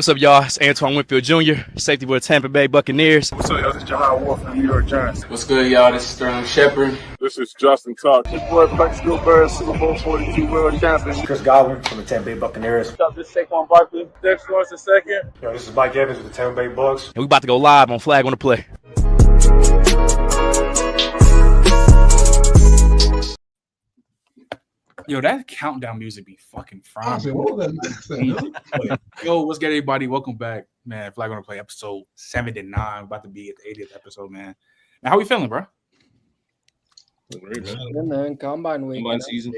What's up, y'all? It's Antoine Winfield Jr., safety for the Tampa Bay Buccaneers. What's up, y'all? This is Jahai Wolf from the New York Giants. What's good, y'all? This is Sterling Shepard. This is Justin Tuck. This boy Plexico Bird, Super Bowl 42 world champion. Chris Godwin from the Tampa Bay Buccaneers. What's up? This is Saquon Barkley. Dex Lawrence II. Yo, this is Mike Evans with the Tampa Bay Bucks. And we about to go live on Flag on the Play. Yo, that countdown music be fucking frying. Yo, what's good, everybody? Welcome back, man. Flag on the Play, episode 79. About to be at the 80th episode, man. Now, how we feeling, bro? Yeah, man. Combine week. Combine season.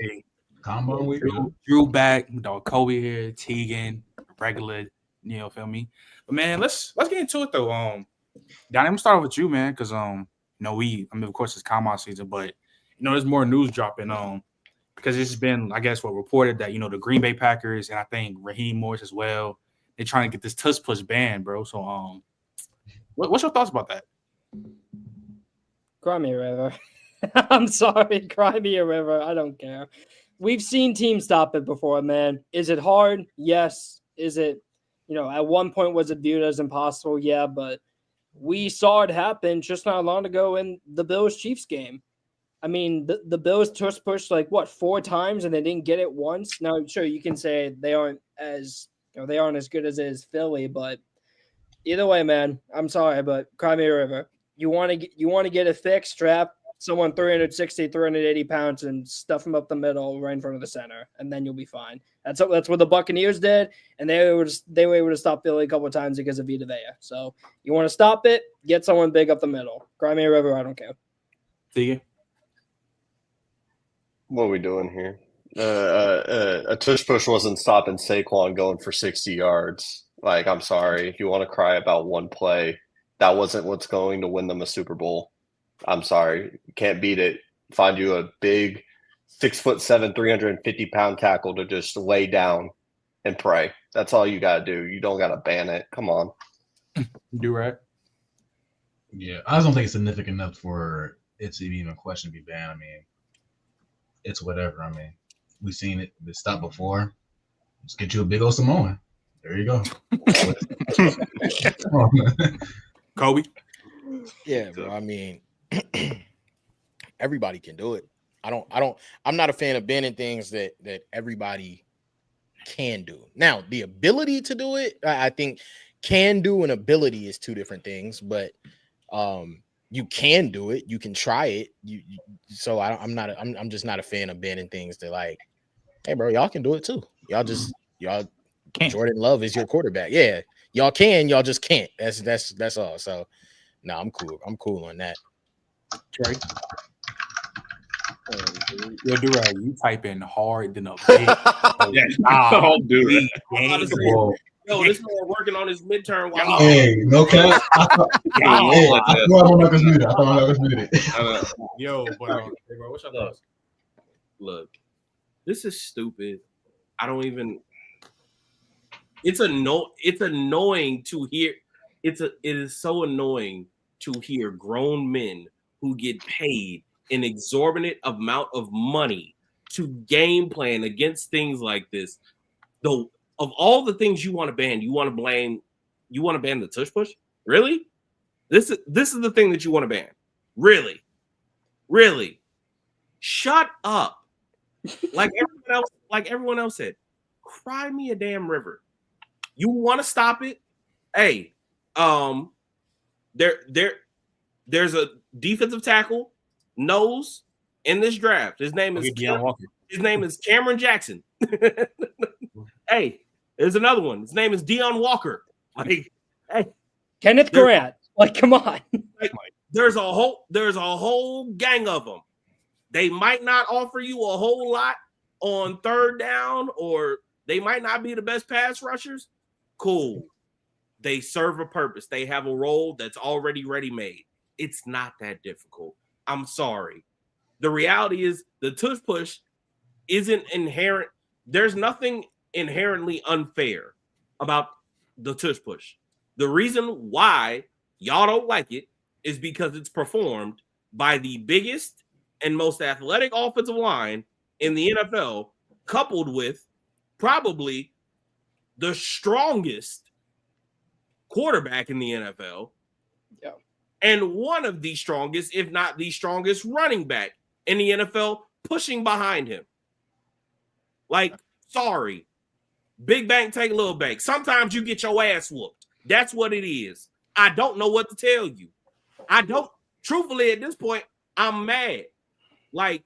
Combine week. Drew back. Dog Kobe here. Tegan. Regular. You know, feel me? But man, let's get into it though. Donnie, I'm gonna start with you, man, because of course it's combine season, but there's more news dropping because it's been, I guess, reported that the Green Bay Packers and I think Raheem Morris as well, they're trying to get this tush push banned, bro. So what's your thoughts about that? Cry me a river. I'm sorry, cry me a river. I don't care. We've seen teams stop it before, man. Is it hard? Yes. Is it, at one point was it viewed as impossible? Yeah, but we saw it happen just not long ago in the Bills-Chiefs game. I mean, the Bills tush pushed 4 times and they didn't get it once. Now, sure, you can say they aren't as good as it is Philly, but either way, man, I'm sorry, but cry me a river. You want to get it fixed, strap someone 360, 380 pounds and stuff them up the middle right in front of the center, and then you'll be fine. That's what the Buccaneers did, and they were able to stop Philly a couple of times because of Vita Vea. So you want to stop it, get someone big up the middle. Cry me a river, I don't care. See you. What are we doing here? A tush push wasn't stopping Saquon going for 60 yards. I'm sorry. If you want to cry about one play, that wasn't what's going to win them a Super Bowl. I'm sorry. You can't beat it. Find you a big 6'7", 350-pound tackle to just lay down and pray. That's all you got to do. You don't got to ban it. Come on. Do right. Yeah, I just don't think it's significant enough for it to be even a question to be banned. I mean, it's whatever. I mean, we've seen it. It's stopped before. Just get you a big old Samoan. There you go. Kobe. Yeah, bro. I mean, everybody can do it. I'm not a fan of banning things that everybody can do. Now, the ability to do it, I think can do and ability is two different things, but you can do it. You can try it. So I'm just not a fan of banning things that hey, bro, y'all can do it too. Y'all can't. Jordan Love is your quarterback. Yeah, y'all can. Y'all just can't. That's all. So, no, I'm cool. I'm cool on that. Trey. Yo, do right. You type in hard than a bitch. Don't do it. Yo, this man working on his midterm. Hey, no cap. I thought I'm not gonna muted it. Yo, but bro, what's your thoughts? Look, this is stupid. I don't even. It's annoying to hear. It is so annoying to hear grown men who get paid an exorbitant amount of money to game plan against things like this. Though, of all the things you want to ban, you want to ban the tush push? Really? This is the thing that you want to ban? Really? Shut up. Like everyone else said, cry me a damn river. You want to stop it? Hey, there's a defensive tackle nose in this draft. His name is Cameron Jackson. Hey, there's another one. His name is Deion Walker. Hey, Kenneth Grant. Come on. There's a whole gang of them. They might not offer you a whole lot on third down, or they might not be the best pass rushers. Cool. They serve a purpose. They have a role that's already ready-made. It's not that difficult. I'm sorry. The reality is the tush push isn't inherent. There's nothing inherently unfair about the tush push. The reason why y'all don't like it is because it's performed by the biggest and most athletic offensive line in the NFL, coupled with probably the strongest quarterback in the NFL. Yeah. And one of the strongest, if not the strongest, running back in the NFL pushing behind him. Like, sorry. Big bank take little bank. Sometimes you get your ass whooped. That's what it is. I don't know what to tell you. Truthfully, at this point, I'm mad. Like,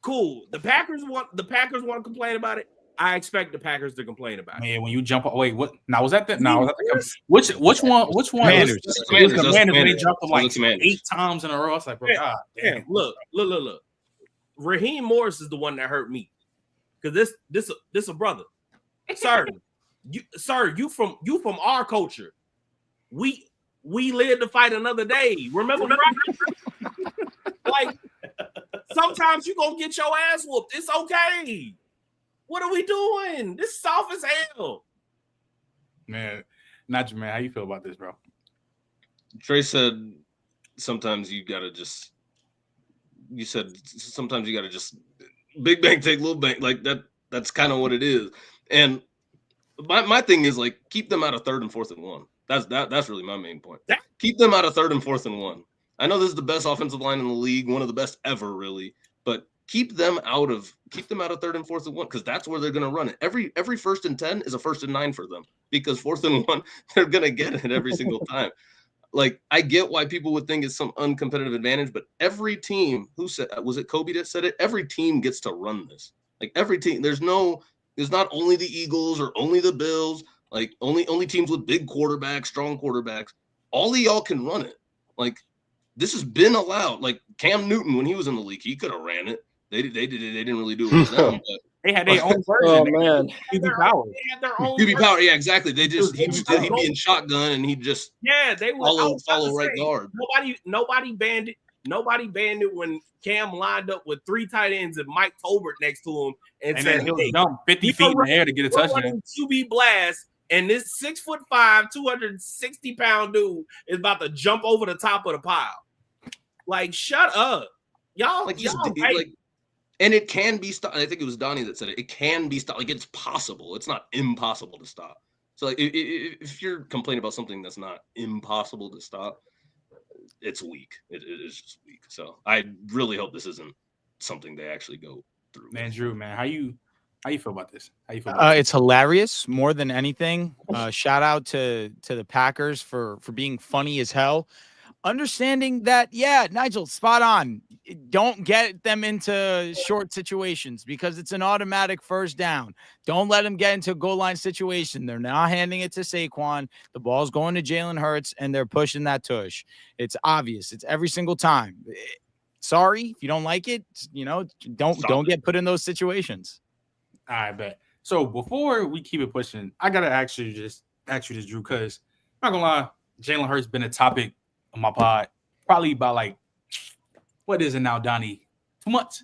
cool. The Packers want to complain about it. I expect the Packers to complain about it. Man, when you jump, wait, what? Now was that the? No, which one? Commanders. The Commanders. They jumped up like 8 times in a row. It's like, bro, God damn. Look. Raheem Morris is the one that hurt me because this a brother, sir. You from our culture. We live to fight another day. Remember, like sometimes you gonna get your ass whooped. It's okay. What are we doing? This is soft as hell. Man, not man. How you feel about this, bro? Trey said sometimes you gotta just. You said sometimes you gotta just big bank take little bank, like that. That's kind of what it is. And my thing is like keep them out of 3rd and 4th and 1. That's really my main point. Keep them out of 3rd and 4th and 1. I know this is the best offensive line in the league, one of the best ever, really. But keep them out of 3rd and 4th and 1 because that's where they're gonna run it. Every 1st and 10 is a 1st and 9 for them because 4th and 1 they're gonna get it every single time. Like I get why people would think it's some uncompetitive advantage, but every team was it Kobe that said it? Every team gets to run this. Like every team, there's not only the Eagles or only the Bills, like only teams with big quarterbacks, strong quarterbacks. All of y'all can run it. Like this has been allowed. Like Cam Newton, when he was in the league, he could have ran it. They didn't really do it with them, but they had their own version. Oh man, QB power. They had their own QB power. Yeah, exactly. He'd be in shotgun and he'd just they would follow right guard. Nobody banned it when Cam lined up with 3 tight ends and Mike Tolbert next to him and said, he was dumb 50 feet in the air to get a touchdown. QB blast, and this 6'5", 260-pound dude is about to jump over the top of the pile. Like, shut up, y'all. Like, right. And it can be stopped. I think it was Donnie that said it. It can be stopped. Like it's possible. It's not impossible to stop. So like, if you're complaining about something that's not impossible to stop, it's weak. It is just weak. So I really hope this isn't something they actually go through. Man, Drew, man, how you feel about this? How you feel about It's hilarious more than anything. Shout out to the Packers for being funny as hell. Understanding that, yeah, Nigel, spot on. Don't get them into short situations because it's an automatic first down. Don't let them get into a goal line situation. They're now handing it to Saquon. The ball's going to Jalen Hurts, and they're pushing that tush. It's obvious. It's every single time. Sorry if you don't like it. Don't get put in those situations. I bet. So before we keep it pushing, I gotta ask you this, Drew, because I'm not gonna lie, Jalen Hurts been a topic on my pod probably about like, what is it now, Donnie? 2 months?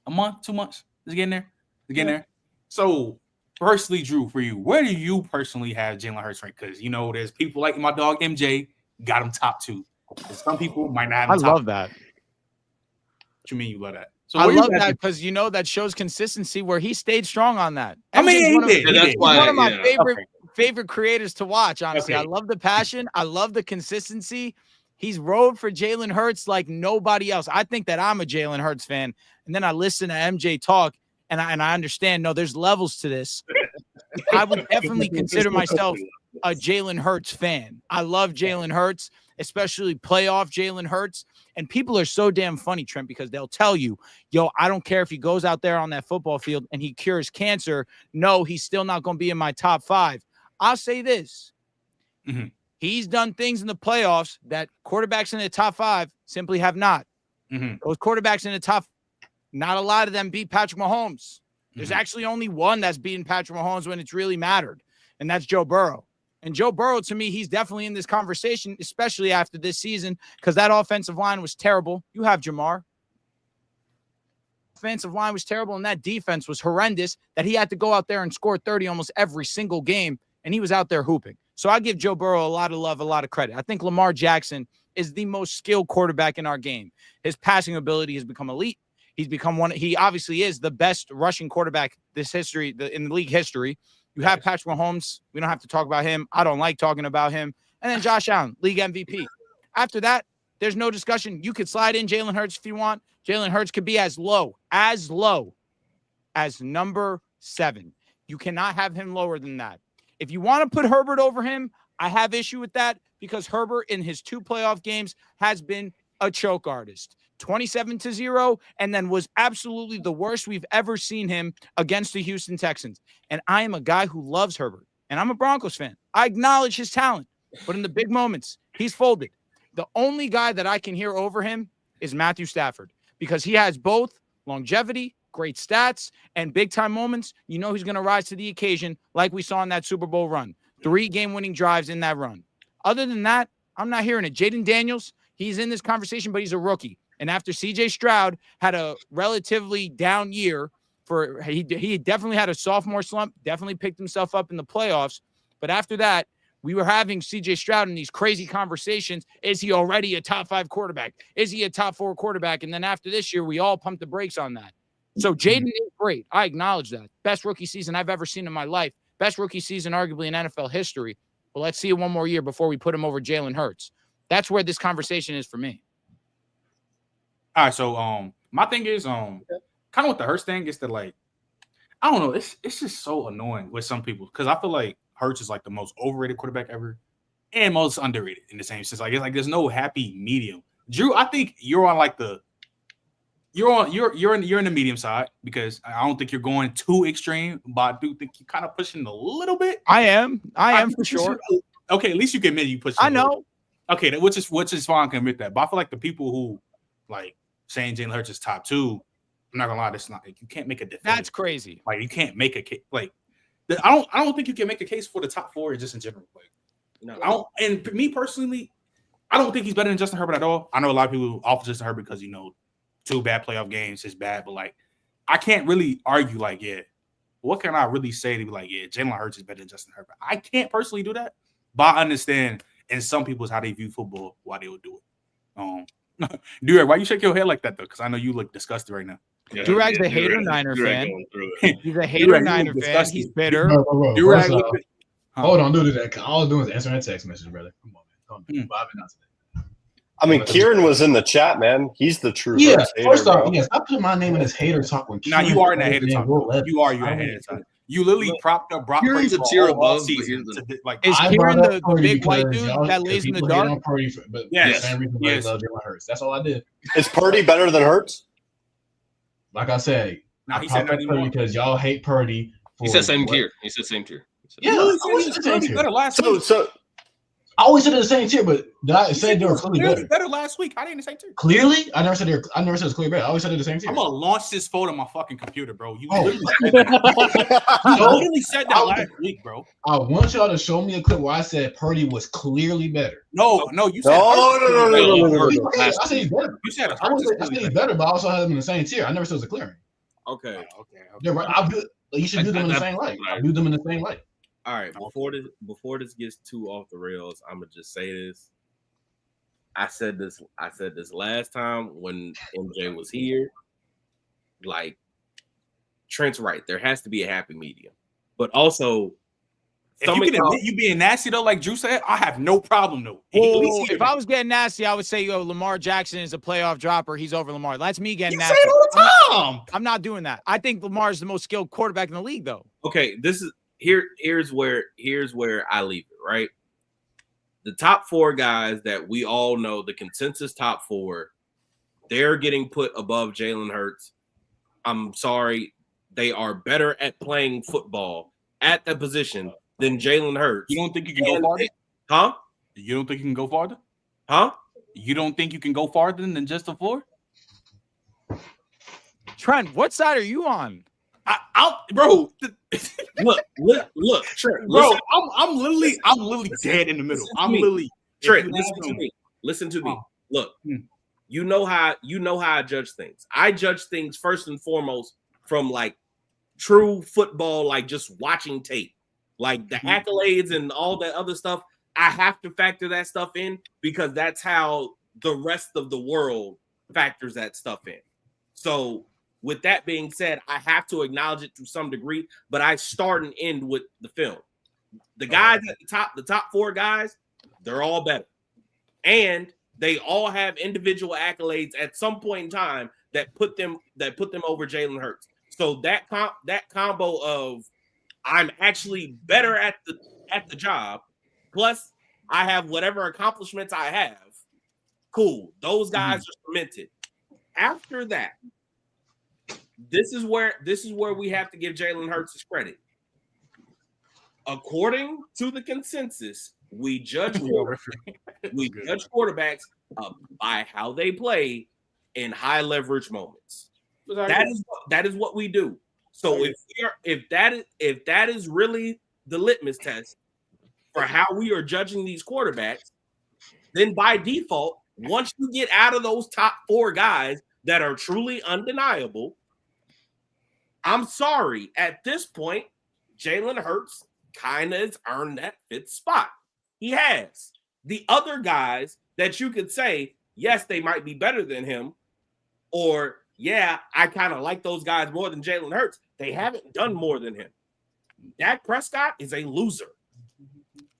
A month? 2 months? Is it getting there? There? So, firstly, Drew, for you, where do you personally have Jalen Hurts right? Because, there's people like my dog MJ got him top 2. And some people might not have him top. I love that. What you mean you love that? So I love that because, that shows consistency where he stayed strong on that. He's one of my favorite creators to watch, honestly. Okay. I love the passion. I love the consistency. He's rode for Jalen Hurts like nobody else. I think that I'm a Jalen Hurts fan. And then I listen to MJ talk, and I understand, no, there's levels to this. I would definitely consider myself a Jalen Hurts fan. I love Jalen Hurts, especially playoff Jalen Hurts. And people are so damn funny, Trent, because they'll tell you, yo, I don't care if he goes out there on that football field and he cures cancer. No, he's still not going to be in my top 5. I'll say this. Mm-hmm. He's done things in the playoffs that quarterbacks in the top 5 simply have not. Mm-hmm. Those quarterbacks in the top, not a lot of them beat Patrick Mahomes. There's actually only one that's beaten Patrick Mahomes when it's really mattered, and that's Joe Burrow. And Joe Burrow, to me, he's definitely in this conversation, especially after this season, because that offensive line was terrible. You have Jamar. Offensive line was terrible, and that defense was horrendous that he had to go out there and score 30 almost every single game, and he was out there hooping. So I give Joe Burrow a lot of love, a lot of credit. I think Lamar Jackson is the most skilled quarterback in our game. His passing ability has become elite. He's become he obviously is the best rushing quarterback in the league history. You have Patrick Mahomes. We don't have to talk about him. I don't like talking about him. And then Josh Allen, league MVP. After that, there's no discussion. You could slide in Jalen Hurts if you want. Jalen Hurts could be as low as number 7. You cannot have him lower than that. If you want to put Herbert over him, I have issue with that because Herbert in his 2 playoff games has been a choke artist. 27-0, and then was absolutely the worst we've ever seen him against the Houston Texans. And I am a guy who loves Herbert, and I'm a Broncos fan. I acknowledge his talent, but in the big moments, he's folded. The only guy that I can hear over him is Matthew Stafford because he has both longevity, great stats, and big-time moments. You know he's going to rise to the occasion like we saw in that Super Bowl run. 3 game-winning drives in that run. Other than that, I'm not hearing it. Jaden Daniels, he's in this conversation, but he's a rookie. And after C.J. Stroud had a relatively down year, he definitely had a sophomore slump, definitely picked himself up in the playoffs. But after that, we were having C.J. Stroud in these crazy conversations. Is he already a top 5 quarterback? Is he a top 4 quarterback? And then after this year, we all pumped the brakes on that. So Jaden is great. I acknowledge that. Best rookie season I've ever seen in my life. Best rookie season arguably in NFL history. But let's see it one more year before we put him over Jalen Hurts. That's where this conversation is for me. All right, so my thing is kind of with the Hurts thing is that like I don't know, it's just so annoying with some people because I feel like Hurts is like the most overrated quarterback ever and most underrated in the same sense. Like it's like there's no happy medium. Drew, I think you're on like you're in the medium side because I don't think you're going too extreme, but I do think you're kind of pushing a little bit. I am for sure. Okay, at least you can admit you push. I know. Okay, which is fine. I can admit that, but I feel like the people who like saying Jalen Hurts is top 2, I'm not gonna lie, that's not like you can't make a defense. That's crazy. Like you can't make a case. Like I don't think you can make a case for the top 4 just in general. Like no, I don't. And me personally, I don't think he's better than Justin Herbert at all. I know a lot of people offer Justin Herbert because 2 bad playoff games is bad, but like I can't really argue like what can I really say to be like Jalen Hurts is better than Justin Herbert? I can't personally do that, but I understand in some people's how they view football why they would do it. Durag, why you shake your head like that though? Because I know you look disgusted right now. Yeah, Durag's a hater Niner fan. He's a hater Niner fan. He's bitter. Durag, hold on, do that. All I was doing is answering that text message, brother. Come on, man. I mean, Kieran was in the chat, man. He's the true hater. First off, bro. yes, I put my name in this hater talk when Nah, you are in that hater talk. You are in hater talk. You literally propped up Brock Purdy's a tier above season. Like, is Kieran the big white dude that lays in the dark? Yes. That's all I did. Is Purdy better than Hurts? Like I said, he said Purdy because y'all hate Purdy. He said same tier. He said same tier. Yeah, I always said the same tier, but did I say they were clearly better last week? I didn't say tier. Clearly, I never said it was clearly better. I always said they're the same tier. I'm gonna launch this photo on my fucking computer, bro. You literally said that. You literally said that last week, bro. I want y'all to show me a clip where I said Purdy was clearly better. No, you said no. I said he's better. You said I said he's better, but I also had him in the same tier. I never said it was a clearing. Okay. Yeah, right. You should do them in the same light. I do them in the same light. All right, before this gets too off the rails, I'm gonna just say this. I said this last time when MJ was here. Like Trent's right. There has to be a happy medium. But also, if you can admit you being nasty though, like Drew said, I have no problem though. If I was getting nasty, I would say, Lamar Jackson is a playoff dropper. He's over Lamar. That's me getting nasty. Say it all the time. I'm not doing that. I think Lamar is the most skilled quarterback in the league, though. Okay, here's where I leave it, right? The top 4 guys that we all know, the consensus top 4, they're getting put above Jalen Hurts. I'm sorry, they are better at playing football at the position than Jalen Hurts. You don't think you can go farther? Huh? You don't think you can go farther? Huh? You don't think you can go farther than just a 4? Trent, what side are you on? Bro. Look, Trent. Bro, I'm literally dead in the middle. I'm literally Trent. Listen to me. Look, you know how I judge things. I judge things first and foremost from like true football, like just watching tape. Like the accolades and all that other stuff, I have to factor that stuff in because that's how the rest of the world factors that stuff in. So with that being said, I have to acknowledge it to some degree, but I start and end with the film. The guys at the top 4 guys, they're all better. And they all have individual accolades at some point in time that put them over Jalen Hurts. So that combo of I'm actually better at the job, plus I have whatever accomplishments I have. Cool. Those guys are cemented. After that, this is where we have to give Jalen Hurts his credit. According to the consensus, we judge quarterbacks by how they play in high leverage moments. That is what we do. So if that is really the litmus test for how we are judging these quarterbacks, then by default, once you get out of those top 4 guys that are truly undeniable, I'm sorry, at this point, Jalen Hurts kind of has earned that 5th spot. He has. The other guys that you could say, yes, they might be better than him, or yeah, I kind of like those guys more than Jalen Hurts. They haven't done more than him. Dak Prescott is a loser.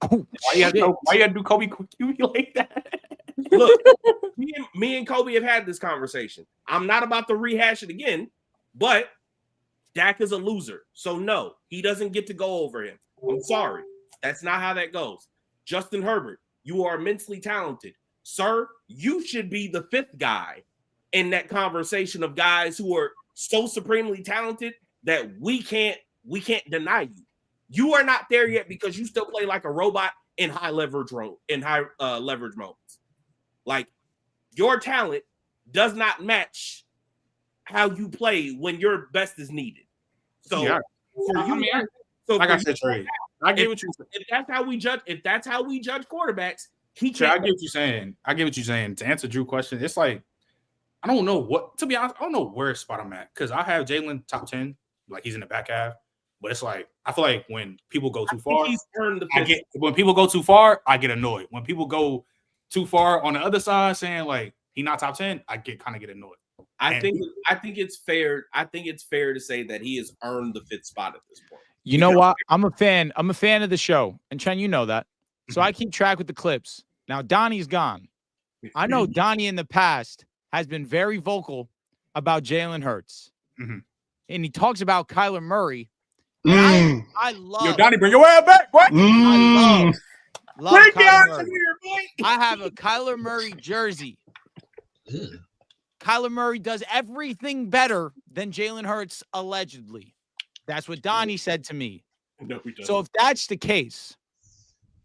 Oh, why you gotta do Kobe QB like that? Look, me and Kobe have had this conversation. I'm not about to rehash it again, but Dak is a loser. So no, he doesn't get to go over him. I'm sorry. That's not how that goes. Justin Herbert, you are immensely talented. Sir, you should be the 5th guy in that conversation of guys who are so supremely talented that we can't deny you. You are not there yet because you still play like a robot in high leverage moments. Like, your talent does not match how you play when your best is needed. So, yeah. Like I said, Trey, I get what you saying. If that's how we judge quarterbacks, Trey, I get what you're saying. I get what you're saying. To answer Drew's question, it's like, I don't know to be honest, I don't know where spot I'm at, because I have Jalen top 10, like he's in the back half. But it's like, I feel like when people go too far, when people go too far, I get annoyed. When people go too far on the other side, saying like he not top 10, I get annoyed. I think it's fair. I think it's fair to say that he has earned the 5th spot at this point. You know what? I'm a fan of the show, and Chen, you know that. So I keep track with the clips. Now Donnie's gone. I know Donnie in the past has been very vocal about Jalen Hurts, and he talks about Kyler Murray. I love. Yo, Donnie, bring your ass back, boy. I love Kyler Murray. I have a Kyler Murray jersey. Kyler Murray does everything better than Jalen Hurts, allegedly. That's what Donnie said to me. No, he doesn't. So if that's the case,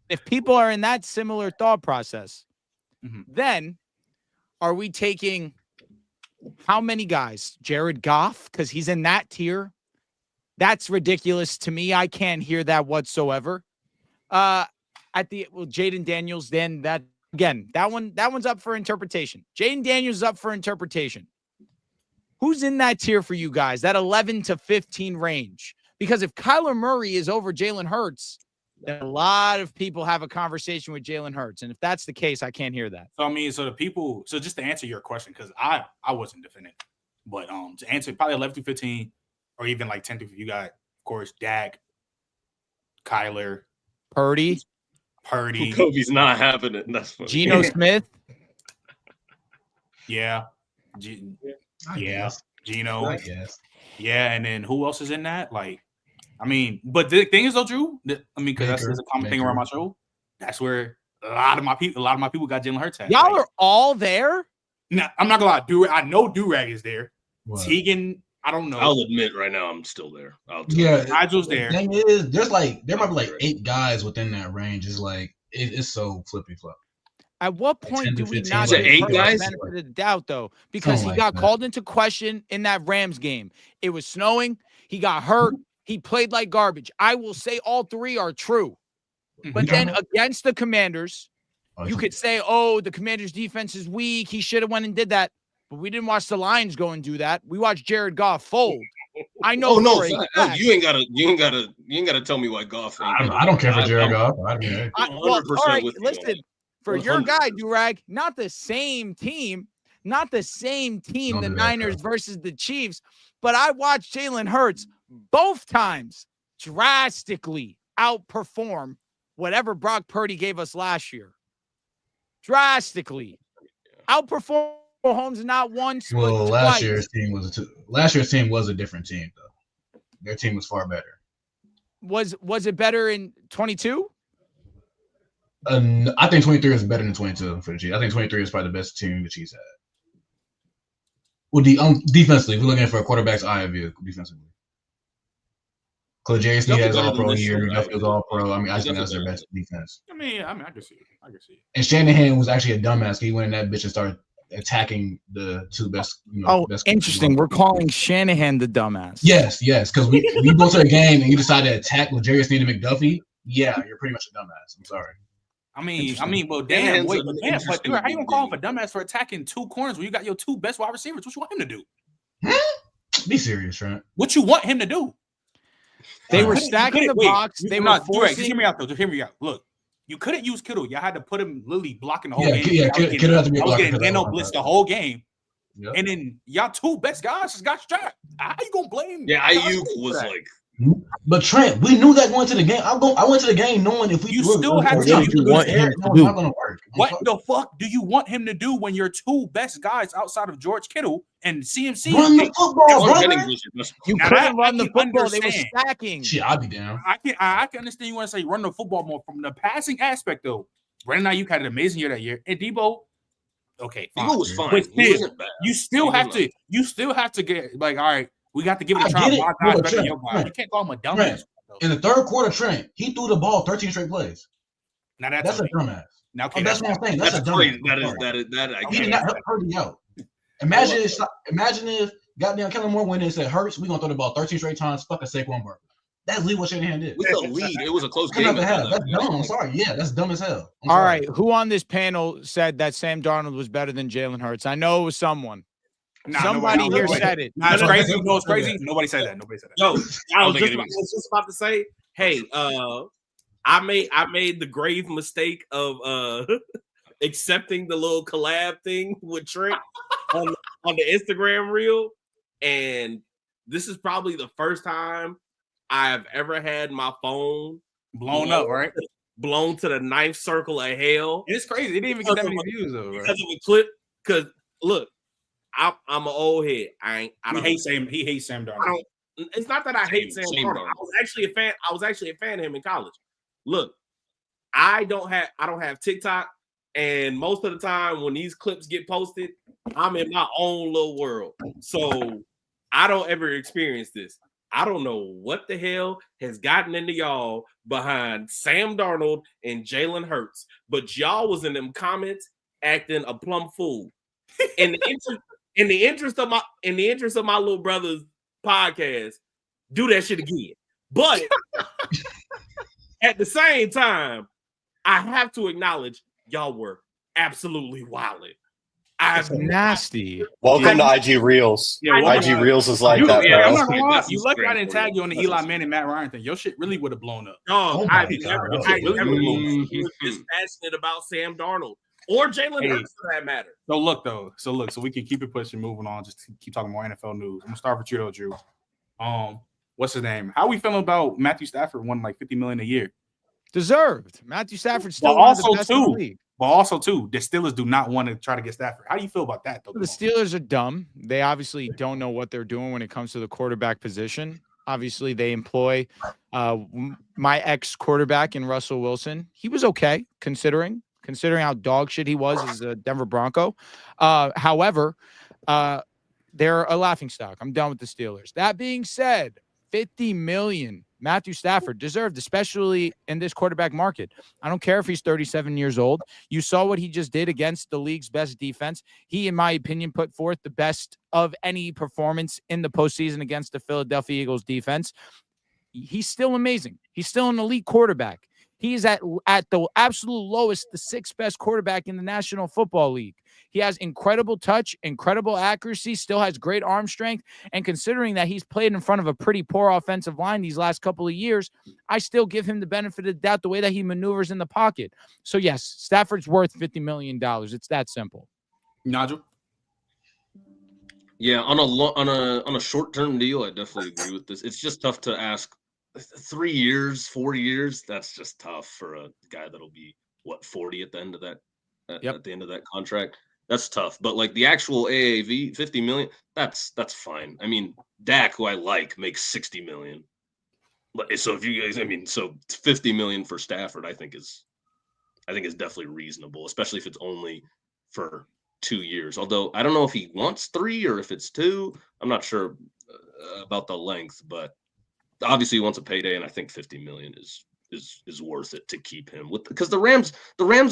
if people are in that similar thought process, then are we taking how many guys? Jared Goff, because he's in that tier. That's ridiculous to me. I can't hear that whatsoever. Jaden Daniels, then that one's up for interpretation. Jaden Daniels is up for interpretation. Who's in that tier for you guys? That 11 to 15 range? Because if Kyler Murray is over Jalen Hurts, then a lot of people have a conversation with Jalen Hurts. And if that's the case, I can't hear that. So just to answer your question, because I wasn't defending, but to answer probably 11 to 15 or even like 10 to 15, you got, of course, Dak, Kyler, Purdy. Kobe's not having it. That's funny. Geno Smith. Yeah. Geno. I guess. Yeah, and then who else is in that? Like, I mean, but the thing is though, Drew, because that's a common thing around my show. That's where a lot of my people got Jalen Hurts at. Y'all are all there? No, I'm not gonna lie. I know Durag is there. What? Tegan, I don't know. I'll admit right now I'm still there. Nigel's there. The thing is, there might be like 8 guys within that range. It's like it's so flippy flop. At what point do we 15 not guys. give 8 guys? the benefit of the doubt, though? Because Something he got like that. called into question in that Rams game. It was snowing. He got hurt. He played like garbage. I will say all 3 are true. But then against the Commanders, you could say, oh, the Commanders' defense is weak. He should have went and did that. But we didn't watch the Lions go and do that. We watched Jared Goff fold. I know. You ain't gotta tell me why Goff. I don't care for Jared Goff. All right, listen. For your guy, Durag, not the same team. not the same team, the Niners versus the Chiefs, but I watched Jalen Hurts both times drastically outperform whatever Brock Purdy gave us last year. Drastically outperform Mahomes not once. Well, but last twice. year's team was a different team though. Their team was far better. Was it better in 22? I think 23 is better than 22 for the Chiefs. I think 23 is probably the best team the Chiefs had. Well, defensively, if we're looking for a quarterback's eye view defensively. J.S. has all pro here. Duffield's all pro. I mean, I think that's their best defense. I mean, I can see it. And Shanahan was actually a dumbass. He went in that bitch and started attacking the two best. Best interesting. We're calling Shanahan the dumbass. Yes, because we go to a game and you decide to attack with J.S. and McDuffie. Yeah, you're pretty much a dumbass. I'm sorry. I mean, well, damn, wait, but dude, how you gonna call him for dumbass for attacking two corners when you got your two best wide receivers? What you want him to do? Be serious, Trent. What you want him to do? They were stacking the box. They were forcing. Just hear me out, though. Just hear me out. Look, you couldn't use Kittle. Y'all had to put him literally blocking the whole game. Yeah, Kittle had to be blocking. No blitz the whole game. Yep. And then y'all two best guys just got strapped. How you gonna blame? Yeah, Ayuk was like. But Trent, we knew that going to the game. I went to the game knowing if we still have to want him to do. What the fuck do you want him to do when your two best guys outside of George Kittle and CMC run the football, brother? You couldn't run the football. They were stacking. Shit, I'll be down. I can understand you want to say run the football more from the passing aspect though. Brandon Ayuk had an amazing year that year, and Debo. Okay, Debo was fine. But still, you still have to get like, all right. We got to give it a try. My guy's better than your guy. You can't call him a dumbass. In the third quarter, Trent, he threw the ball 13 straight plays. Now that's a dumbass. Now, okay, that's what I'm saying. That's a dumbass. That he did not hurt you out. Imagine if goddamn Kellen Moore went in and said, "Hurts, we're gonna throw the ball 13 straight times." Fuck a Saquon Barkley. That's literally what Shanahan did. With the lead, it was a close game. That's dumb. I'm sorry. Yeah, that's dumb as hell. All right, who on this panel said that Sam Darnold was better than Jalen Hurts? I know it was someone. Somebody here said it. It's crazy. You know it's crazy? Nobody said that. Yo, I was just about to say, hey, I made the grave mistake of accepting the little collab thing with Trent on the Instagram reel, and this is probably the first time I've ever had my phone blown up, right? Blown to the ninth circle of hell. It's crazy. It didn't even get that many views though, right? Because of a clip. Because look. I'm an old head. He hates Sam Darnold. It's not that I hate Sam Darnold. I was actually a fan of him in college. Look, I don't have TikTok, and most of the time when these clips get posted, I'm in my own little world. So I don't ever experience this. I don't know what the hell has gotten into y'all behind Sam Darnold and Jalen Hurts, but y'all was in them comments acting a plumb fool. In the interest of my little brother's podcast, do that shit again. But at the same time, I have to acknowledge y'all were absolutely wilding. That's nasty. Welcome to IG Reels. Yeah, IG Reels is like that, bro. I'm not gonna lie. You lucky I didn't tag you on the Eli Manning, Matt Ryan thing. Your shit really would have blown up. No, I never was this passionate about Sam Darnold. Or Jalen Hurts for that matter. So we can keep it pushing, moving on. Just keep talking more NFL news. I'm gonna start with you though, Drew. What's his name? How we feeling about Matthew Stafford winning like $50 million a year? Deserved. Matthew Stafford still one of the best in the league. But also too, the Steelers do not want to try to get Stafford. How do you feel about that though? The Steelers are dumb. They obviously don't know what they're doing when it comes to the quarterback position. Obviously, they employ my ex-quarterback in Russell Wilson. He was okay considering how dog shit he was as a Denver Bronco. However, they're a laughingstock. I'm done with the Steelers. That being said, $50 million Matthew Stafford deserved, especially in this quarterback market. I don't care if he's 37 years old. You saw what he just did against the league's best defense. He, in my opinion, put forth the best of any performance in the postseason against the Philadelphia Eagles defense. He's still amazing. He's still an elite quarterback. He's at the absolute lowest, the sixth best quarterback in the National Football League. He has incredible touch, incredible accuracy, still has great arm strength. And considering that he's played in front of a pretty poor offensive line these last couple of years, I still give him the benefit of the doubt the way that he maneuvers in the pocket. So, yes, Stafford's worth $50 million. It's that simple. Nigel? Yeah, on a short-term deal, I definitely agree with this. It's just tough to ask 3 years, 4 years. That's just tough for a guy that'll be 40 at the end of that at the end of that contract. That's tough. But like the actual AAV, 50 million, that's fine. I mean, Dak, who I like, makes 60 million. So if you guys, I mean, so 50 million for Stafford, I think is definitely reasonable, especially if it's only for 2 years. Although I don't know if he wants 3 or if it's 2. I'm not sure about the length, but obviously he wants a payday, and I think 50 million is worth it to keep him with, because the Rams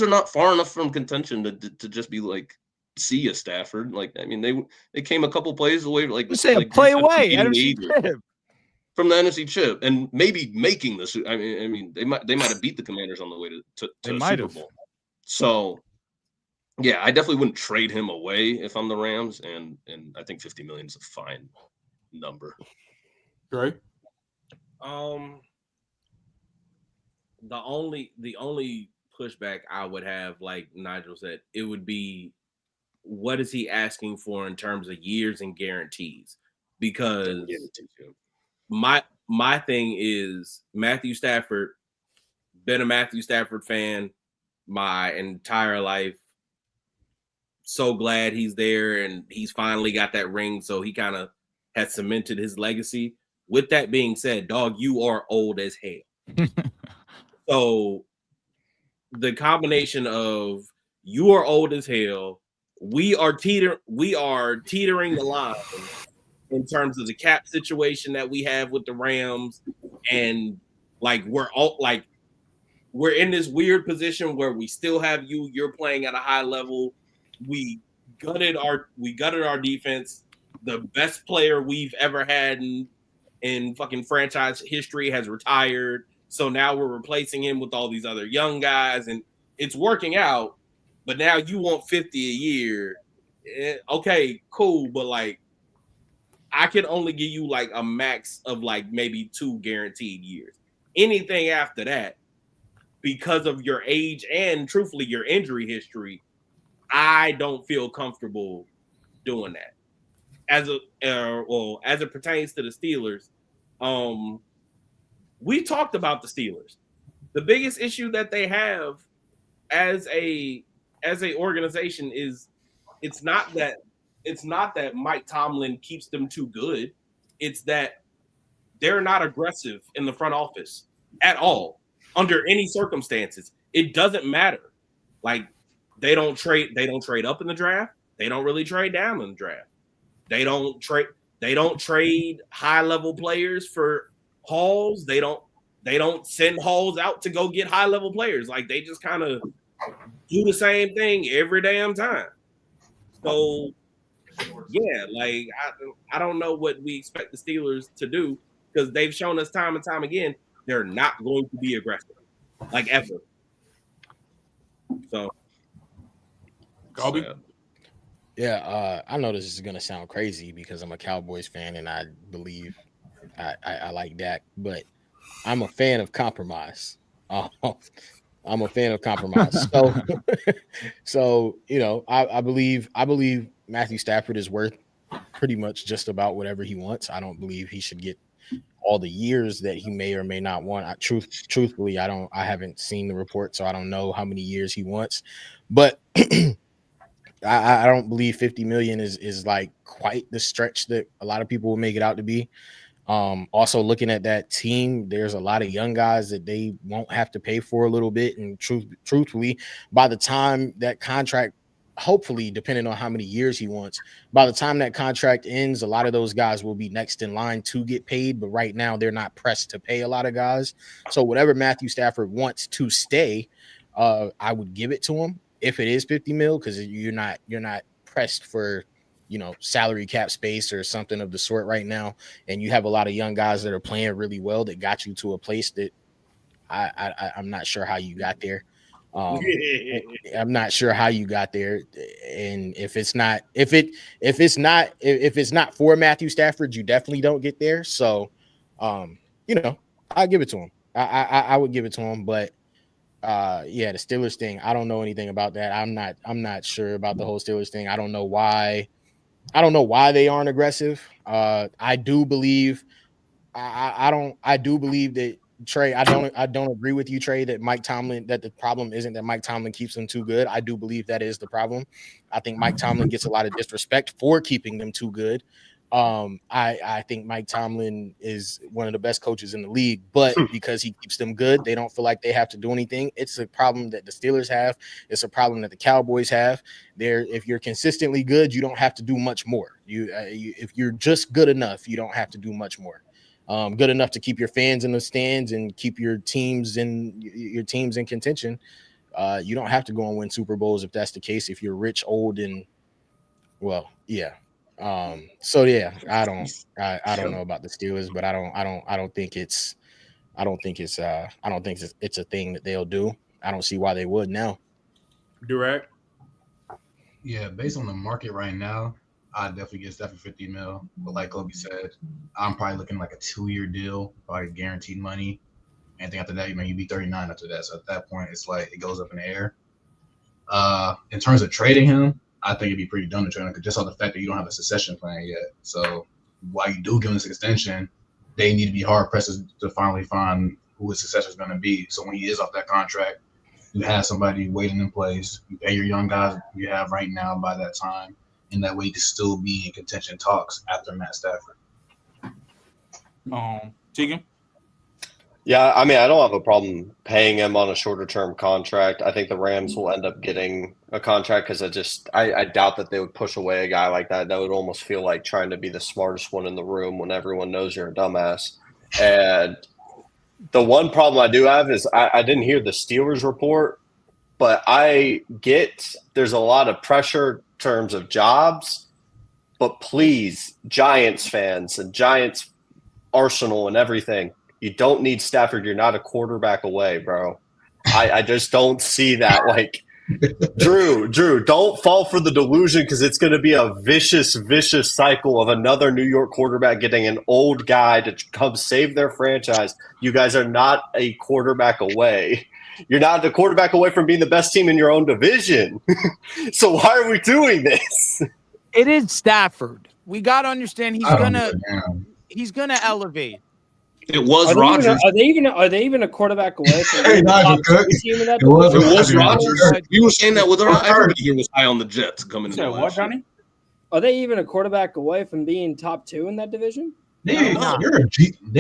are not far enough from contention to just be like, see ya, Stafford. Like, I mean, they came a couple plays away, like say like a play said, away from the NFC chip, and maybe making this. I mean, they might have beat the Commanders on the way to Super Bowl. So, yeah, I definitely wouldn't trade him away if I'm the Rams, and I think 50 million is a fine number. Right. The only pushback I would have, like Nigel said, it would be, what is he asking for in terms of years and guarantees? Because my thing is Matthew Stafford, been a Matthew Stafford fan my entire life. So glad he's there and he's finally got that ring, so he kind of has cemented his legacy. With that being said, dog, you are old as hell. So the combination of you are old as hell, we are teetering the line in terms of the cap situation that we have with the Rams, and like we're in this weird position where we still have you're playing at a high level. We gutted our defense. The best player we've ever had in fucking franchise history has retired. So now we're replacing him with all these other young guys, and it's working out. But now you want 50 a year. Okay, cool. But like, I can only give you like a max of like maybe 2 guaranteed years. Anything after that, because of your age and truthfully your injury history, I don't feel comfortable doing that. As it pertains to the Steelers, we talked about the Steelers. The biggest issue that they have as a organization is it's not that Mike Tomlin keeps them too good. It's that they're not aggressive in the front office at all under any circumstances. It doesn't matter. Like, they don't trade up in the draft. They don't really trade down in the draft. They don't trade high level players for hauls. They don't send hauls out to go get high level players. Like, they just kind of do the same thing every damn time. So yeah, like I don't know what we expect the Steelers to do, because they've shown us time and time again they're not going to be aggressive, like ever. So, Colby? Yeah, I know this is gonna sound crazy because I'm a Cowboys fan and I believe I like Dak, but I'm a fan of compromise. I'm a fan of compromise. So you know, I believe Matthew Stafford is worth pretty much just about whatever he wants. I don't believe he should get all the years that he may or may not want. Truthfully, I haven't seen the report, so I don't know how many years he wants. But I don't believe 50 million is like quite the stretch that a lot of people will make it out to be. Also looking at that team, there's a lot of young guys that they won't have to pay for a little bit. And truthfully, by the time that contract, hopefully, depending on how many years he wants, by the time that contract ends, a lot of those guys will be next in line to get paid. But right now, they're not pressed to pay a lot of guys. So whatever Matthew Stafford wants to stay, I would give it to him if it is 50 mil, because you're not pressed for, you know, salary cap space or something of the sort right now. And you have a lot of young guys that are playing really well that got you to a place that I'm not sure how you got there. I'm not sure how you got there. And if it's not for Matthew Stafford, you definitely don't get there. So, you know, I'll give it to him. I would give it to him, but yeah, the Steelers thing, I don't know anything about that. I'm not sure about the whole Steelers thing. I don't know why I don't know why they aren't aggressive. I do believe that Trey, I don't agree with you, Trey, that the problem isn't that Mike Tomlin keeps them too good. I do believe that is the problem. I think Mike Tomlin gets a lot of disrespect for keeping them too good. I think Mike Tomlin is one of the best coaches in the league, but because he keeps them good, they don't feel like they have to do anything. It's a problem that the Steelers have. It's a problem that the Cowboys have. If you're consistently good, you don't have to do much more. If you're just good enough, you don't have to do much more. Good enough to keep your fans in the stands and keep your teams in contention. You don't have to go and win Super Bowls if that's the case. If you're rich, old, and well, yeah. So yeah, I don't know about the Steelers, but I don't think it's a thing that they'll do. I don't see why they would now. Direct. Yeah, based on the market right now, I'd definitely get Stafford $50 million. But like Kobe said, I'm probably looking like a 2-year deal, probably guaranteed money. Anything after that, you'd be 39 after that. So at that point, it's like it goes up in the air. In terms of trading him, I think it'd be pretty dumb to trade him just on the fact that you don't have a succession plan yet. So while you do give him this extension, they need to be hard pressed to finally find who his successor is going to be. So when he is off that contract, you have somebody waiting in place. You pay your young guys you have right now by that time. And that way you can still be in contention talks after Matt Stafford. Tegan? Yeah, I mean, I don't have a problem paying him on a shorter term contract. I think the Rams will end up getting a contract because I doubt that they would push away a guy like that. That would almost feel like trying to be the smartest one in the room when everyone knows you're a dumbass. And the one problem I do have is I didn't hear the Steelers report, but I get there's a lot of pressure in terms of jobs. But please, Giants fans and Giants Arsenal and everything, you don't need Stafford. You're not a quarterback away, bro. I just don't see that. Like, Drew, don't fall for the delusion because it's going to be a vicious cycle of another New York quarterback getting an old guy to come save their franchise. You guys are not a quarterback away. You're not a quarterback away from being the best team in your own division. So why are we doing this? It is Stafford. We got to understand he's gonna elevate. It was Rodgers. Are they even a quarterback away from it was Rodgers. You were saying that with everybody here was high on the Jets coming in. What, Johnny? Are they even a quarterback away from being top 2 in that division? They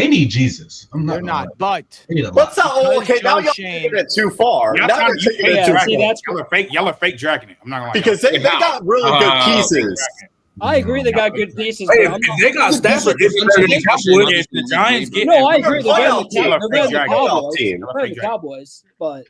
need Jesus. They're not, but what's that? Okay, now y'all taking it too far. Now you're taking it too far. Y'all are fake dragging it. I'm not gonna lie. Because they got really good pieces. I agree they got good pieces. Hey, they got Stafford. The Giants get. No, I agree. They're better than the Cowboys, but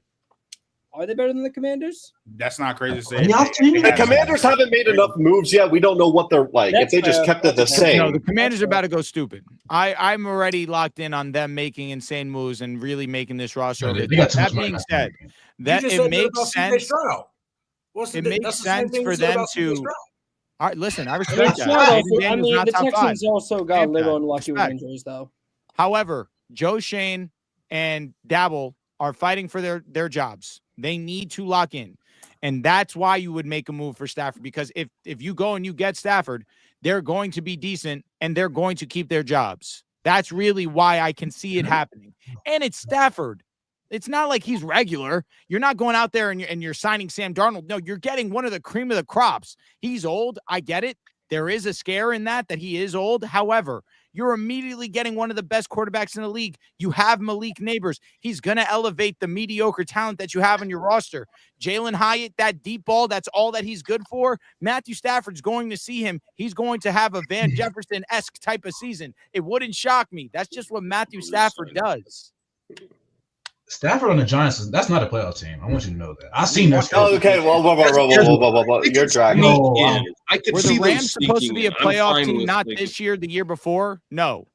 are they better than the Commanders? That's not crazy to say. The Commanders haven't made enough moves yet. We don't know what they're like. If they just kept it the same. No, the Commanders are about to go stupid. I'm already locked in on them making insane moves and really making this roster. That being said, it makes sense. It makes sense for them to. All right, listen, I respect that. I mean, the Texans also got a little unlucky with injuries, though. However, Joe Shane and Dabble are fighting for their jobs. They need to lock in. And that's why you would make a move for Stafford. Because if you go and you get Stafford, they're going to be decent and they're going to keep their jobs. That's really why I can see it happening. And it's Stafford. It's not like he's regular. You're not going out there and you're signing Sam Darnold. No, you're getting one of the cream of the crops. He's old. I get it. There is a scare in that he is old. However, you're immediately getting one of the best quarterbacks in the league. You have Malik Neighbors. He's going to elevate the mediocre talent that you have on your roster. Jalen Hyatt, that deep ball, that's all that he's good for. Matthew Stafford's going to see him. He's going to have a Van Jefferson-esque type of season. It wouldn't shock me. That's just what Matthew Stafford does. Stafford on the Giants, that's not a playoff team. I want you to know that. I've seen that. Oh, okay. Well, you're dragging. I could Were see the Rams supposed to be a playoff team, not this this year, the year before? No.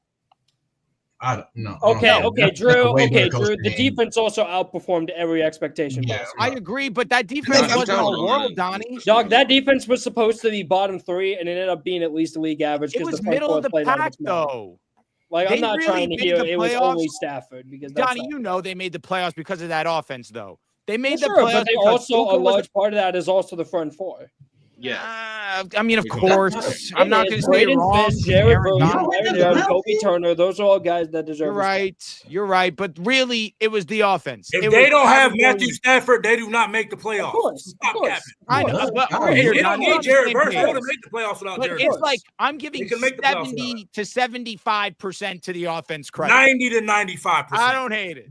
No. Okay, Drew. The defense also outperformed every expectation. Yeah, I agree, but that defense wasn't all world, Donnie. Dog, that defense was supposed to be bottom 3, and it ended up being at least the league average. It was middle of the pack, though. Like, I'm not trying to hear it was only Stafford because Donnie, they made the playoffs because of that offense, though. They made the playoffs, playoffs. But they also a large part of that is also the front 4. I mean, of course, I'm not going to say you're wrong. Jared Verse, Kobe Turner, those are all guys that deserve. You're right, but really, it was the offense. If they don't have Matthew Stafford, they do not make the playoffs. Of course. I know, but they don't need Jared Verse to make the playoffs without Jared Verse. It's like I'm giving 70 to 75% to the offense credit. 90 to 95%. I don't hate it.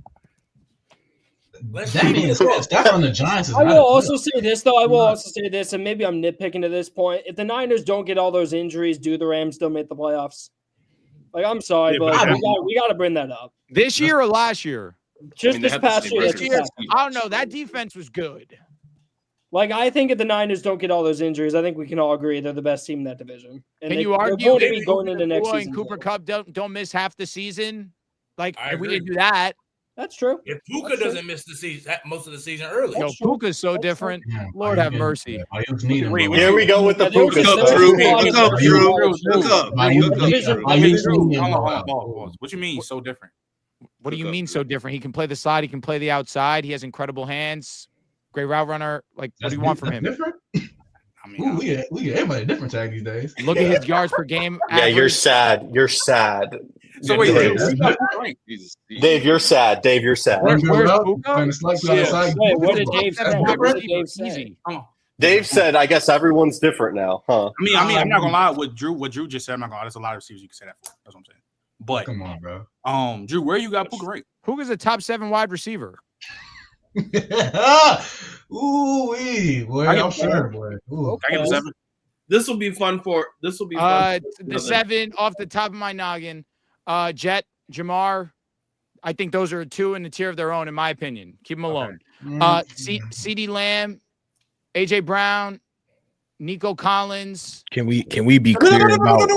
That means that's on the Giants. I will also say this, though. And maybe I'm nitpicking at this point. If the Niners don't get all those injuries, do the Rams still make the playoffs? Like, I'm sorry, but we got to bring that up. This year or last year? Just this past year. I don't know. That defense was good. Like, I think if the Niners don't get all those injuries, I think we can all agree they're the best team in that division. And can you argue that going into next season? Cooper Kupp don't miss half the season? Like, if we didn't do that. That's true. If Puka doesn't miss the season, most of the season early. Yo, Puka's so different. Yeah, Lord have mercy. Here we go with the Puka stuff. What you mean so different? What do you mean so different? He can play the side. He can play the outside. He has incredible hands. Great route runner. Like, what do you want from him? Different? I mean, we get everybody different tag these days. Look at his yards per game. Yeah, you're sad. You're sad. So wait, Dave, you're sad. Dave, you're sad. Where's Puka? What did Dave say? Dave said, "I guess everyone's different now, huh?" I mean, I'm not gonna lie. What Drew just said, I'm not gonna lie. There's a lot of receivers you can say that for. That's what I'm saying. But come on, bro. Drew, where you got Puka right? Puka's a top 7 wide receiver. Ooh, boy, I'm sure, boy. I give him 7. This will be fun. The 7 off the top of my noggin. Jet, Jamar, I think those are 2 in the tier of their own, in my opinion. Keep them alone. CeeDee Lamb, AJ Brown, Nico Collins. Can we be clear about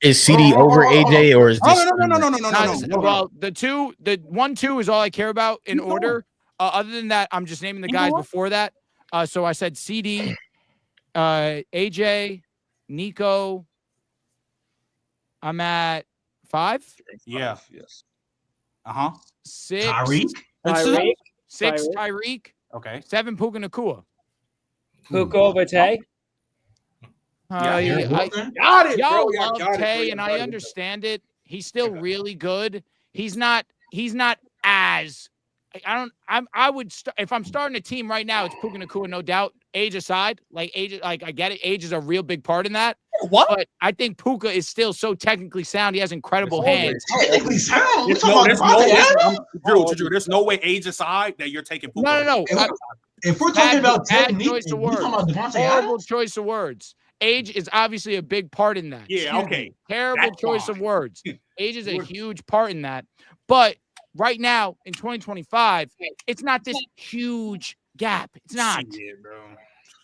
is CeeDee over AJ or is this? No. Well, the 1, 2 is all I care about in order. Other than that, I'm just naming the guys before that. So I said CeeDee, AJ, Nico. I'm at 5. Yeah. Yes. 6. Tyreek. 6 Tyreek. Okay. 7 Puka Nacua. Puka over Tay. Got it, Y'all bro. love Tay, and I understand it. He's still really good. He's not as. I would if I'm starting a team right now, it's Puka Nacua, no doubt. Age aside, I get it. Age is a real big part in that. What? But I think Puka is still so technically sound. He has incredible hands. Technically sound. Drew, there's no way age aside that you're taking Puka. No. If we're talking about technique, we're talking about Devontae Adams. Choice of words. Age is obviously a big part in that. Yeah, okay. Terrible choice of words. Age is a huge part in that. But right now, in 2025, it's not this huge gap. It's not. Shit, bro.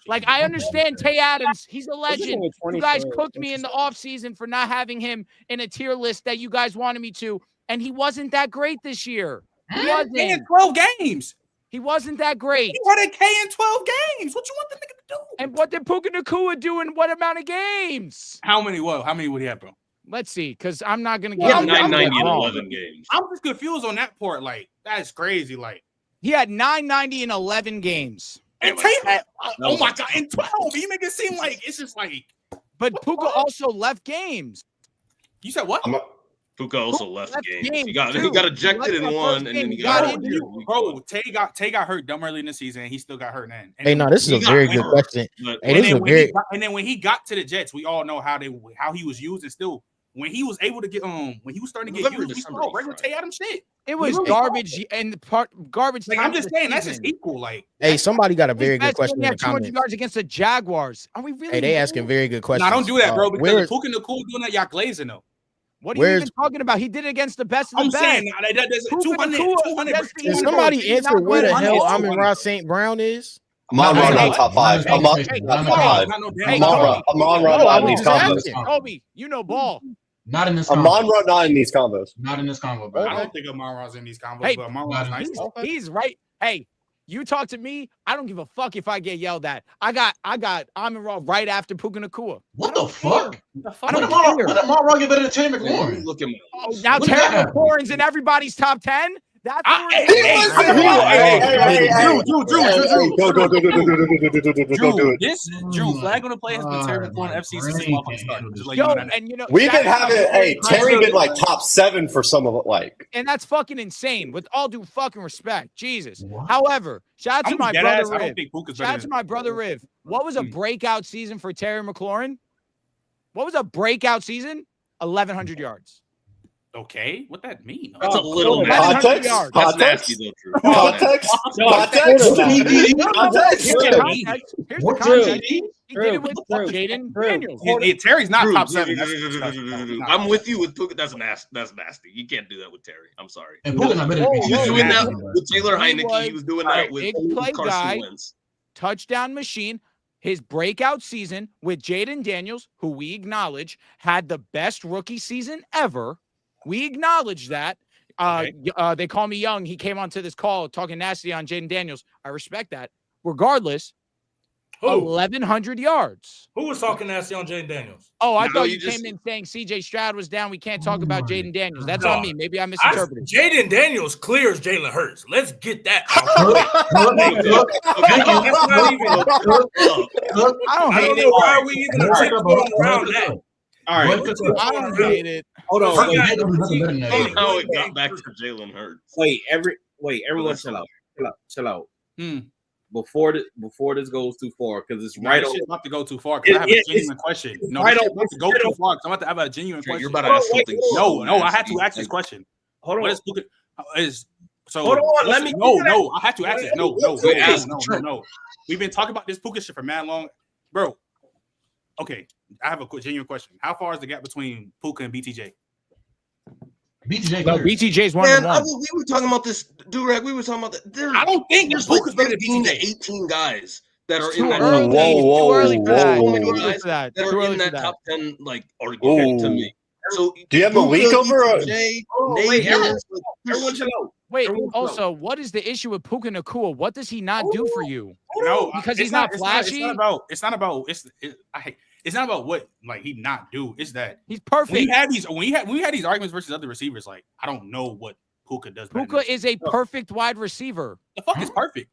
Like, I understand Tay Adams. He's a legend. You guys cooked me in the offseason for not having him in a tier list that you guys wanted me to, and he wasn't that great this year. He wasn't. In 12 games. He wasn't that great. He had a K in 12 games. What you want the nigga to do? And what did Puka Nacua do in what amount of games? How many would he have, bro? Let's see, because I'm not going to give him 990 in 11 games. I'm just confused on that part. Like, that's crazy. Like, he had 990 in 11 games. And oh my God, in 12, you make it seem like it's just like. But Puka also left games. You said what? Puka also left games. He got ejected in one, and then he got injured. Bro, Tay got hurt dumb early in the season. He still got hurt then. Hey, no, this is a very good question. And then when he got to the Jets, we all know how he was used, and still when he was able to get when he was starting to get used, we saw regular Tay Adams shit. It was garbage and garbage. Like, I'm just saying that's just equal. Like, hey, somebody got a very good question in the 200 yards against the Jaguars. Are we really? Hey, they asking very good questions. No, don't do that, bro. Because Puka Nacua doing that, y'all glazing though. What are you even talking about? He did it against the best of the best. I'm saying that's 200. Can somebody answer where the hell Amon-Ra St. Brown is? Amon-Ra not top 5. Amon-Ra not in these combos. Kobe, you know ball. Not in this combo. Amon-Ra not in these combos. Not in this combo, bro. I don't think Amon-Ra's in these combos, but Amon-Ra's nice. He's right. Hey, you talk to me, I don't give a fuck if I get yelled at. I got Amon-Ra right after Puka Nacua. What the fuck? I don't care. What did Amon-Ra get better than Terry McLaurin? Look at me. Now Terry McLaurin's in everybody's top 10. That's Drew, flag on the play has been Terry McLaurin FC since this motherfucker started. Just like we've been having Terry been like top 7 for some of it, like, and that's fucking insane. With all due fucking respect, Jesus. However, shout out to my brother Riv. Shout out to my brother Riv. What was a breakout season for Terry McLaurin? What was a breakout season? 1,100 yards. Okay, what that mean? That's a little context. That's nasty, though, Drew. Context. Here's the context. He did it with Jaden Daniels. Terry's not top 7. I'm with you with Puka. That's nasty. You can't do that with Terry. I'm sorry. And Puka not better than He was doing that with Taylor Heineke. He was doing that with big play Carson guy, Wentz. touchdown machine. His breakout season with Jaden Daniels, who we acknowledge had the best rookie season ever. We acknowledge that. They call me young. He came onto this call talking nasty on Jaden Daniels. I respect that. Regardless, 1,100 yards. Who was talking nasty on Jaden Daniels? Oh, I thought you came in saying C.J. Stroud was down. We can't talk about Jaden Daniels. That's on me. Maybe I misinterpreted. Jaden Daniels clears Jalen Hurts. Let's get that. I don't hate it. Why are we even around that? All right. I don't hate it. Hold on. How it got back to Jalen Hurts. Everyone chill out. Before this goes too far, because it's right on. About to go too far because I have a genuine question. No, right about to go too far because I'm about to have a genuine question. You're about to ask something. No, I had to ask this question. Hold on. What is Puka? So hold on. Let me. No, I had to ask it. No. We've been talking about this Puka shit for mad long, bro. Okay, I have a genuine question. How far is the gap between Puka and BTJ? BTJ's 1-1. We were talking about this, Durag. We were talking about that. I don't think there's Puka's better than 15 to BTJ. 18 guys that are in that. Too early for that are in that top 10, like, argument to me. So do you have a leak over? Everyone chill out. Wait, also, what is the issue with Puka Nacua? What does he not do for you? No, because he's not flashy. It's not about what like he not do. It's that he's perfect. When we had these arguments versus other receivers, like I don't know what Puka does. Puka is a perfect wide receiver. The fuck is perfect?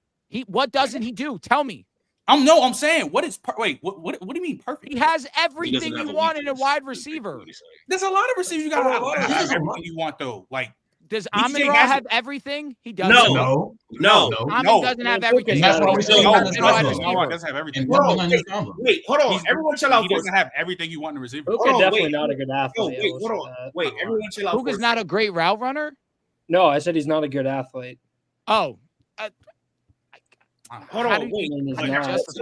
What doesn't he do? Tell me. I'm saying what is what do you mean perfect? He has everything you want in a wide receiver. There's a lot of receivers you got to have everything you want though. Like, does Amon-Ra have everything? He doesn't. No. Amon doesn't have everything. That's what we say. No, doesn't have everything. Wait, hold on. Everyone chill out. He doesn't have everything you want in a receiver. Puka definitely not a good athlete. Hold on. Wait, everyone chill out. Puka's not a great route runner? No, I said he's not a good athlete. Oh. Hold on. Wait.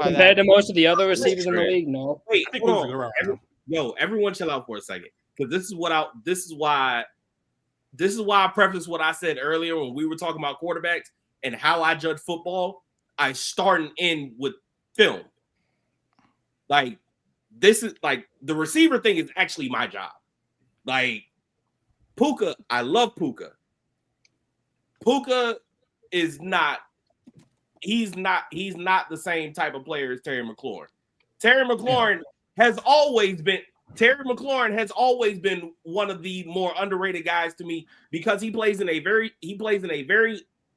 Compared to most of the other receivers in the league, no. Wait, hold on. Everyone chill out for a second. Because this is why I prefaced what I said earlier when we were talking about quarterbacks and how I judge football. I start and end with film. Like, this is like the receiver thing is actually my job. Like, Puka, I love Puka. Puka is not, he's not the same type of player as Terry McLaurin. Terry McLaurin has always been one of the more underrated guys to me because he plays in a very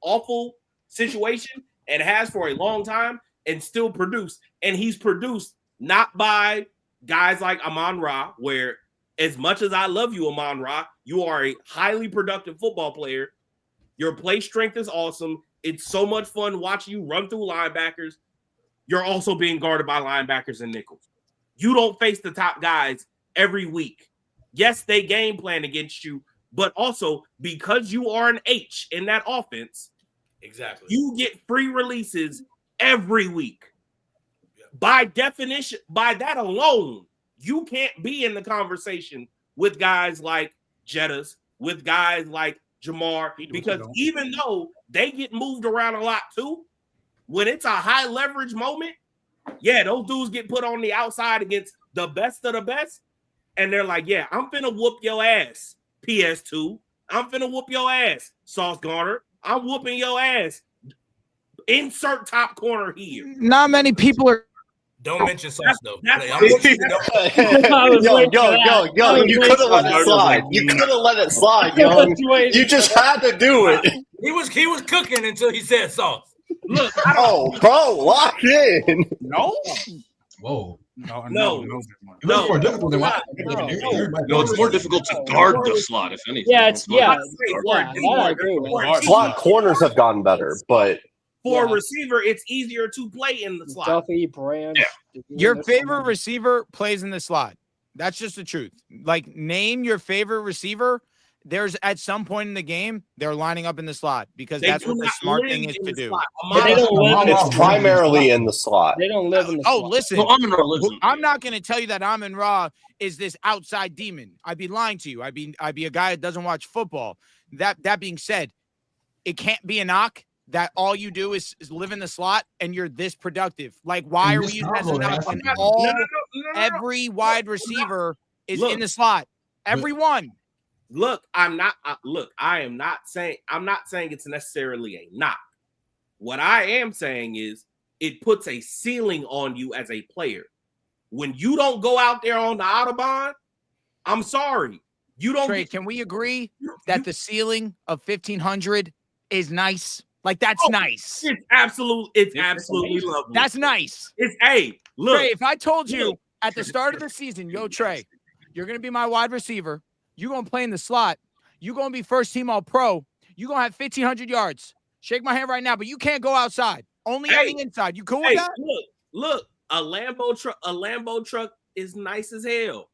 awful situation and has for a long time and still produce. And he's produced not by guys like Amon-Ra, where as much as I love you, Amon-Ra, you are a highly productive football player. Your play strength is awesome. It's so much fun watching you run through linebackers. You're also being guarded by linebackers and nickels. You don't face the top guys every week. Yes, they game plan against you, but also because you are an H in that offense, exactly, you get free releases every week. By definition, by that alone, you can't be in the conversation with guys like Jettas, with guys like Jamar, because even though they get moved around a lot too, when it's a high leverage moment, yeah, those dudes get put on the outside against the best of the best, and they're like, yeah, I'm finna whoop your ass, PS2. I'm finna whoop your ass, Sauce Gardner. I'm whooping your ass. Insert top corner here. Not many people are. Don't mention Sauce though. Yo, you could have let it slide. You could have let it slide, yo. You just had to do it. He was cooking until he said sauce. Look, bro, lock in. No. Whoa. No. It's more difficult than what? No, it's more difficult to guard the slot, if anything. Slot corners have gotten better, but for a receiver, it's easier to play in the slot. Duffy, Branch. Yeah. Your favorite receiver plays in the slot. That's just the truth. Like, name your favorite receiver. There's at some point in the game, they're lining up in the slot because that's what the smart thing is to do. It's primarily in the slot. They don't live in the slot. Listen. No, I'm not going to tell you that Amon-Ra is this outside demon. I'd be lying to you. I'd be a guy that doesn't watch football. That being said, it can't be a knock that all you do is live in the slot and you're this productive. Like, why are we using that as a knock when every wide receiver is in the slot? Everyone. Look, I am not saying it's necessarily a knock. What I am saying is it puts a ceiling on you as a player. When you don't go out there on the Autobahn, I'm sorry. You don't. Trey, can we agree that the ceiling of 1,500 is nice? Like, that's nice. It's absolutely lovely. That's nice. Look. Trey, if I told you at the start of the season, yo, Trey, you're going to be my wide receiver. You're going to play in the slot. You're going to be first team all pro. You're going to have 1,500 yards. Shake my hand right now, but you can't go outside. Only on the inside. You cool with that? Look, a Lambo truck is nice as hell.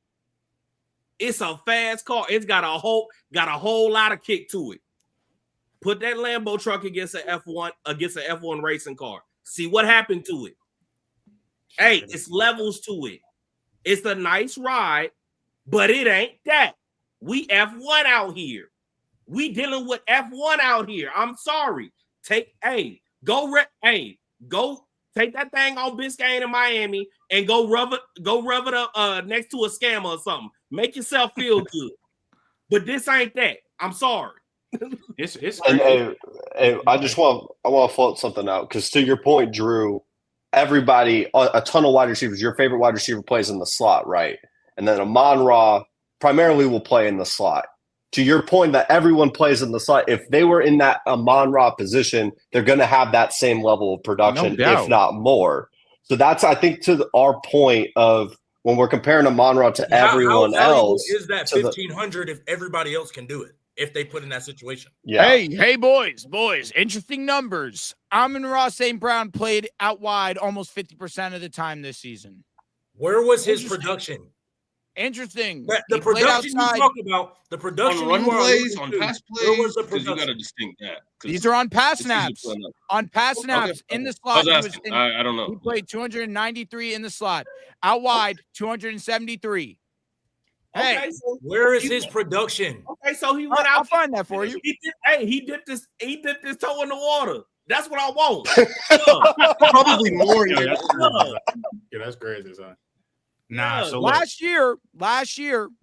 It's a fast car. It's got a whole lot of kick to it. Put that Lambo truck against an F1 racing car. See what happened to it. It's levels to it. It's a nice ride, but it ain't that. We F1 out here. We dealing with F1 out here. I'm sorry. Go take that thing on Biscayne in Miami and go rub it up next to a scammer or something. Make yourself feel good. But this ain't that. I'm sorry. It's and I want to float something out because to your point, Drew, everybody, a ton of wide receivers, your favorite wide receiver plays in the slot, right? And then Amon-Ra primarily will play in the slot. To your point that everyone plays in the slot, if they were in that Amon-Ra position, they're going to have that same level of production, if not more. So that's, I think, to our point of when we're comparing Amon-Ra to everyone else. Is that 1,500 if everybody else can do it? If they put in that situation. Yeah. Hey, boys, interesting numbers. Amon-Ra St. Brown played out wide almost 50% of the time this season. Where was his production? Interesting. The production you talk about, the production on run plays, on pass plays, where was the because production? you got to distinct that. These are on pass snaps. On pass snaps in the slot. I don't know. He played 293 in the slot. Out wide, 273. Hey, where is his production? Okay, so he went out. I'll find that for you. He dipped his toe in the water. That's what I want. Probably more. Yeah, that's crazy, son. Nah, so last year,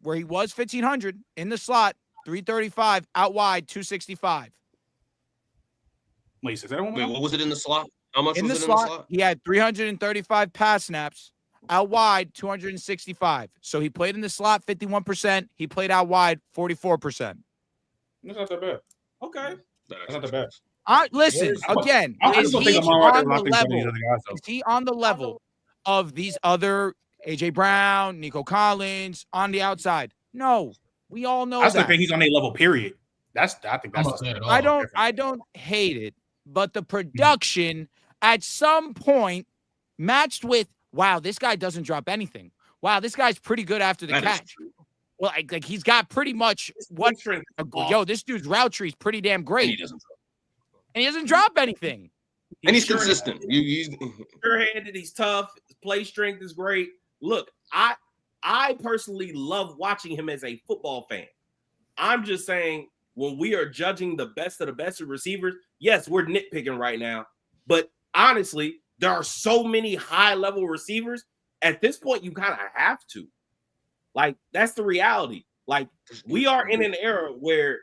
where he was 1,500 in the slot, 335, out wide, 265. Wait, that one? Wait, what was it in the slot? How much in was the it slot, in the slot? He had 335 pass snaps. Out wide, 265. So he played in the slot 51%. He played out wide 44%. That's not that bad. Okay. That's not that bad. Listen, again, is he on the level of these other A.J. Brown, Nico Collins on the outside? No. We all know that's that. the thing. He's on a level, period. I think that's I don't hate it, but the production at some point matched with, wow, this guy doesn't drop anything. Wow, this guy's pretty good after the catch. Well, like he's got pretty much what? Yo, this dude's route tree is pretty damn great. And he doesn't drop anything. And he's consistent. He's sure-handed. He's tough. His play strength is great. Look, I personally love watching him as a football fan. I'm just saying, when we are judging the best of the best of receivers, yes, we're nitpicking right now. But honestly, there are so many high-level receivers. At this point, you kind of have to. Like, that's the reality. Like, we are in an era where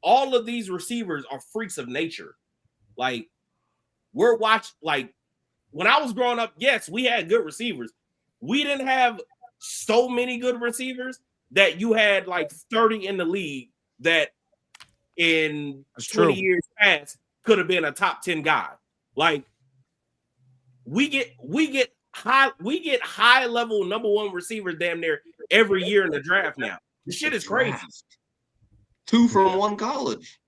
all of these receivers are freaks of nature. Like, we're watching, like, when I was growing up, yes, we had good receivers. We didn't have so many good receivers that you had like 30 in the league that in That's 20 true. years past could have been a top 10 guy. Like we get high level number one receivers damn near every year in the draft now. The shit is crazy. 2 from one college.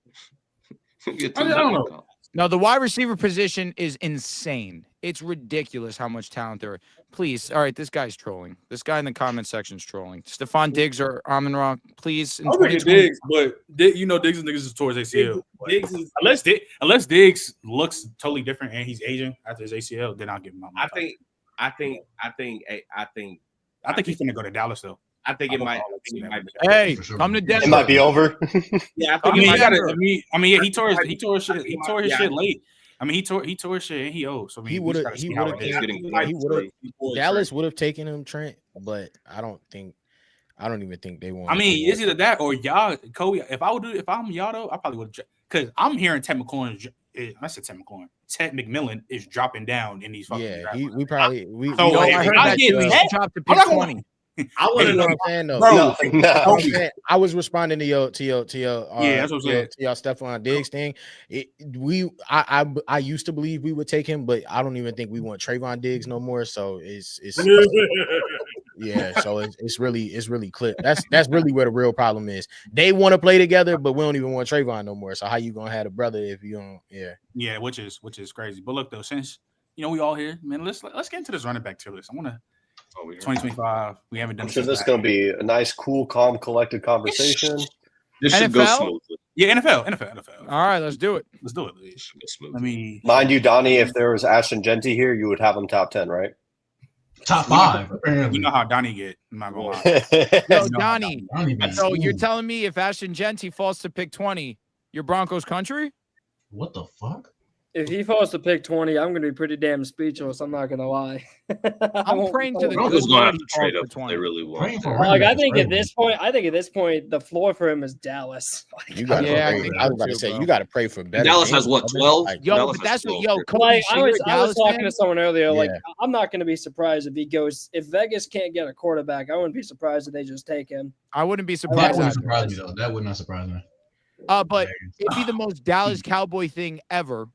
I don't know. No, the wide receiver position is insane. It's ridiculous how much talent there is. Please, all right, this guy's trolling. This guy in the comment section is trolling. Stephon Diggs or Amon-Ra, please. I'm thinking Diggs, but Diggs is towards ACL. Unless Diggs looks totally different and he's aging after his ACL, then I'll give him my time. I think he's gonna go to Dallas though. I think it might. Hey, come to Denver. It might be over. Yeah, he tore his shit late. I mean, he tore his shit and he owed. So he would have. Dallas would have taken him, Trent, but I don't even think they want. I mean, it's either that or y'all, Kobe. If I'm y'all though, I probably would have. Because I'm hearing Ted McLaurin. I said Ted McLaurin. Ted McMillan is dropping down in these fucking. Yeah, draft. I heard that too. He dropped to pick 20. I want to know what I'm saying though. I was responding to your that's what I'm saying. to y'all Stephon Diggs thing. I used to believe we would take him, but I don't even think we want Trayvon Diggs no more. So it's yeah. So it's really clipped. That's really where the real problem is. They want to play together, but we don't even want Trayvon no more. So how you gonna have a brother if you don't? Yeah, which is crazy. But look though, since we all here, man, let's get into this running back tier list. I want to. 2025. We haven't done. I'm sure this is going to be a nice, cool, calm, collected conversation. This should go smoothly. Yeah, NFL. All right, let's do it. I mean, mind you, Donnie, if there was Ashton Genty here, you would have him top 10, right? Top 5. You know how Donnie get. I'm not gonna lie. Yo, Donnie. So you're telling me if Ashton Genty falls to pick 20, you're Broncos country? What the fuck? If he falls to pick 20, I'm going to be pretty damn speechless. I'm not going to lie. I'm praying to the Broncos going to have to trade up if they really want. I think at this point, the floor for him is Dallas. You got I was about to say you got to pray for better. Dallas has what 12? But that's what I was talking to someone earlier. Like I'm not going to be surprised if he goes. If Vegas can't get a quarterback, I wouldn't be surprised if they just take him. I wouldn't be surprised. That wouldn't surprise me though. That would not surprise me. But it'd be the most Dallas Cowboy thing ever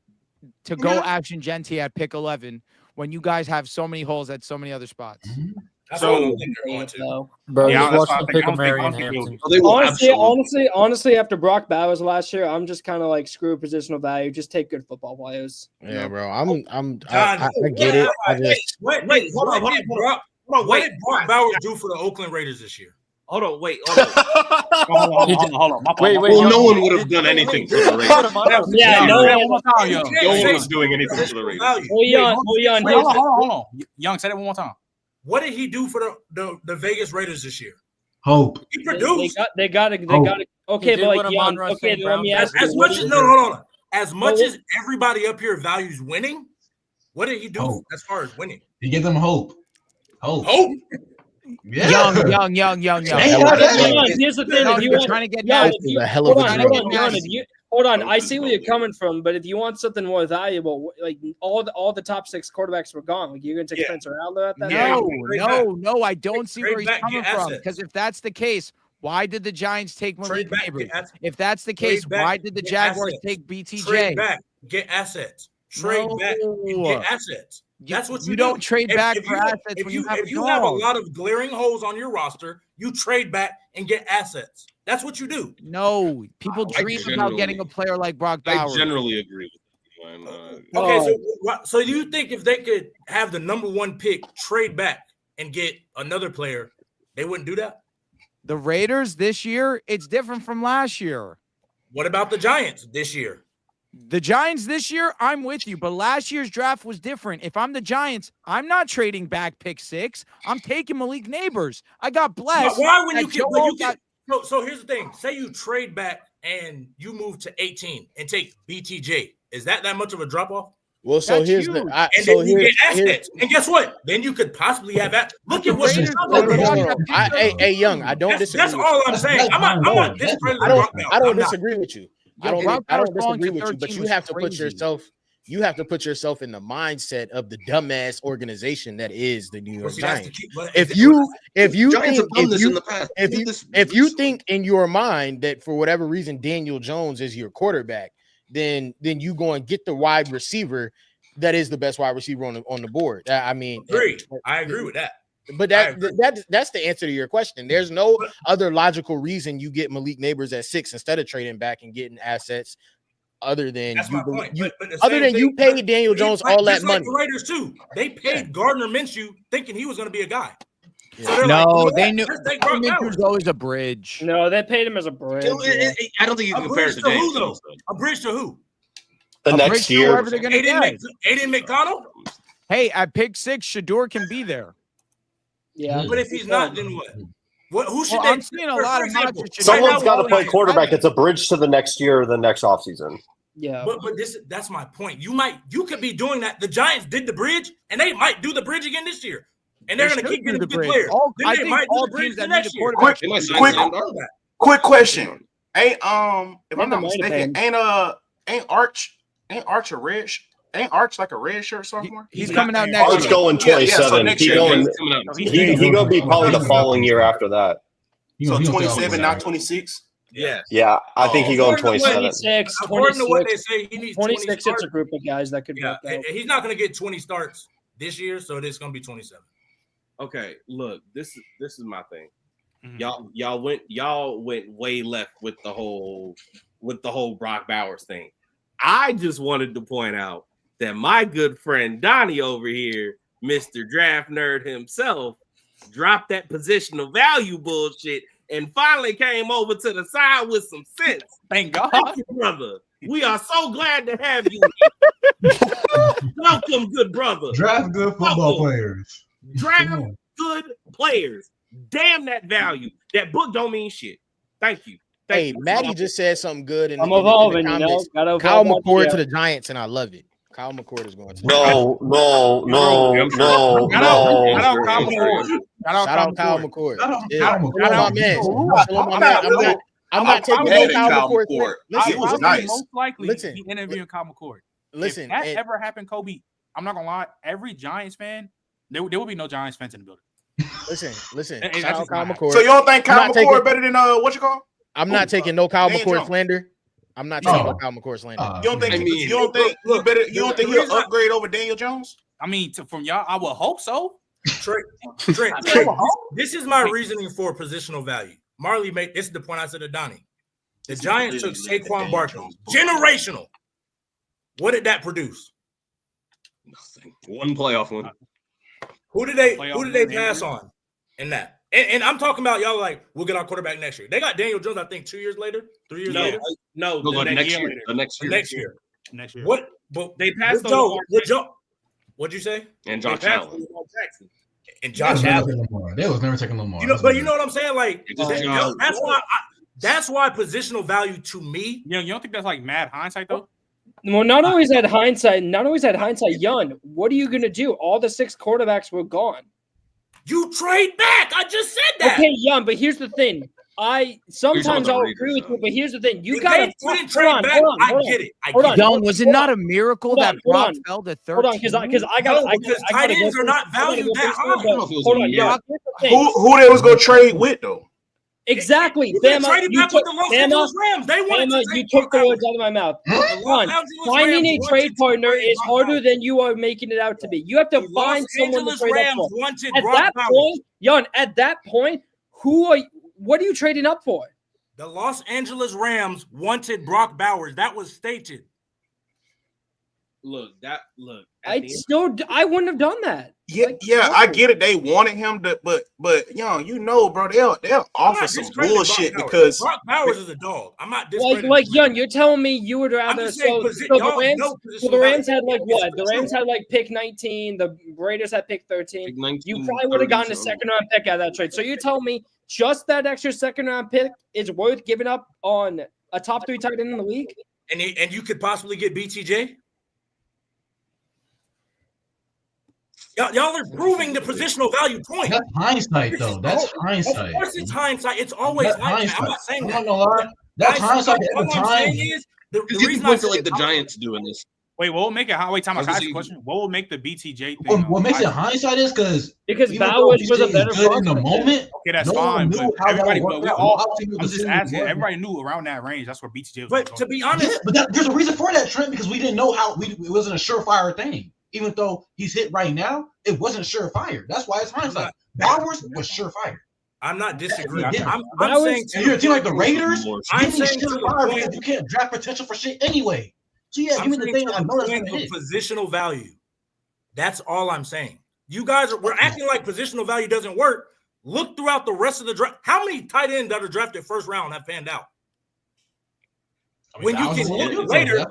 to go Ashton Genty at pick 11 when you guys have so many holes at so many other spots. That's what I don't think they're going to. Bro, watch them pick a Marion Hampton. Honestly, after Brock Bowers last year, I'm just kind of like screw positional value. Just take good football players. Yeah, bro. I get it. Wait, hold on. What did Brock Bowers do for the Oakland Raiders this year? Hold on. Wait. Well, no one would have done anything for the Raiders. No one was doing anything for the Raiders. Hold on. Young, say that one more time. What did he do for the Vegas Raiders this year? Hope. He produced. They got it. Okay, but like Young, let me ask you. Hold on. As much as everybody up here values winning, what did he do as far as winning? He gave them hope. Hope. Yeah. Young. Here's the thing. If you want trying to get down, hold on. I see where you're coming from, but if you want something more valuable, like all the top 6 quarterbacks were gone. Like you're gonna take Spencer Rattler at that? No, I don't see where he's coming from. Because if that's the case, why did the Giants take Malik Neighbors? If that's the case, why did the Jaguars take BTJ? Trade back, get assets. Trade back, get assets. That's what you don't trade back for assets. If you have a lot of glaring holes on your roster, you trade back and get assets. That's what you do. No, people dream about getting a player like Brock Bowers. I generally agree with you. Okay, so you think if they could have the number 1 pick, trade back and get another player, they wouldn't do that? The Raiders this year, it's different from last year. What about the Giants this year? The Giants this year, I'm with you, but last year's draft was different. If I'm the Giants, I'm not trading back pick 6. I'm taking Malik Neighbors. I got blessed. Why when you get so here's the thing. Say you trade back and you move to 18 and take BTJ. Is that much of a drop off? Well, so that's here's huge. then you get assets. And guess what? Then you could possibly have that. Look at what she's talking about. Hey, Young, I don't disagree. That's all I'm saying. I'm not discrediting. I don't disagree with you. I don't disagree with you, but you have to put yourself you have to put yourself in the mindset of the dumbass organization that is the New York Giants. If you think in your mind that for whatever reason Daniel Jones is your quarterback, then you go and get the wide receiver that is the best wide receiver on the board. I mean, I agree with that. But that's the answer to your question. There's no other logical reason you get Malik Neighbors at 6 instead of trading back and getting assets. Other than you paid Daniel Jones all that money. The Raiders too. They paid Gardner Minshew thinking he was going to be a guy. Yeah. So no, they knew Minshew's always a bridge. No, they paid him as a bridge. I don't think you can compare it to Daniel Jones. A bridge to who? The next year, Aiden McDonald. Hey, at pick 6, Shador can be there. Yeah, but if he's not, then what? Who should they? I'm seeing a lot of someone's got to play quarterback. It's a bridge to the next year or the next offseason. Yeah, but that's my point. You could be doing that. The Giants did the bridge, and they might do the bridge again this year, and they're going to keep getting good players. Then they might do the bridge the next year. Quick question. If I'm not mistaken, ain't Arch a red? Ain't Arch like a red shirt sophomore? He's coming out next year. Arch going 27. He gonna be probably the following year after that. So 27, not 26. Yeah, I think he's going 27. According to what they say, he needs 26. It's a group of guys that could. Yeah, he's not going to get 20 starts this year, so it's going to be 27. Okay, look, this is my thing. Y'all went way left with the whole Brock Bowers thing. I just wanted to point out that my good friend Donnie over here, Mr. Draft Nerd himself, dropped that positional value bullshit and finally came over to the side with some sense. Thank God. Thank you, brother. We are so glad to have you. Welcome, good brother. Draft good football players. Draft good players. Damn that value. That book don't mean shit. Thank you. Hey, Maddie just said something good in I'm evolving, in the comments. Kyle McCord to the Giants, and I love it. Kyle McCord is going to No. Shout out Kyle McCord. I'm not taking no Kyle McCord. Listen, most likely he interviewing Kyle McCord. Listen, if that ever happened, Kobe, I'm not gonna lie. Every Giants fan, there will be no Giants fans in the building. Listen. Shout out Kyle McCord. So you don't think Kyle McCord better than what you call? I'm not taking no Kyle McCord slander. I'm not taking no Kyle McCord slander. You don't think you don't think he'll upgrade over Daniel Jones? I mean, from y'all, I would hope so. Trent, this is my reasoning for positional value. Marley this is the point I said to Donnie. The Giants took Saquon Barkley, generational. What did that produce? Nothing. One playoff one. Who did they pass on in that? And I'm talking about y'all like, we'll get our quarterback next year. They got Daniel Jones, I think, 2 years later, 3 years later. No, next year. Next year. What? But they passed on what'd you say? And Josh Allen. And Josh Allen. They was never taking Lamar. But you know what I'm saying? Like, that's why positional value to me. You don't think that's like mad hindsight though? Well, not always had hindsight. Young. What are you gonna do? All the 6 quarterbacks were gone. You trade back. I just said that. Okay, Young, but here's the thing. Sometimes I'll agree with you, but here's the thing. You got to trade back. I get it. Young, was it not a miracle that Brock fell to 13? Hold on, because I got tight ends are not valued that high. Hold on, Young. Who they was gonna trade with though? Exactly. You traded back with the Los Angeles Rams. They wanted to you took the words out of my mouth. Finding a trade partner is harder than you are making it out to be. You have to find someone to trade up for. At that point, Jan, what are you trading up for? The Los Angeles Rams wanted Brock Bowers. That was stated. Look. I wouldn't have done that. Yeah, I get it. They wanted him to, but bro, they'll offer some bullshit because Brock Bowers is a dog. I'm not like Young. You're telling me you would rather. The Rams had like what? The Rams had like pick 19. The Raiders had pick 13. You probably would have gotten a second round pick out of that trade. So you're telling me just that extra second round pick is worth giving up on a top 3 tight end in the league? And you could possibly get BTJ. Y'all are proving the positional value point. That's hindsight, though. That's hindsight. Of course, it's hindsight. It's always hindsight. I'm not saying that. That's hindsight at the time. The reason I feel like the Giants doing this. Wait, what will make it? Wait, time. I ask you a question. What will make the BTJ thing? What makes it hindsight is because Bowers was a better good in the moment. Okay, that's fine. But everybody, I'm just asking. Everybody knew around that range. That's where BTJ was. But to be honest, there's a reason for that, Trent, because we didn't know it wasn't a surefire thing. Even though he's hit right now, it wasn't surefire. That's why it's hindsight. Bowers was surefire. I'm not disagreeing. I'm saying you're a team like the Raiders. I'm saying you can't draft potential for shit anyway. So yeah, give me the thing. I know that's gonna hit. Positional value. That's all I'm saying. You guys we're acting like positional value doesn't work. Look throughout the rest of the draft. How many tight ends that are drafted first round have panned out? When you can look later, you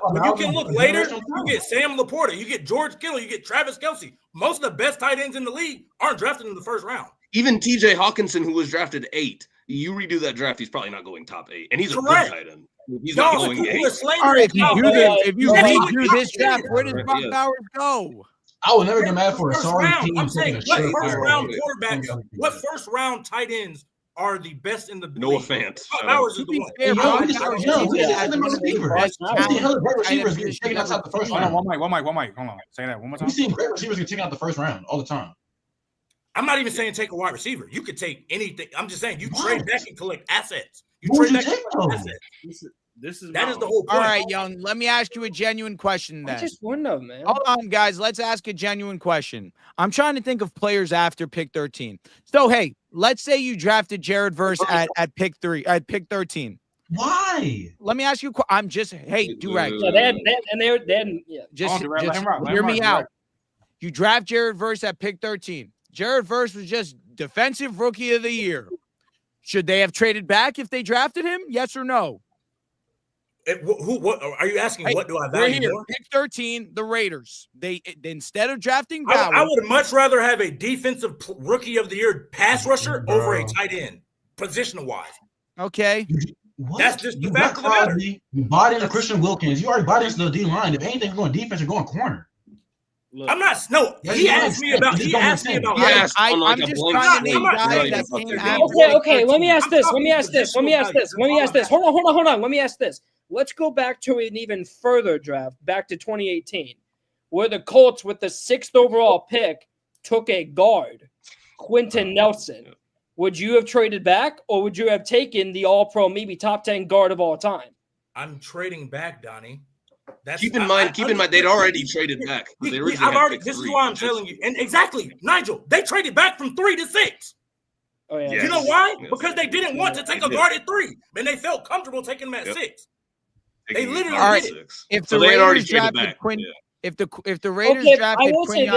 get Sam Laporta, you get George Kittle, you get Travis Kelce. Most of the best tight ends in the league aren't drafted in the first round. Even TJ Hawkinson, who was drafted 8, you redo that draft, he's probably not going top 8, and he's correct. A good tight end. He's not going 8. All right, if you redo this draft, where does Brock Bowers go? I would never get mad for a sorry team. I'm saying what first round quarterbacks, what first round tight ends are the best in the Noah Fant. Bowers is the one. Receivers taken outside the first round. One mic. Hold on. Say that one more time. We've seen great receivers get taken out the first round all the time. I'm not even saying take a wide receiver. You could take anything. I'm just saying you trade back and collect assets. You trade back and collect assets. That is the whole point. All right, Young. Let me ask you a genuine question then. I just wonder, man. Hold on, guys. Let's ask a genuine question. I'm trying to think of players after pick 13. So, hey, let's say you drafted Jared Verse at pick 13. Why? Let me ask you. I'm just Durag. Yeah, just hear me out. You draft Jared Verse at pick 13. Jared Verse was just defensive rookie of the year. Should they have traded back if they drafted him? Yes or no? What are you asking? What do I value more? Pick 13, the Raiders. They instead of drafting Bowers, I would much rather have a defensive rookie of the year pass rusher over a tight end, positional wise. Okay. What? That's just the fact of the matter. You bought into Christian Wilkins. You already bought into the D line. If anything's going defense, you're going corner. Look, I'm not. No, he asked me about. He asked me about. I'm just trying to name guys that came after. Okay. Let me ask this. Hold on. Let me ask this. Let's go back to an even further draft, back to 2018, where the Colts, with the 6th overall pick, took a guard, Quentin Nelson. Would you have traded back, or would you have taken the All-Pro, maybe top 10 guard of all time? I'm trading back, Donnie. Keep in mind, they'd already traded back. This is why I'm telling you. And exactly, Nigel, they traded back from 3 to 6. Oh, yeah. You know why? Because they didn't want to take a guard at 3, and they felt comfortable taking him at 6. They literally did it. If the Raiders drafted Quinn, if the Raiders drafted Quinn, I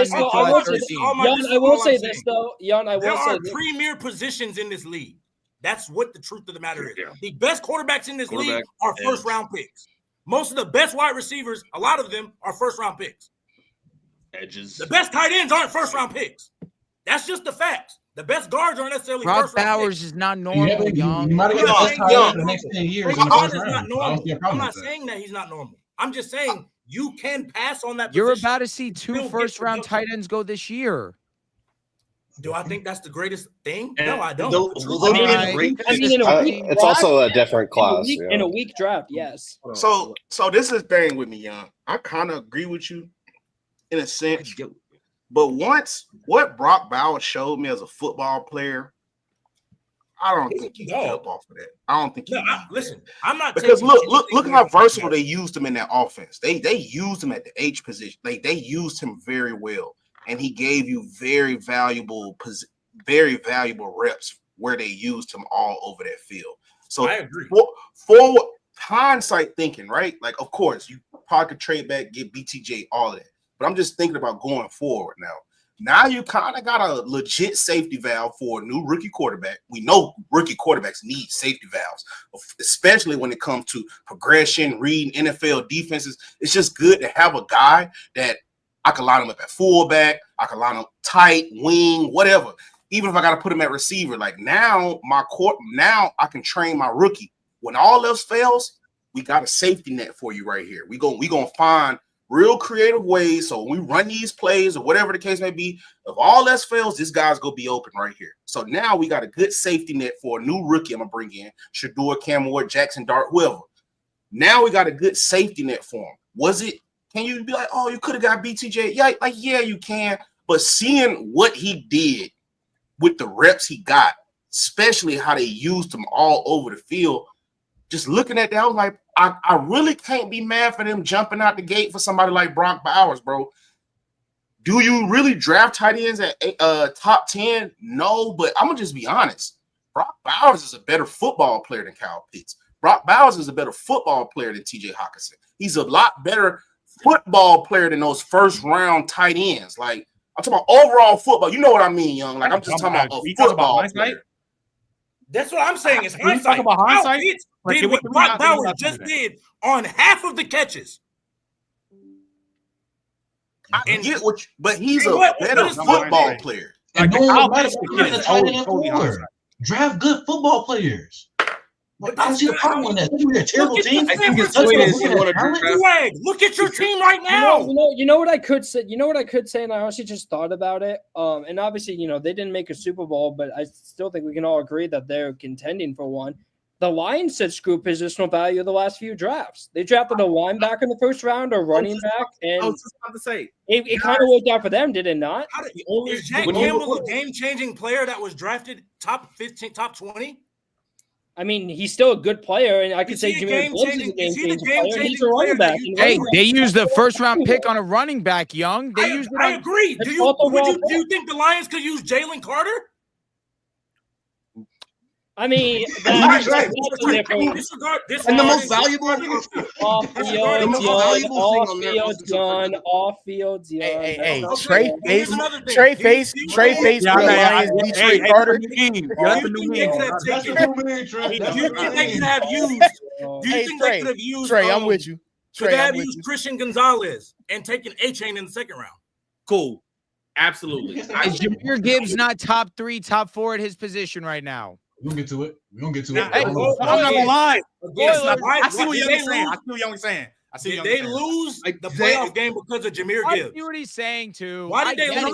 will say this though. There are premier positions in this league. That's what the truth of the matter is. The best quarterbacks in this league are first round picks. Most of the best wide receivers, a lot of them are first round picks. Edges. The best tight ends aren't first round picks. That's just the facts. The best guards aren't necessarily Brock first round Bowers picks. is not normal, Young. You might have got the best tight end for the next 10 years. I'm not saying that he's not normal. I'm just saying you can pass on that. You're about to see 2 first-round tight ends go this year. Do I think that's the greatest thing? No, I don't. It's also a different class. In a weak draft, yes. So this is the thing with me, Young. I kind of agree with you in a sense. But what Brock Bowers showed me as a football player, I don't think he can jump off of that. I don't think listen, I'm not because look how versatile they used him in that offense. They used him at the H position. They used him very well, and he gave you very valuable reps where they used him all over that field. So I agree. For hindsight thinking, right? Like, of course, you probably could trade back, get BTJ, all of that. But I'm just thinking about going forward now. Now you kind of got a legit safety valve for a new rookie quarterback. We know rookie quarterbacks need safety valves, especially when it comes to progression, reading NFL defenses. It's just good to have a guy that I can line him up at fullback, I can line him tight, wing, whatever. Even if I got to put him at receiver, like now I can train my rookie. When all else fails, we got a safety net for you right here. We gonna find real creative ways. So when we run these plays or whatever the case may be, if all else fails, this guy's going to be open right here. So now we got a good safety net for a new rookie I'm going to bring in, Shador, Cam Ward, Jackson Dart, whoever. Now we got a good safety net for him. Was it can you be like, oh, you could have got BTJ? Yeah, like, yeah, you can. But seeing what he did with the reps he got, especially how they used him all over the field, just looking at that, I was like, I really can't be mad for them jumping out the gate for somebody like Brock Bowers, bro. Do you really draft tight ends at top 10? No, but I'm going to just be honest. Brock Bowers is a better football player than Kyle Pitts. Brock Bowers is a better football player than TJ Hockenson. He's a lot better football player than those first-round tight ends. Like, I'm talking about overall football. You know what I mean, young. Like, I'm just talking about a football player. That's what I'm saying. It's hindsight. Talk about hindsight. Did what Brock Bowers just did on half of the catches. I get what, but he's a better football player. And draft good football players. But I don't see the problem with that. We're a terrible team. Look at your team right now. You know what I could say. You know what I could say, and I honestly just thought about it. And obviously, they didn't make a Super Bowl, but I still think we can all agree that they're contending for one. The Lions said screw positional value of the last few drafts. They drafted a linebacker in the first round, a running back, and I was just about to say it kind of worked out for them, did it not? Is Jack Campbell a game-changing player that was drafted top 15, top 20? I mean, he's still a good player, and I could say Jameer Gibbs is a game-changing player. He's a running back. Hey, they used the first-round pick on a running back, Young. They used it. I agree. Do you think the Lions could use Jalen Carter? I mean, and the most valuable off-field, Hey, Trey Face, Lions, Detroit Carter. Do you think they could have used? Do you think they could have used? Trey, I'm with you. Could they have used Christian Gonzalez and taken A-Chain in the second round? Cool. Absolutely. Is Jameer Gibbs not top 3, top 4 at his position right now? We're gonna get to it. Hey, I'm not gonna lie. I see what Young's saying. Did they lose the playoff game because of Jameer Gibbs? I see what he's saying too. Why did they lose?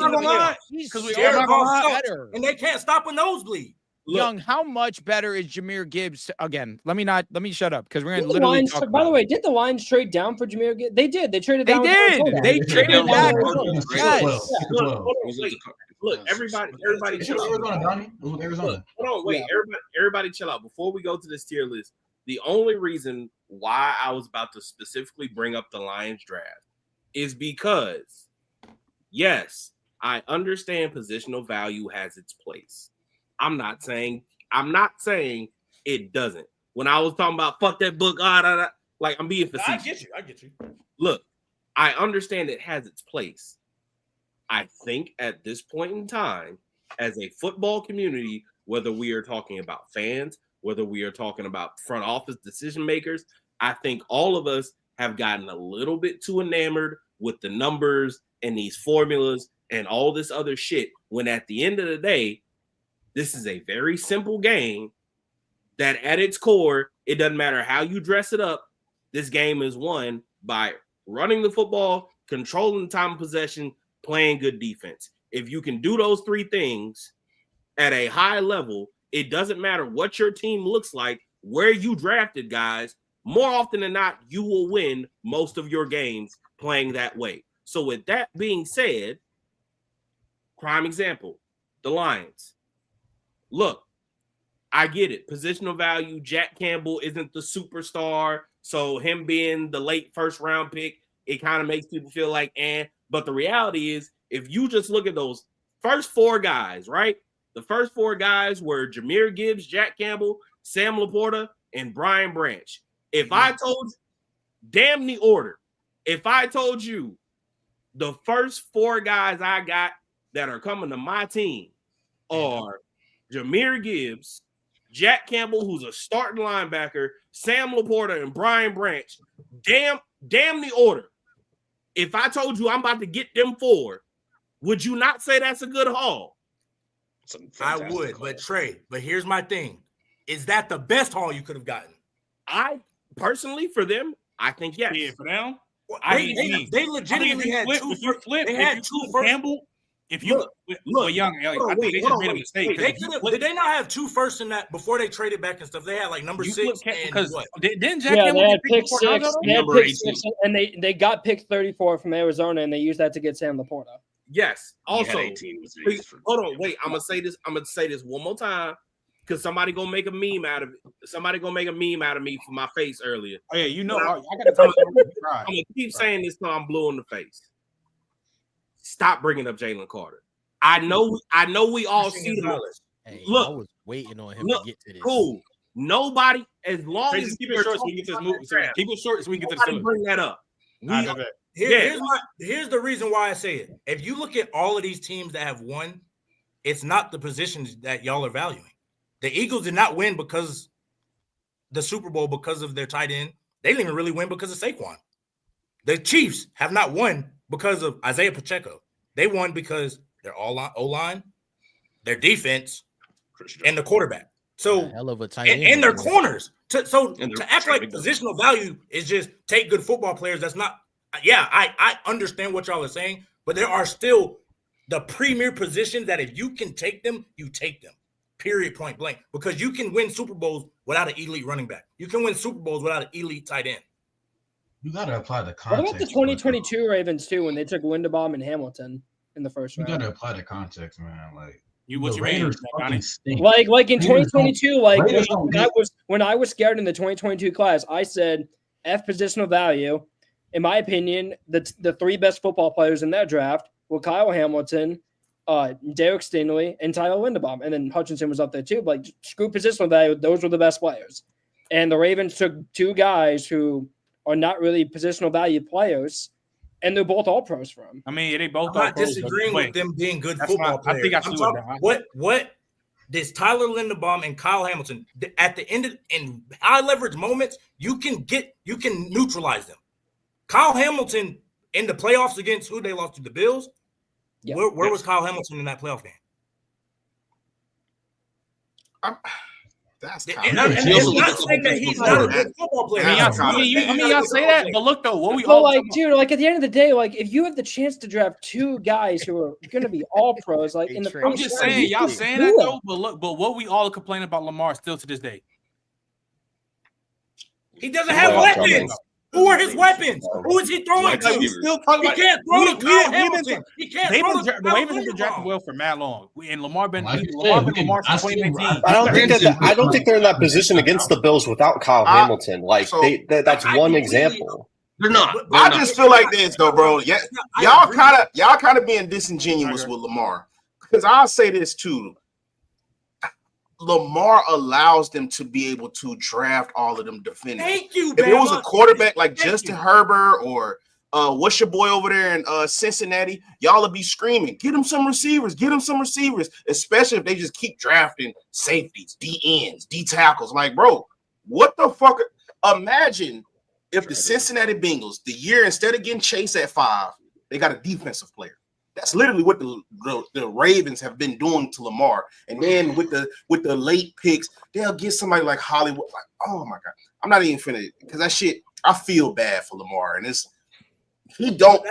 Because we are better, and they can't stop a nosebleed. Young, how much better is Jameer Gibbs? Again, let me shut up because we're gonna literally talk by the way, did the Lions trade down for Jameer Gibbs? They did. They traded down. They traded back. Look, everybody chill out. Hold on, wait. Everybody chill out. Before we go to this tier list, the only reason why I was about to specifically bring up the Lions draft is because, yes, I understand positional value has its place. I'm not saying it doesn't. When I was talking about fuck that book, like I'm being facetious. I get you. Look, I understand it has its place. I think at this point in time, as a football community, whether we are talking about fans, whether we are talking about front office decision makers, I think all of us have gotten a little bit too enamored with the numbers and these formulas and all this other shit, when at the end of the day, this is a very simple game that at its core, it doesn't matter how you dress it up. This game is won by running the football, controlling the time of possession, playing good defense. If you can do those three things at a high level, it doesn't matter what your team looks like, where you drafted guys, more often than not, you will win most of your games playing that way. So with that being said, prime example, the Lions. Look, I get it. Positional value, Jack Campbell isn't the superstar, so him being the late first round pick, it kind of makes people feel like, But the reality is, if you just look at those first four guys, right? The first four guys were Jameer Gibbs, Jack Campbell, Sam Laporta, and Brian Branch. If I told you, damn the order, if I told you the first four guys I got that are coming to my team are Jameer Gibbs, Jack Campbell, who's a starting linebacker, Sam Laporta, and Brian Branch, damn the order. If I told you I'm about to get them four, would you not say that's a good haul? I would, but Trey, here's my thing. Is that the best haul you could have gotten? I personally, for them, I think yes. Yeah, for them. They legitimately had two first. They had two first. Campbell, If you look young, like, I think they just made a mistake. Did they not have 2 firsts in that before they traded back and stuff? They had like number 6 and what? Didn't Jack Campbell they get had pick picked 6. They had pick 6, and they got pick 34 from Arizona, and they used that to get Sam Laporta. Yes. Also, 18 hold on, wait. I'm gonna say this one more time because somebody gonna make a meme out of it. Somebody gonna make a meme out of me for my face earlier. Oh yeah, I'm gonna keep saying this till I'm blue in the face. Stop bringing up Jalen Carter. I know we all see the Hey, look. I was waiting on him Look, to get to this. cool. Nobody, as long as keep it short so we can get to this move. Keep it short so we can get to this. Bring that up. Here's the reason why I say it. If you look at all of these teams that have won, it's not the positions that y'all are valuing. The Eagles did not win because the Super Bowl because of their tight end. They didn't even really win because of Saquon. The Chiefs have not won because of Isaiah Pacheco. They won because they're all O-line, their defense, and the quarterback. So hell of a tight end and their corners. To act like positional value is just take good football players. That's not. Yeah, I understand what y'all are saying, but there are still the premier positions that if you can take them, you take them. Period, point blank. Because you can win Super Bowls without an elite running back. You can win Super Bowls without an elite tight end. You got to apply the context. What about the 2022 Ravens too when they took Linderbaum and Hamilton in the first round? You got to apply the context, man. Like what you Raiders fucking stink. Like in 2022, when I was scared in the 2022 class, I said F positional value. In my opinion, the 3 best football players in that draft were Kyle Hamilton, Derek Stingley, and Tyler Linderbaum. And then Hutchinson was up there too. But screw positional value, those were the best players. And the Ravens took 2 guys who are not really positional value players, and they're both all pros for them. I mean, they both. I'm not disagreeing with them being good football players. I think I see what this Tyler Linderbaum and Kyle Hamilton at the end in high leverage moments, you can neutralize them. Kyle Hamilton in the playoffs against who they lost to the Bills. Yeah. Where was Kyle Hamilton in that playoff game? That's it's not saying that he's not a good football player. Y'all say that, but look though, what we all at the end of the day, like if you have the chance to draft 2 guys who are going to be all pros, like in the I'm just saying, y'all saying that though, but what we all complain about Lamar still to this day. He doesn't have weapons. Who are his weapons? Who is he throwing to? We still talking about. He can't throw to Kyle Hamilton. He can't throw to the Ravens have been drafting well for mad long, and Lamar since 2019. I don't think they're in that position against the Bills without Kyle Hamilton. Like that's one example. They're not. I just feel like this though, bro. Yeah, y'all kind of being disingenuous with Lamar, because I'll say this too. Lamar allows them to be able to draft all of them defenders. Thank you, if it was a quarterback like Justin Herbert or what's your boy over there in Cincinnati, y'all would be screaming, get him some receivers, especially if they just keep drafting safeties, D ends, D tackles. Like, bro, what the fuck? Imagine if the Cincinnati Bengals, the year instead of getting Chase at 5, they got a defensive player. That's literally what the Ravens have been doing to Lamar. And then with the late picks, they'll get somebody like Hollywood. Like, oh my God. I'm not even finna, because that shit, I feel bad for Lamar. And he don't.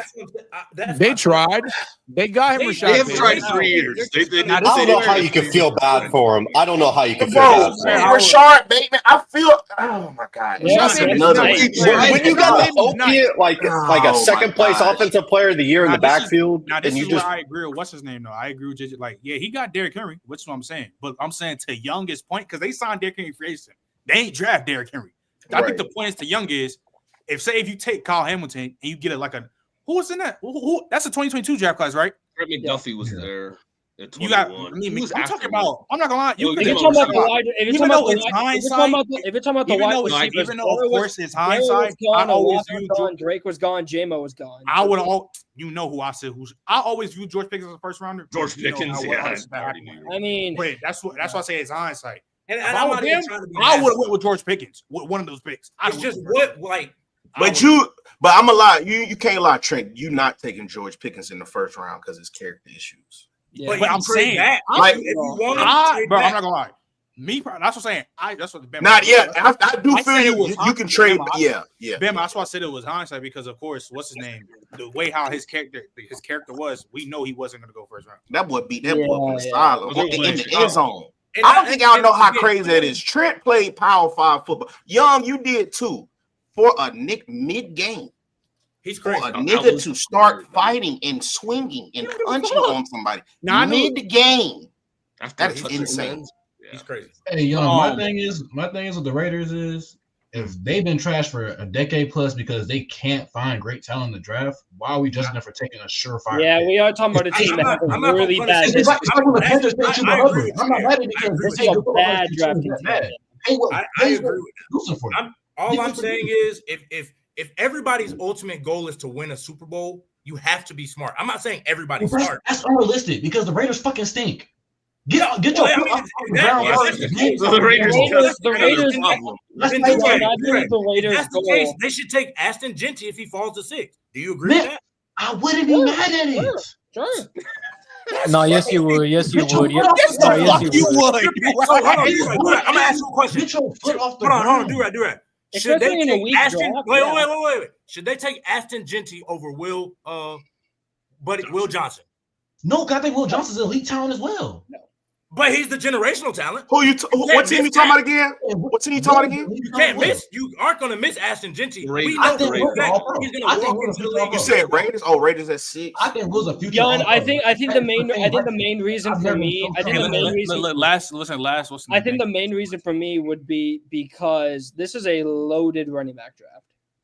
They tried. They got him. They have tried 3 years. I don't know how you can feel bad for him. I don't know how you can feel bad for him. Rashard Bateman, I feel. Oh my God. When you got the opiate, like a second place offensive player of the year in the backfield, this is where I agree with what's his name though. I agree with JJ. Like, yeah, he got Derrick Henry, which is what I'm saying. But I'm saying to Young's point, because they signed Derrick Henry free agent. They ain't draft Derrick Henry. I think the point is to Young is if you take Kyle Hamilton and you get it like a who was in that? Who that's a 2022 draft class, right? Trent McDuffie was there. You got. I'm talking about. I'm not gonna lie. If you're talking about the wide receivers, even though of course it's hindsight, I always view Drake was gone, J-Mo was gone. I would all. You know who I said who's. I always view George Pickens as a first rounder. George Pickens, yeah. I mean, wait, that's why I say it's hindsight. And I would have went with George Pickens with one of those picks. It's just what like. But I'm a lie. You can't lie, Trent. You not taking George Pickens in the first round because his character issues. Yeah. But I'm saying that. bro, I'm not gonna lie. That's what I'm saying. That's what Bama. Not yet. I do feel you can trade. Yeah. Bama. That's why I said it was hindsight because, of course, what's his name? The way how his character was, we know he wasn't going to go first round. That boy beat that boy from the side in the end zone. I don't think y'all know how crazy that is. Trent played Power 5 football. Young, you did too. For a Nick mid-game. He's crazy. For a nigga to start fighting and swinging and punching on somebody mid-game. That is insane. He's crazy. Hey, Young, my thing is with the Raiders is if they've been trashed for a decade plus because they can't find great talent in the draft, why are we judging them for taking a surefire? Yeah, we are talking about a team that has a really bad. It's like when the Panthers picked Chuba Hubbard. I'm not mad at it because this is a bad drafting team. I agree with you. All I'm saying is if everybody's ultimate goal is to win a Super Bowl, you have to be smart. I'm not saying everybody's smart. That's unrealistic because the Raiders fucking stink. Get your foot off the ground. The Raiders. That's the case. They should take Aston Gentry if he falls to 6. Do you agree with that? I wouldn't be mad at it. Sure. No, yes, you would. Yes, you would. Yes, you would. I'm gonna ask you a question. Get your foot off the ground. Hold on, do that. Should they take Aston? Wait. Should they take Aston Gentry over Will Johnson? No, because I think Will Johnson's elite talent as well. No. But he's the generational talent. What team you talking about again? What team you talking about again? You can't miss. You aren't going to miss Aston Gentry. We know he's going to walk into the league. You said Raiders? Oh, Raiders at 6. I think Will's a future. John, I think the main reason for me. I think the main reason. Last. What's I think the main reason for me would be because this is a loaded running back draft.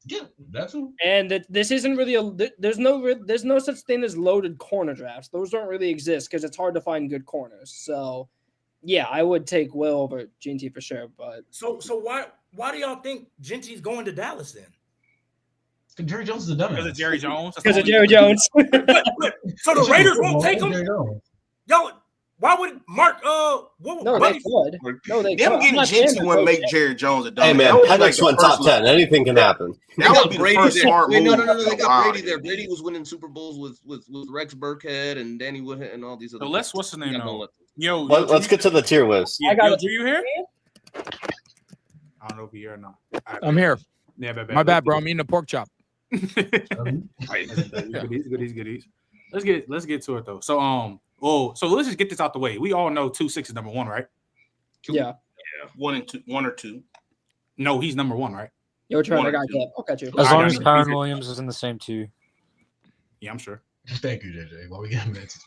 Yeah, that's true. And this isn't really there's no such thing as loaded corner drafts. Those don't really exist because it's hard to find good corners. So, yeah, I would take Will over Gentry for sure. But so why do y'all think Gentry's going to Dallas then? Because Jerry Jones is a dumbass. Because of Jerry Jones. Because of Jerry Jones. So the Raiders won't take him. Yo, why would Mark? No, they could. No, they them getting Gentry wouldn't make Jerry Jones a dumbass. Hey man, Penix went top 10. Anything can happen. They got Brady there. No. They got Brady there. Brady was winning Super Bowls with Rex Burkhead and Danny Woodhead and all these other. So what's the name? Yo, let's get to the tier list. I got do you hear? I don't know if you're here or not. I'm here. Yeah, my bad, bro. I'm eating a pork chop. Goodies. Let's get to it though. So let's just get this out the way. We all know 2-6 is number 1, right? Yeah. 1 or 2. No, he's number 1, right? Yo, trying to got you. As long as Kyron Williams is in the same 2. Yeah, I'm sure. Thank you, JJ. While we get minutes.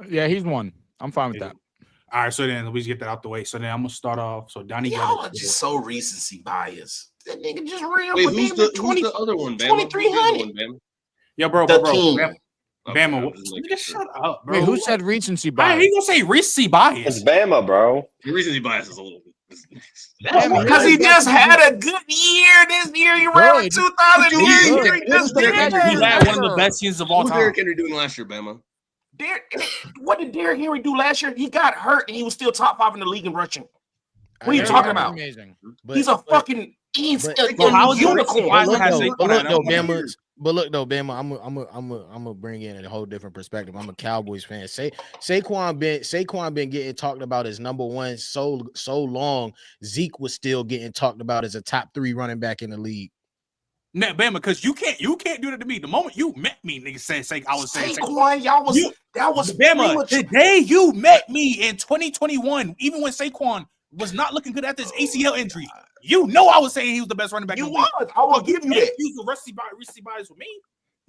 Yeah, he's 1. I'm fine with that. All right, so then we just get that out the way. So then I'm gonna start off. So Donnie y'all are just so recency bias. That nigga just ran. Wait, who's the other one? 2,300. Yeah, bro. Bama, shut up, bro. Wait, who said recency bias? He gonna say recency bias. It's Bama, bro. The recency bias is a little bit. Because he just had a good year this year. You ran 2,000 years. He had one of the best seasons of all time. What was Derrick Henry doing last year, Bama? What did Derrick Henry do last year? He got hurt and he was still top 5 in the league in rushing. What are you talking about? Amazing. He's a fucking unicorn. But look though, Bama, I'm gonna bring in a whole different perspective. I'm a Cowboys fan. Saquon been getting talked about as number 1 so long. Zeke was still getting talked about as a top 3 running back in the league. Nah, Bama, because you can't do that to me. The moment you met me, nigga, I was saying Saquon, that was Bama. The day you met me in 2021, even when Saquon was not looking good after his ACL injury, you know I was saying he was the best running back. You was. I will give you that. Use the recency bias with me.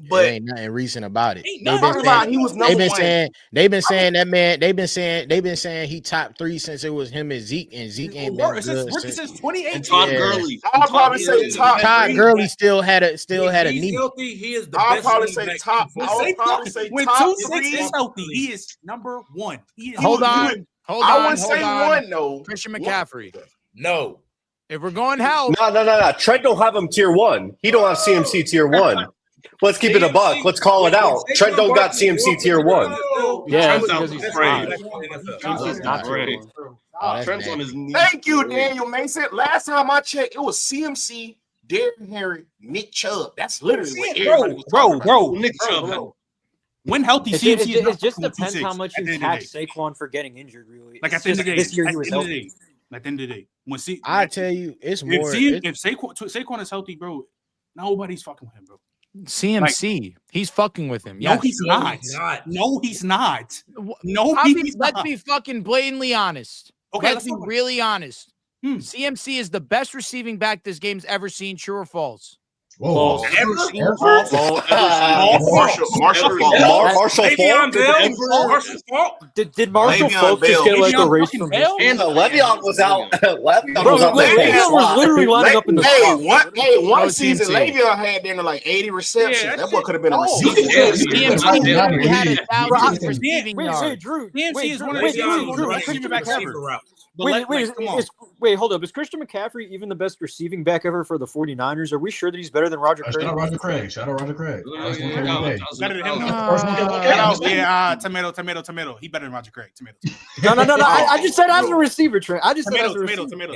But ain't nothing recent about it. They've been saying that man. They've been saying he top 3 since it was him and Zeke, and Zeke ain't been good since 2018. And Todd Gurley. I'll probably say Todd Gurley still had a knee. Healthy, he is the I'll best. Probably say top. When 2-6 is healthy, he is number 1. Hold on. I wouldn't say 1 though. Christian McCaffrey. No. If we're going health. No. Trent don't have him tier 1. He don't have CMC tier 1. Let's keep it a buck. Let's call it out. Trent don't got CMC tier 1. Yeah, because he's afraid. Trent's on his knees. Thank you, Daniel Mason. Last time I checked, it was CMC, Derrick Henry, Nick Chubb. That's literally what everybody was talking about. Nick Chubb. When healthy, it just depends how much you tax Saquon for getting injured. Really, like at the end of the day, this year he was healthy. At the end of the day, I tell you, it's more. If Saquon is healthy, bro, nobody's fucking with him, bro. CMC, he's fucking with him. Yes. No, he's not. No, he's not. No, let's be fucking blatantly honest. Okay, let's be really honest. CMC is the best receiving back this game's ever seen. True or false? Whoa. Did Marshall Falk just get like a race from his? And Le'Veon was out. Le'Veon was literally lining up in the spot. One season, Le'Veon had there like 80 receptions. That boy could have been a receiver. CMC had 1,000 receiving yards. Wait, Drew. CMC is one of the receiving backs ever. Wait, hold up. Is Christian McCaffrey even the best receiving back ever for the 49ers? Are we sure that he's better than Roger Craig? Shout out Roger Craig. Better than him. Tomato. He better than Roger Craig. Tomato. No. I just said as a receiver, Trent. I just said as a receiver. Tomato.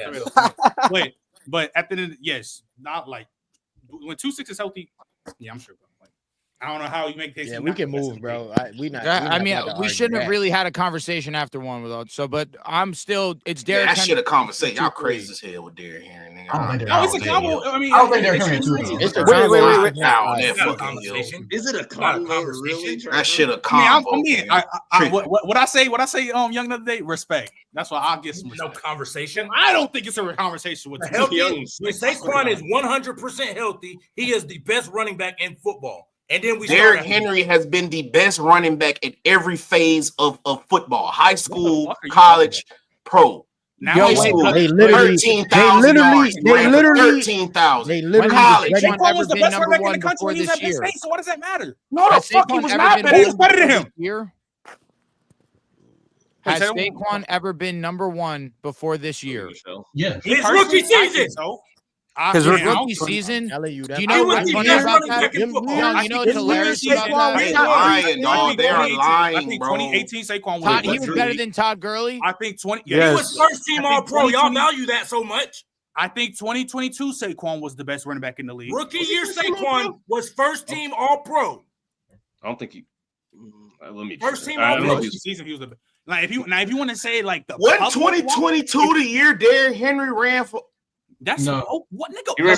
Wait, but at the end, yes, not like when 2-6 is healthy. Yeah, I'm sure. I don't know how you make this. Yeah, we can move, bro. We shouldn't have really had a conversation after one without. So, but I'm still. It's Derrick. That should have conversation. Y'all crazy as hell with Derrick Henry. It's a combo. I mean, I don't think Derrick Henry is Wait. Is it a conversation? That should have combo. What I say, young the other day, respect. That's why I'll get some respect. No conversation. I don't think it's a conversation with healthy. When Saquon is 100% healthy, he is the best running back in football. And then Derrick Henry has been the best running back in every phase of football: high school, college, pro. Now they literally 13,000 yards. They literally 13,000. College. Saquon was the best running back in the country when he was at Penn State. So what does that matter? No, the fuck he was not. Who was better than him? Has Saquon ever been number one before this year? Yeah. His rookie season. His rookie season. Do you know what's funny about that? You know what's hilarious about that? They lying, dog. They are lying, I think bro. 2018 Saquon was. He was better than Todd Gurley. I think 20. He was first team All Pro. Y'all value that so much. I think 2022 Saquon was the best running back in the league. Rookie year Saquon was first team All Pro. I don't think he. Let me. First team All Pro. Season he was the. Like if you want to say like the. What 2022 the year Derrick Henry ran for? That's what nigga. Bro,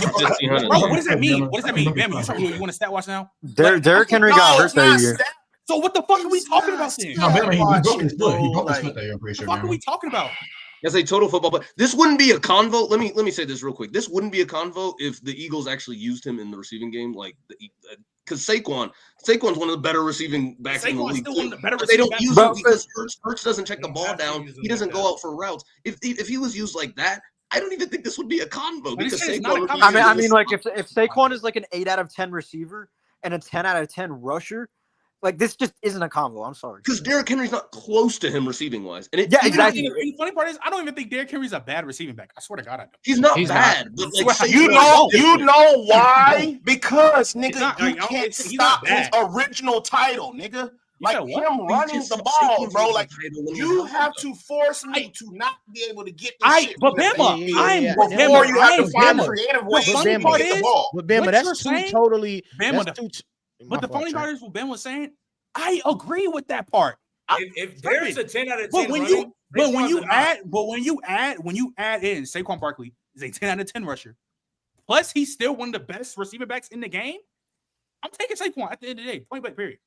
what does that mean? What does that mean? Bam, you want to stat watch now? Derrick Henry got hurt that year. So what the fuck are we talking about then? No, he broke his foot. He broke his foot that year, I'm pretty sure. What the fuck are we talking about? As a total football, but this wouldn't be a convo. Let me say this real quick. This wouldn't be a convo if the Eagles actually used him in the receiving game, like because Saquon's one of the better receiving backs in the league. They don't use him because Hurts doesn't check the ball down. He doesn't go out for routes. If he was used like that, I don't even think this would be a convo because Saquon. I mean, like if Saquon is like an 8 out of 10 receiver and a 10 out of 10 rusher, like this just isn't a convo. I'm sorry. Because Derrick Henry's not close to him receiving wise. And exactly. The funny part is I don't even think Derrick Henry's a bad receiving back. I swear to God, I don't. He's not bad. But like, you know why? Because nigga, you can't stop his original title, nigga. Like him running the ball, bro. Like you have to force me to not be able to get this shit. But Bama, before you have to find creative ways to get the ball. But Bama, that's too totally. But the funny part is what Ben was saying. I agree with that part. If there's a 10 out of 10, when you add in Saquon Barkley is a 10 out of 10 rusher, plus he's still one of the best receiver backs in the game. I'm taking Saquon at the end of the day. Point blank, period.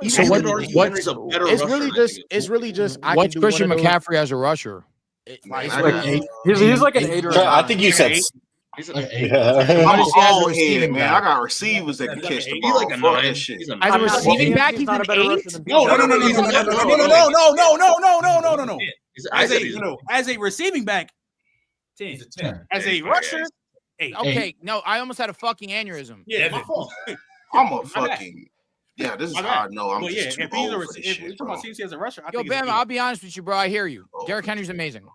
So it's really just what's Christian McCaffrey as a rusher? He's like an 8 or I think you said. I'm all head, man. I got receivers that can catch the ball. He's like a 9. Shit. As a receiving back, he's an 8. No. As a receiving back, 10. As a rusher, 8. Okay, no, I almost had a fucking aneurysm. Yeah, I'm a fucking. Yeah, this is how I know I'm just too old for this shit. If you're talking about CMC as a rusher, Yo, Bam, I'll be honest with you, bro. I hear you. Derrick Henry's amazing.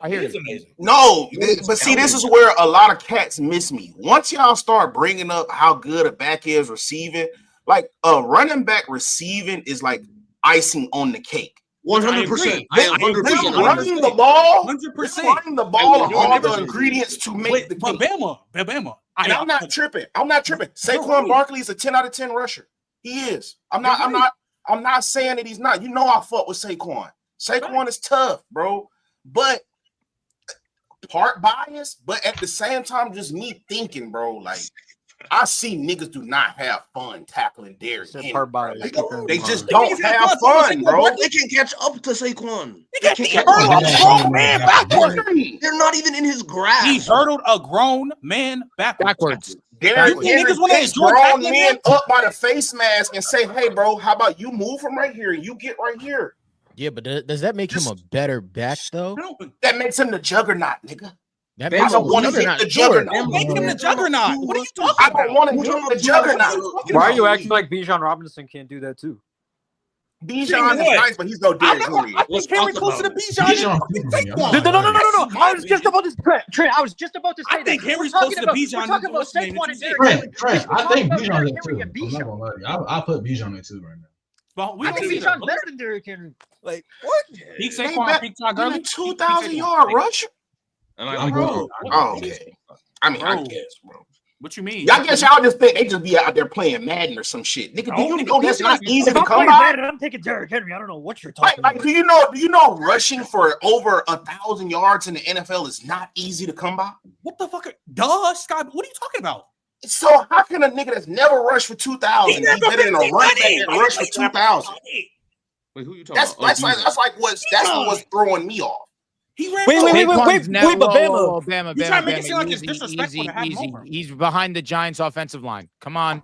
I hear you. Amazing. No, but see, this is where a lot of cats miss me. Once y'all start bringing up how good a back is receiving, like a running back receiving is like icing on the cake. 100%. Running the ball, 100%. Running the ball are all the ingredients to make the cake. Bama. And I'm not tripping. Saquon Barkley is a 10 out of 10 rusher. He is. I'm not saying that he's not. You know I fuck with Saquon. Saquon is tough, bro. But part bias, but at the same time, just me thinking, bro, like I see niggas do not have fun tackling Derrick Henry. Like, they just don't have fun, bro. They can't catch up to Saquon. They can't hurdle a grown man backwards. They're not even in his grasp. He hurdled a grown man backwards. Derrick Henry picks grown men up by the face mask and say, "Hey, bro, how about you move from right here and you get right here?" Yeah, but does that make him a better back though? That makes him the juggernaut, nigga. That I don't want to hit the juggernaut. Make him the juggernaut. What are you talking I about? don't want to hit the juggernaut. Why are you acting like Bijan Robinson can't do that too? Bijan is nice, but he's no Derrick Henry. I think Henry closer to Bijan. No. I was just about to Trent. I was just about to say I think that. Henry's closer to Bijan. We're talking about Saquon and Derrick. Trent, I think Bijan there too. I'm not gonna lie to you. I'll put Bijan there too right now. I think Bijan's better than Derrick Henry. Like what? Peak Saquon, peak Todd Gurley, 2,000-yard rusher. Oh, okay. I mean, I guess, bro. What you mean? I guess y'all just think they just be out there playing Madden or some shit. Nigga, do you know that's not easy to come by? I'm taking Derrick Henry. I don't know what you're talking like, about. do you know rushing for over 1,000 yards in the NFL is not easy to come by? What the fuck? Duh, Scott. What are you talking about? So how can a nigga that's never rushed for 2,000 be better than a running back that rushed for 2,000? Wait, who you talking about? That's like what's throwing me off. He ran wait, but Bama. You trying to make it seem like it's disrespectful to have him over. He's behind the Giants' offensive line. Come on,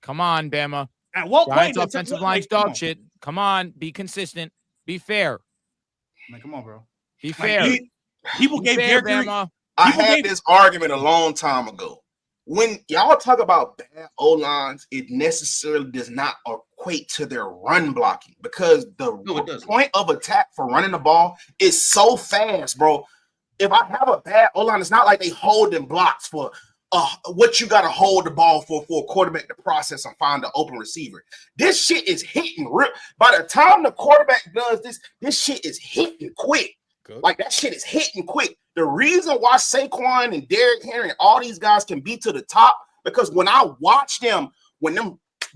Bama. At what Giants' point? offensive line's dog shit. Come on, be consistent. Be fair. Man, come on, bro. Be fair. People gave Derrick Bama. I had this argument a long time ago. When y'all talk about bad O-lines, it necessarily does not equate to their run blocking because the point of attack for running the ball is so fast, bro. If I have a bad O-line, it's not like they holding blocks for what you got to hold the ball for a quarterback to process and find the open receiver. This shit is hitting real. By the time the quarterback does this shit is hitting quick. Good. Like that shit is hitting quick. The reason why Saquon and Derrick Henry and all these guys can be to the top, because when I watch them, when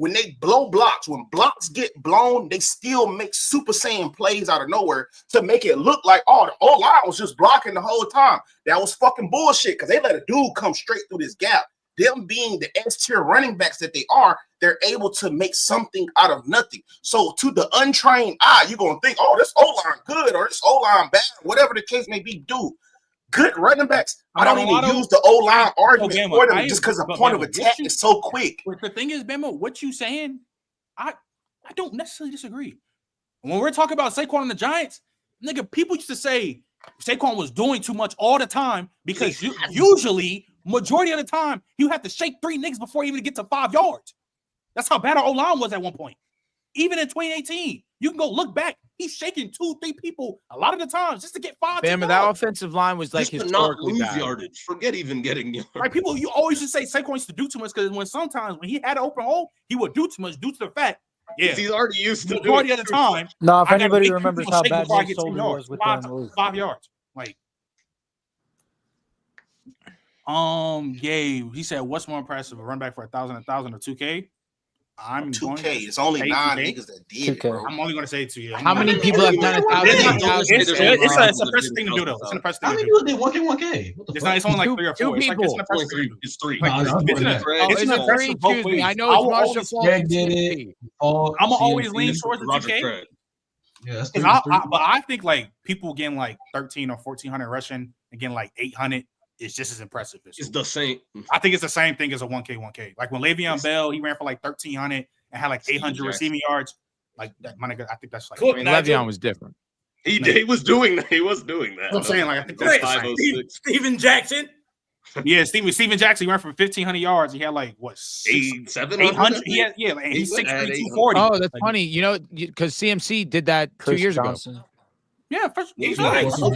they blow blocks, when blocks get blown, they still make Super Saiyan plays out of nowhere to make it look like, oh, the O-line was just blocking the whole time. That was fucking bullshit because they let a dude come straight through this gap. Them being the S-tier running backs that they are, they're able to make something out of nothing. So to the untrained eye, you're going to think, oh, this O-line good or this O-line bad, whatever the case may be, dude. Good running backs. I don't even use the O-line argument for them just because the point of attack is so quick. But the thing is, Bama, what you saying, I don't necessarily disagree. When we're talking about Saquon and the Giants, nigga, people used to say Saquon was doing too much all the time because usually, majority of the time, you have to shake 3 niggas before you even get to 5 yards. That's how bad our O-line was at one point. Even in 2018, you can go look back. He's shaking 2-3 people a lot of the times just to get 5. Bama, that offensive line was like historically not lose bad. yardage. Forget even getting yards. Right, people, you always just say Saquon used to do too much because when he had an open hole, he would do too much due to the fact, he's already used to the majority of the time. No, if anybody remembers how bad Jay Soldier was with 5 yards, like. Gabe, he said, "What's more impressive, a run back for 1,000 or 2K?" I'm 2K. It's only 9 niggas that did it, bro. I'm only going to say 2. Yeah. How many people have done 1,000? It's a press thing to do, though. It's an impressive thing to do. How many people did 1K? It's only like 3 or 4. Two people. It's 3. It's an impressive both ways. I know it's Marshall Falk did it. I'm always lean towards the 2K. Yeah, that's but I think like people getting like 1,300 or 1,400 rushing and getting like 800 is just as impressive. It's the same. I think it's the same thing as a 1K. Like when Le'Veon Bell, he ran for like 1,300 and had like 800 receiving yards. Like that, my nigga, I think that's like. Le'Veon was different. He was doing that. He was doing that. I'm saying like I think that's 506. Steven Jackson. Yeah, Steven Jackson, he ran for 1,500 yards. He had like what 800? He had he's 6'3", 240. Oh, that's funny. You know, because CMC did that 2 years ago. Yeah, he's nice. He's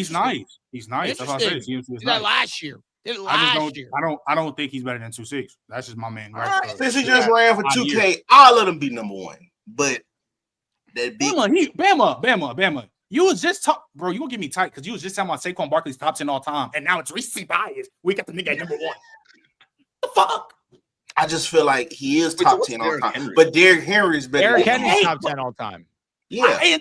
nice. He's nice. That's what I said. Did that last year. I don't think he's better than 2.6. That's just my man. Right? Since he just ran for 2K, I'll let him be number 1. But that big Bama. You was just bro. You gonna get me tight because you was just talking about Saquon Barkley's top 10 all time, and now it's recency bias. We got the nigga at number 1. The fuck? I just feel like he is top 10 all time. But Derrick Henry is better. Derrick Henry's top 10 all time. Yeah.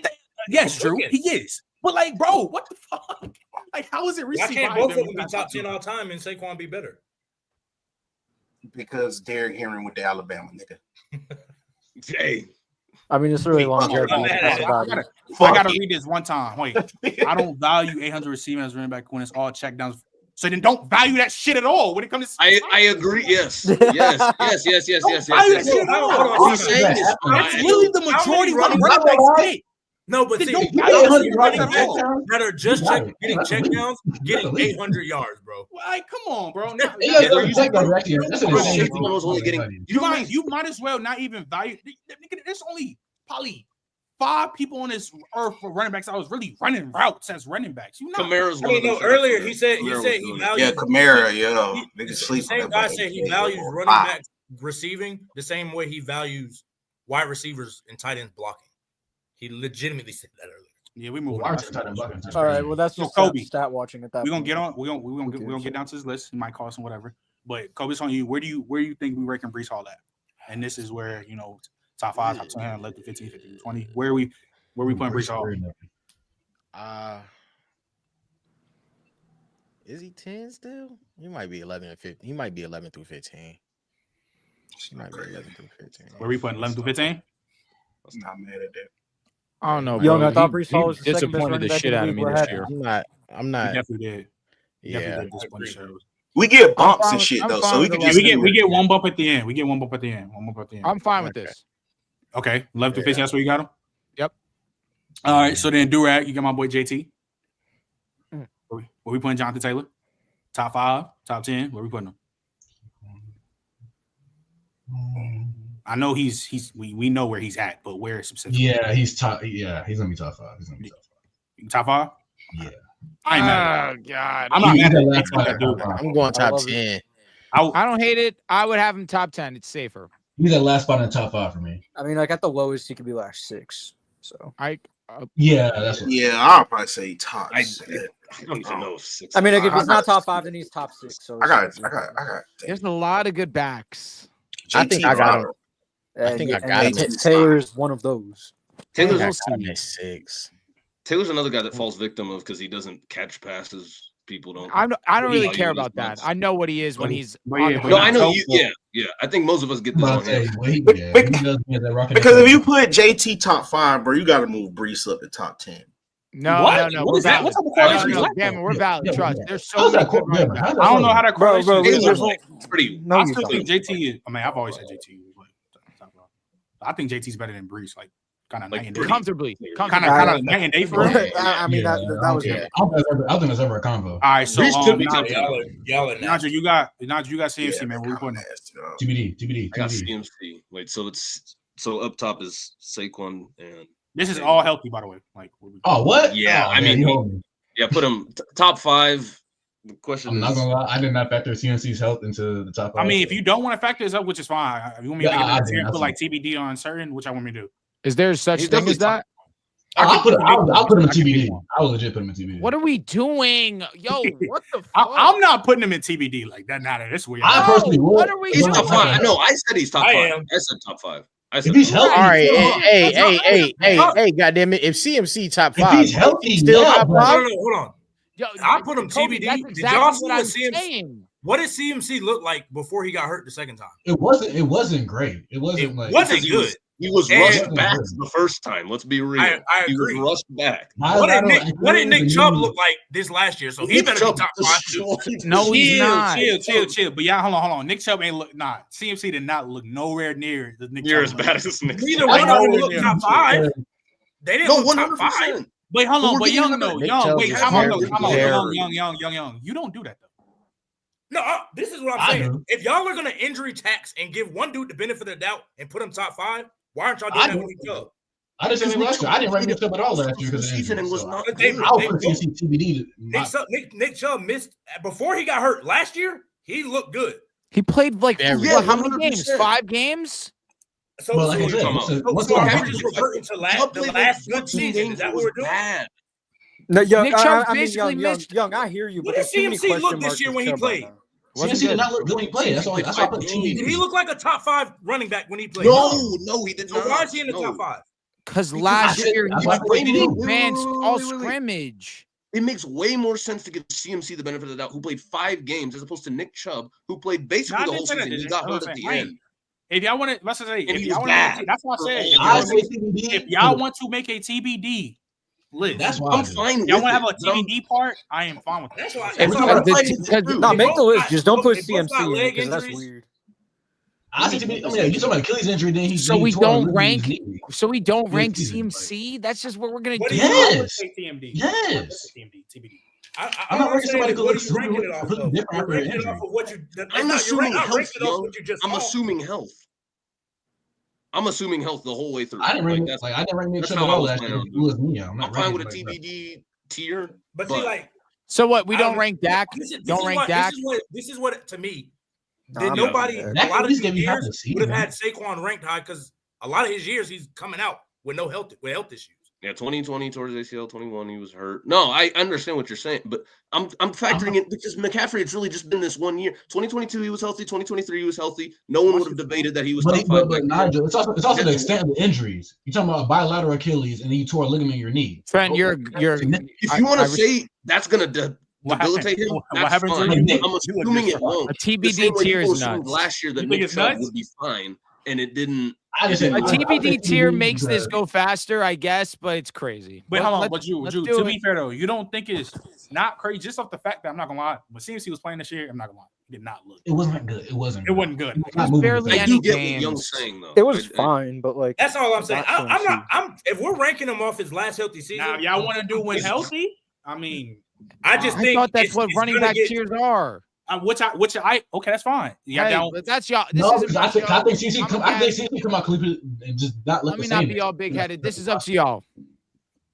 Yes, Drew, he is. But like, bro, what the fuck? Like, how is it Why can't both of them be top 10 all time and Saquon be better? Because Derrick Henry went to Alabama, nigga. Hey. I mean, it's really long. I gotta read this one time. Wait, I don't value 800 receiving as running back when it's all check downs. So then don't value that shit at all when it comes to. I agree. Yes. Yes. That's literally the majority running backs take. No, but see, that are just getting checkdowns, getting 800 yards, bro. Like, come on, bro. You might as well not even value. There's only probably 5 people on this earth for running backs. I was really running routes as running backs. Kamara's earlier he said he values. Yeah, Kamara, nigga sleep. The same guy said he values running backs receiving the same way he values wide receivers and tight ends blocking. He legitimately said that earlier. Yeah, we move on. All right, well that's just Kobe. Stat watching at that. We're gonna get on. We're gonna get down to this list. He might call us and whatever. But Kobe's on you. Where do you think we reckon Brees Hall at? And this is where top 5, top 10, 11, 15, 15, 20. Where are we putting Brees Hall? Is he 10 still? He might be 11 and 15. He might be 11 through 15. He might be 11 through 15. Where we putting 11 through 15? I'm not mad at that. I don't know, Young, bro. I thought Brees Hall was the disappointed the shit out of me this year. I'm not. He definitely did. Yeah. We get bumps and shit though, so we get one bump at the end. I'm fine with this. Okay, 11 through 15. That's where you got him. Yep. All right. So then, Durag, you got my boy JT. Where we putting Jonathan Taylor? Top 5, top 10. Where we putting him? I know we know where he's at, but where specifically? Yeah, he's top. Yeah, he's gonna be top 5. Top 5? Yeah. I ain't mad. Oh God. I'm not mad at that. I'm going top 10. I don't hate it. I would have him top 10. It's safer. He's that last spot in the top 5 for me. I mean, like at the lowest, he could be last 6. So I'll probably say top. I don't even know if 6. I mean, like, if he's not top 5, then he's top 6. So I got. There's a lot of good backs. I think I got him. I think I got him. Taylor's one of those. Taylor's at 6. Taylor's another guy that falls victim of because he doesn't catch passes. People don't. I don't really care about that. I know what he is when he's. I know you. Yeah. I think most of us get this on here. Because if you put JT top 5, bro, you got to move Brees up to top 10. No. What is that? What type of question? Damn it, we're valid. Trust. There's so many good running backs. I don't know how that correlation is. Pretty. I still think JT. I've always said JT. I think JT's better than Brees. Like kind of night and day. Comfortably. Kind of night and day for him. I mean, that was good. I don't think there's ever a combo. All right, so y'all Najee, you got CMC, man. What we putting? TBD. I got CMC. Wait, so up top is Saquon and. This is all healthy, by the way. Like, what? Yeah, I mean, put him top 5. The question I'm not gonna lie, I did not factor CMC's health into the top 5. I mean, if you don't want to factor this up, which is fine. If you want me to put like TBD on certain, which I want me to do. Is there such thing as that? I'll put him in TBD. I will legit put him in TBD. What are we doing? Yo, what the fuck? I'm not putting him in TBD like that. Now that's weird. I personally would. What are we He's doing? top 5. I know. I said he's top 5. I said top 5. If he's healthy, all right. Hey, goddamn it! If CMC top 5, if he's healthy, still top 5. Hold on. Yo, I put him TBD. Exactly Did y'all see what I'm CMC? saying. What did CMC look like before he got hurt the second time? It wasn't great. It wasn't good. He was rushed back the first time. Let's be real. I agree. He was rushed back. What did Nick Chubb look like this last year? So he better be top 5 too. No, he's not. Chill. But yeah, hold on. Nick Chubb ain't look. Nah, CMC did not look nowhere near the Nick You're Chubb. as bad as Nick. Neither one of them look top 5. They didn't look top 5. Wait, hold on. But young. Wait, come on. Young. You don't do that though. No, this is what I'm saying. If y'all are gonna injury tax and give one dude the benefit of the doubt and put him top 5, why aren't y'all doing that with Nick Chubb? I didn't say last year. I didn't rank Nick Chubb at all last year because Nick Chubb missed before he got hurt last year. He looked good. He played like how many games? 5 games. So we're just reverting to the last good season. Is that what we're doing? No, Young, Nick Chubb basically missed. Young, I hear you. What did CMC look this year when he played? CMC did not look good when he played. That's why I put TBD. Did he look like a top 5 running back when he played? No, he did not. So why is he in the top 5? Because last year he was advanced all wait. scrimmage. It makes way more sense to give CMC the benefit of the doubt, who played 5 games, as opposed to Nick Chubb, who played basically the whole season. He got hurt at the end. If y'all want to, let's say, And if he y'all was want bad. that's what I said. If y'all want to make a TBD list, That's why I'm fine with y'all want to have a it. TBD part, I am fine with that. That's why. No, make the list. Just don't put CMC because that's weird. I said TBD. I mean, you talking about Achilles injury? Then So we don't rank. So we don't rank CMC. That's just what we're gonna do. Yes. TMD. Yes. TBD. I'm not ranking somebody who looks ranking it off of. different after Ranking it injury. off of what you. I'm assuming health. I'm assuming health. I'm assuming health the whole way through. I didn't rank Nick Chubb at all last year. It was me. I'm fine with a TBD tier. But see, like, so what? We don't rank Dak. Don't rank Dak. This is what to me. Nah, Nobody, a lot of his years would have man. had Saquon ranked high because a lot of his years he's coming out with no health issues. Yeah, 2020 towards ACL, 21 he was hurt. No, I understand what you're saying, but I'm factoring it because McCaffrey, it's really just been this 1 year. 2022 he was healthy, 2023 he was healthy. No one would have debated that he was top 5. But Nigel, it's also the extent of the injuries. You're talking about a bilateral Achilles and then you tore a ligament in your knee. Trent, you're. If you want to say that's gonna debilitate him, that's fine. I'm assuming it won't. A TBD tier is nuts. Last year that Nick Chubb would be fine, and it didn't. A TBD tier makes this go faster, I guess, but it's crazy. But hold on, but to be fair though, you don't think it's not crazy just off the fact that I'm not gonna lie. When CMC was playing this year, I'm not gonna lie, he did not look. It wasn't good. It wasn't good. It was barely any games. It was fine, but like that's all I'm saying. I'm not. If we're ranking him off his last healthy season, now y'all want to do when healthy? I mean, I thought that's what running back tiers are. Okay, that's fine. That's y'all. I think CC come out clean and just not let me not be all big headed. This is up to y'all.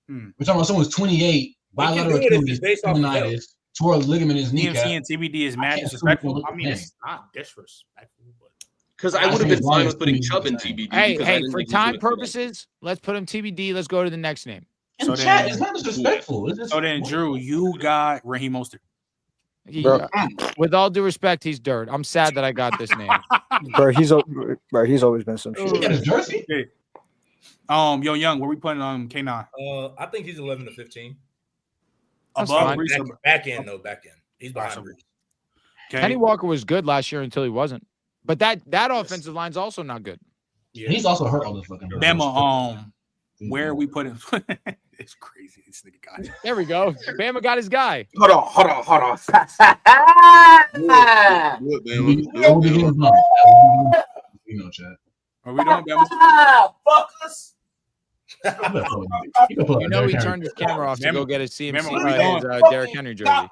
We're talking about someone's 28, bilateral Achilles, tendonitis, tore a ligament in his kneecap. CMC and TBD is mad disrespectful. I mean, it's not disrespectful, but because I would have been fine with putting Chubb in TBD. Hey, for time purposes, let's put him TBD. Let's go to the next name. So then, it's not disrespectful. So then, Drew, you got Raheem Mostert. With all due respect, he's dirt. I'm sad that I got this name. He's always been some shit. He got his jersey. Yo, Young, where we putting K9? I think he's 11 to 15. Above back end. He's behind Brees. Kenny Walker was good last year until he wasn't. But that offensive line's also not good. Yeah. He's also hurt all this fucking. Bama, where are we putting? It's crazy. This nigga got it. There we go. Bama got his guy. Hold on. Chad. Are we doing Bama? Fuck us. You know he turned his camera off to go get his CMC Derrick Henry jersey.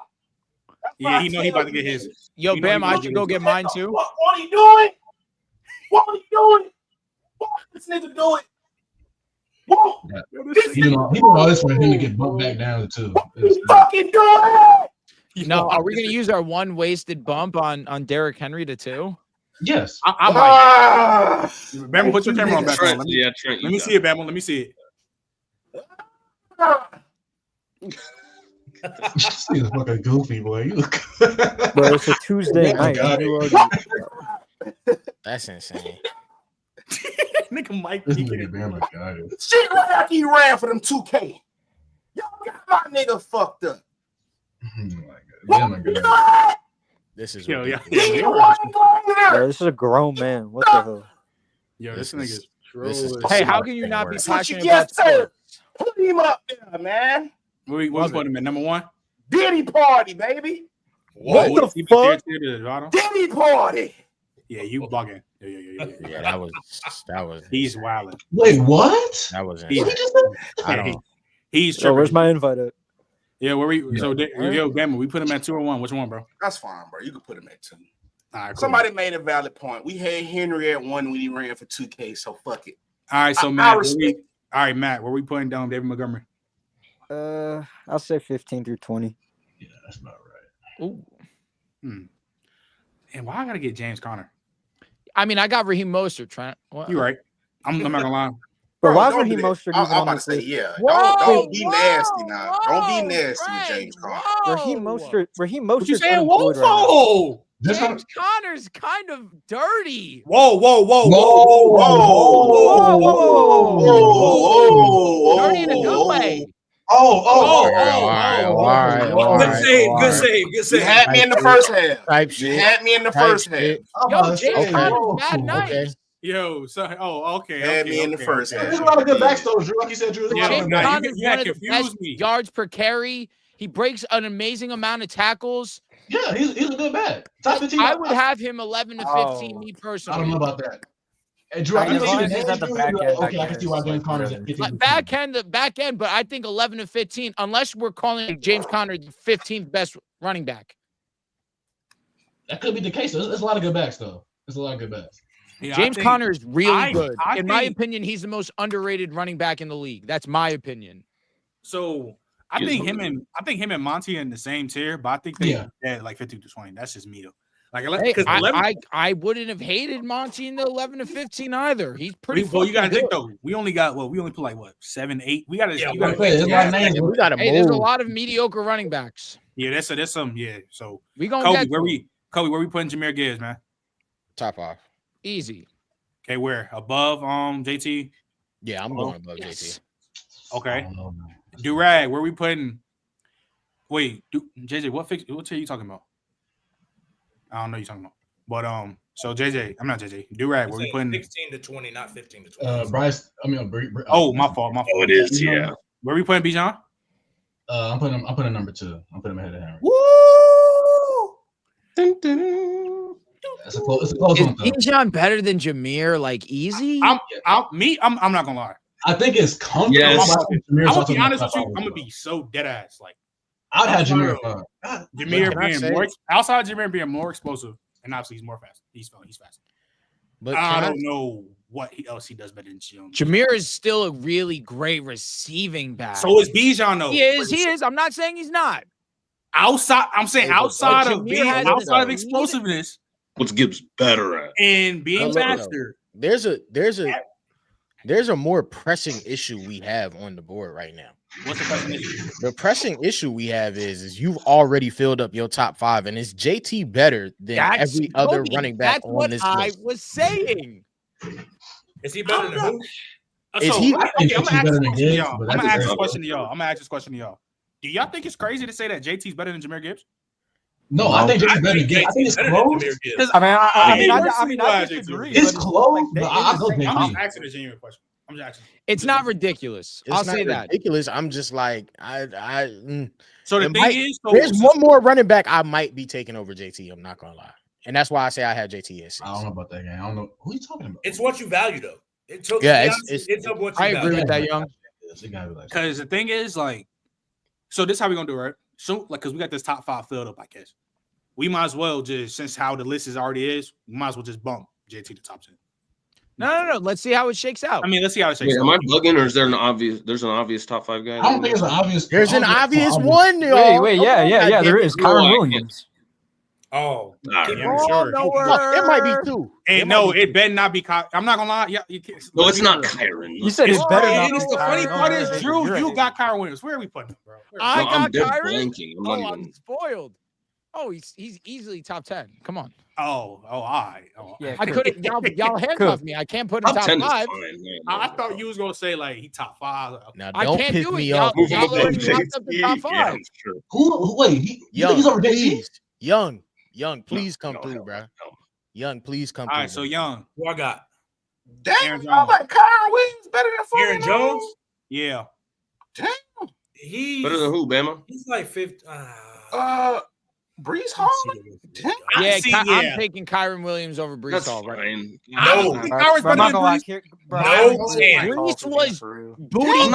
Yeah, he know he about to get his. Yo, Bama, I should go get mine too. What are you doing? What this nigga doing? Yeah. He doing all this for him to get bumped back down too. Fucking do it. No, are we going to use our one wasted bump on Derrick Henry to 2? Yes. I might. Bama, put your camera on back on. Let me see it, Bama. Let me see it. You're fucking goofy, boy. You look. Bro, it's a Tuesday night. That's insane. Nigga Mike. This nigga Bama got it. Shit right after he ran for them 2K. Y'all got my nigga fucked up. Oh my God. This is Bro, this is a grown man. What the hell? Yo, this nigga's true. Hey, how can you not be That's what passionate you about just said. sports? Put him up there, man. What we put him at number 1? Diddy party, baby. What the fuck? Diddy party. Yeah, you bugging. Yeah, that was. He's wilding. Wait, what? That was. He's. So where's my invite at? Yeah, where we? So yo, Bama, we put him at 2 or 1. Which one, bro? That's fine, bro. You can put him at 2. All right, cool. Somebody made a valid point. We had Henry at 1 when he ran for 2K, so fuck it. All right, so Matt, Matt, where we putting down David Montgomery? I'll say 15 through 20. Yeah, that's about right. Ooh. And why I gotta get James Conner? I mean, I got Raheem Mostert, Trent. You're right. I'm not gonna lie. But why is Raheem Mostert even I'm on about this to say, list? yeah. Don't be nasty now. Don't be nasty with James Conner. Raheem Mostert What you is saying? unemployed right Whoa! James Conner's kind of dirty. Whoa. Dirty in a good way. All right. Good save. You had me in the first half. Yo, James Conner's bad night. Okay. Yo, so okay. Had me in the first half. There's a lot of good backs though, Drew. Like you said, Drew. James Conner's one of the best yards per carry. He breaks an amazing amount of tackles. Yeah, he's a good back. Top 15. I would have him 11 to 15. Me personally. I don't know about that. Hey, Drew, I can see the back end. Okay, I can see why James Conner's at 15. Back end, but I think 11 to 15, unless we're calling James Conner the 15th best running back. That could be the case. There's a lot of good backs, though. There's a lot of good backs. Yeah, James Conner is really good. In my opinion, he's the most underrated running back in the league. That's my opinion. So I think him and Monty are in the same tier, but I think they at like 15 to 20. That's just me though. Like, I wouldn't have hated Monty in the 11 to 15 either. He's pretty. Well, you gotta think though. We only put like what 7, 8. We gotta. There's a lot of mediocre running backs. Yeah, there's some. Yeah, so we gonna Kobe. get Where we putting Jahmyr Gibbs, man? Top 5. Easy. Okay, where above JT? Yeah, I'm going above JT. Okay. Durag, where we putting? Wait, JJ, what tier are you talking about? I don't know what you're talking about. But so JJ, I'm not JJ. Durag, where we putting 16 to 20, not 15 to 20. Bryce, oh, my fault. Oh, it is, yeah. Where we putting Bijan? I'm putting number 2. I'm putting him ahead of Henry. Woo! It's a close one. Is Bijan better than Jahmyr? Like easy? I'm not gonna lie. I think it's comfortable. Yes. I'm gonna be honest with you. I'm gonna be so dead ass. Like I'd have Jahmyr. Jahmyr being more outside Jahmyr being more explosive, and obviously he's more fast. He's fast. But I don't know what else he does better than Jahmyr. Jahmyr is still a really great receiving back. So is Bijan though. He is. I'm not saying he's not. Outside of explosiveness. What's Gibbs better at? And being faster. There's a more pressing issue we have on the board right now. What's the pressing issue? The pressing issue we have is you've already filled up your top 5, and is JT better than every other running back on this list? That's what I was saying. Is he better than who? Is he? I'm gonna ask this question to y'all. Do y'all think it's crazy to say that JT's better than Jahmyr Gibbs? No, I think JT's better than Gibbs. I think it's close. I disagree. It's close, but I'll go JT. I'm just asking a genuine question. It's not ridiculous. I'll say that. Ridiculous. I'm just like So the thing is, there's one more running back I might be taking over JT. I'm not gonna lie, and that's why I say I have JT as 6. I don't know about that game. I don't know who are you talking about. It's what you value though. It's up what you I value. agree with that, Young. Because the thing is, like, so this is how we're gonna do it, right? So, like, because we got this top 5 filled up, I guess. We might as well just, since how the list is already is, we might as well just bump JT to top 10. No. Let's see how it shakes out. I mean, let's see how it shakes out. Am I bugging, or is there an obvious top 5 guy? I don't think it's an obvious. There's an obvious one. Wait, yeah. There is Kyron Williams. Oh, sure. It might be 2. And no, it better not be. I'm not gonna lie. Yeah, you can't. No, it's not Kyron. You said it's better. The funny part is, Drew, you got Kyron Williams. Where are we putting him, bro? I got Kyron. I'm spoiled. Oh, he's easily top 10. Come on. All right. Yeah, I couldn't. Y'all handcuffed me. I can't put him top 5. I thought you was gonna say like he top 5. Now I don't can't piss do it. me Y'all off. already locked up the top 5. Who? Wait, you think he's over JT? Young, please come through, bro. Young, please come through. All right, so Young. Who I got? Damn, I'm like Kyron Williams better than Aaron Jones. Yeah. Damn. He's Better than who, Bama? He's like 50. Brees Hall. Yeah, I'm taking Kyron Williams over Brees Hall, right? No, Brees was booty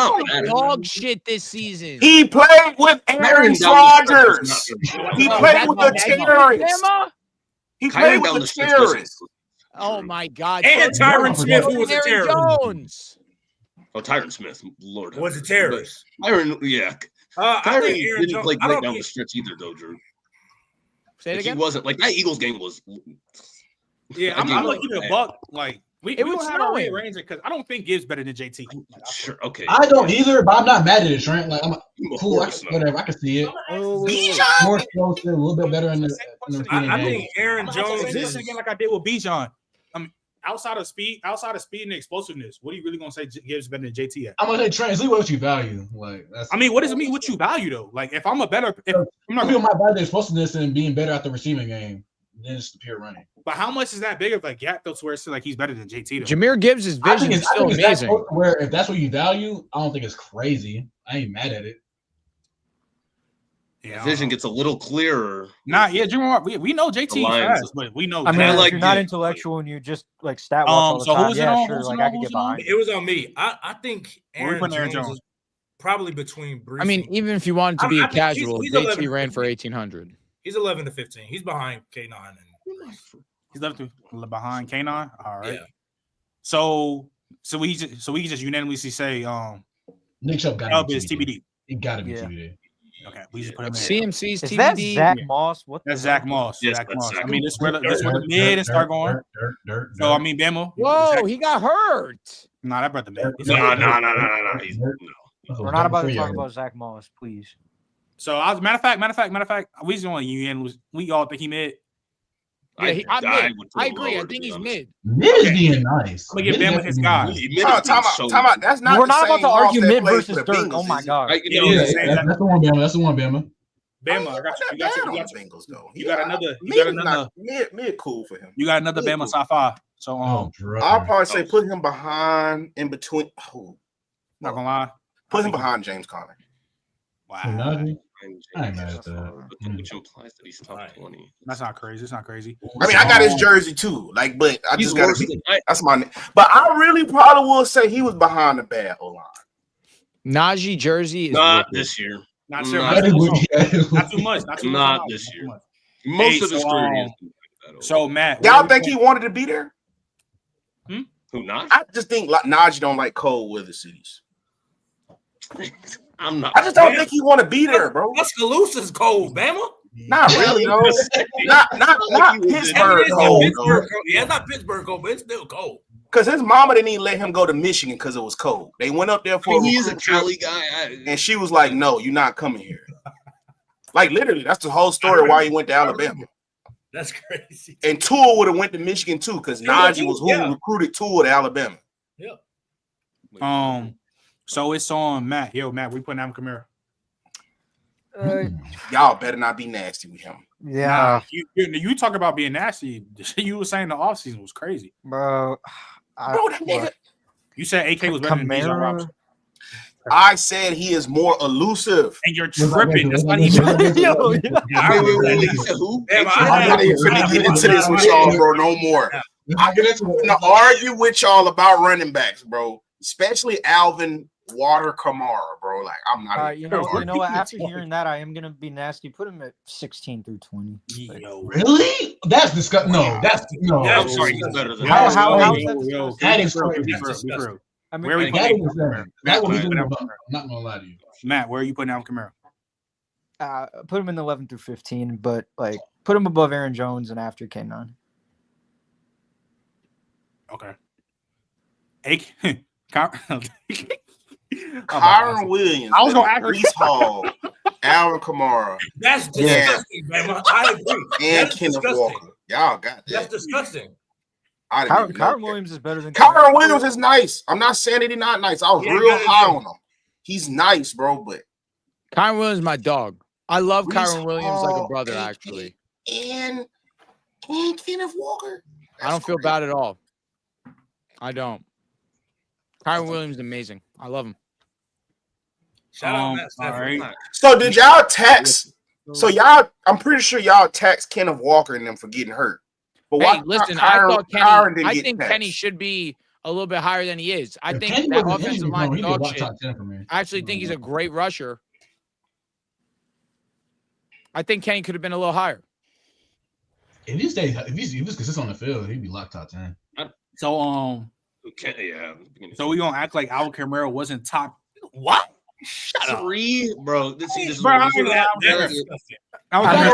dog shit this season. He played with Aaron Rodgers. He played with the terrorists. He played with the terrorists. Oh my God! And Tyron Smith, who was a terrorist. Jones. Oh, Tyron Smith, Lord, was a terrorist. Tyron, yeah. Kyron didn't play great down the stretch either, though, Drew. Say it again. He wasn't like that. Eagles game was. Yeah, I'm looking at Buck. Like We don't have a rearranger because I don't think Gibbs better than JT. Sure, okay. I don't either, but I'm not mad at it, Trent. Like I'm cool, whatever. I can see it. More explosive, a little bit better in the I think Aaron Jones is again like I did with Bijan. I mean, outside of speed and explosiveness, what are you really gonna say Gibbs better than JT at? I'm gonna say translate what you value. Like I mean, what does it mean what you value though? Like if I'm not people might value the explosiveness and being better at the receiving game than just the pure running. But how much is that big of a gap though to where it's like he's better than JT though? Jameer Gibbs' vision is still amazing. Where if that's what you value, I don't think it's crazy. I ain't mad at it. Yeah, vision gets a little clearer. Jameer, we know JT fast, but we know. I mean, if you're not intellectual and you just like stat watch all the time, yeah, sure, like I could get behind. It was on me. I think Aaron Jones is probably between. I mean, even if you wanted to be a casual, JT ran for 1,800. He's 11 to 15. He's behind K9 and he's left behind K9. All right. Yeah. So we just unanimously say Nick Chubb got is TBD. It got to be TBD. Okay, we just put him in. CMC's is TBD. That Zach Moss? What? That's Zach Moss. Yes, Zach Moss. Zach I mean, this where the mid and start going. So I mean, Bama. Whoa, he got hurt. Nah, that brother man. No. We're not about to talk about Zach Moss, please. So matter of fact, we just want unanimous. We all think he mid. Yeah, I agree. I think he's mid. Mid is being nice. I'm gonna give Bama his guy. Time out. That's not. We're not about to argue mid versus versus Dirk. Oh my god. That's the one, Bama. That's the one, Bama. Bama, I got you. You got another. Mid cool for him. You got another Bama top 5. So I'll probably say put him behind in between. Not gonna lie. Put him behind James Conner. Wow. I ain't mad at that. Which implies that he's top 20. That's not crazy. It's not crazy. I mean, I got his jersey too. Like, but I just got to. That's my. But I really probably will say he was behind the bad O-line. Najee jersey is not this year. Not too much. Not this year. Most of his career. So Matt, y'all think he wanted to be there? Who not? I just think Najee don't like cold weather cities. I'm not. I just don't think he want to be there, bro. Tuscaloosa's cold, Bama. Not really, though. not Pittsburgh cold. Yeah, it's not Pittsburgh cold, but it's still cold. Because his mama didn't even let him go to Michigan because it was cold. They went up there for. He is a Cali guy, and she was like, "No, you're not coming here." Like literally, that's the whole story why he went to Alabama. That's crazy. And Tua would have went to Michigan too because Najee was who recruited Tua to Alabama. Yeah. So it's on Matt. Yo, Matt, we putting down Kamara. Y'all better not be nasty with him. Yeah. Nah, you talk about being nasty. You were saying the offseason was crazy. Bro, that nigga. You said AK was better than Bijan Robinson. I said he is more elusive. And you're tripping. That's not even. I'm not even finna get into this with y'all, bro. No more. I'm gonna argue with y'all about running backs, bro. Especially Alvin Water Kamara, bro. Like I'm not. You know what? After hearing that, I am gonna be nasty. Put him at 16 through 20. Really? That's disgusting. No, that's no. Yeah, I'm sorry. He's better than how is that? That is crazy. I mean, where are you putting Kamara? I'm not gonna lie to you, Matt. Where are you putting down Kamara? Put him in the 11 through 15, but like put him above Aaron Jones and after K9. Okay. Kyron Williams. I was gonna ask Breece Hall, Alvin Kamara. That's disgusting, man. I agree. And Kenneth Walker. Y'all got that. That's disgusting. Kyron Williams is better than Kyron Williams is nice. I'm not saying that he's not nice. I was real high on him. He's nice, bro. But Kyron Williams is my dog. I love Kyron Williams like a brother, actually. And Kenneth Walker. I don't feel bad at all. I don't. Kyron Williams is amazing. I love him. Shout out Matt Stafford. So did y'all text? So y'all, I'm pretty sure y'all text Kenneth Walker and them for getting hurt. But hey, listen, I think Kenny should be a little bit higher than he is. I think that offensive line dog shit. I actually think he's a great rusher. I think Kenny could have been a little higher. If he was consistent on the field, he'd be locked top 10. So Okay, yeah. So we gonna act like Alvin Kamara wasn't top? What? 3, bro. This is Bro, I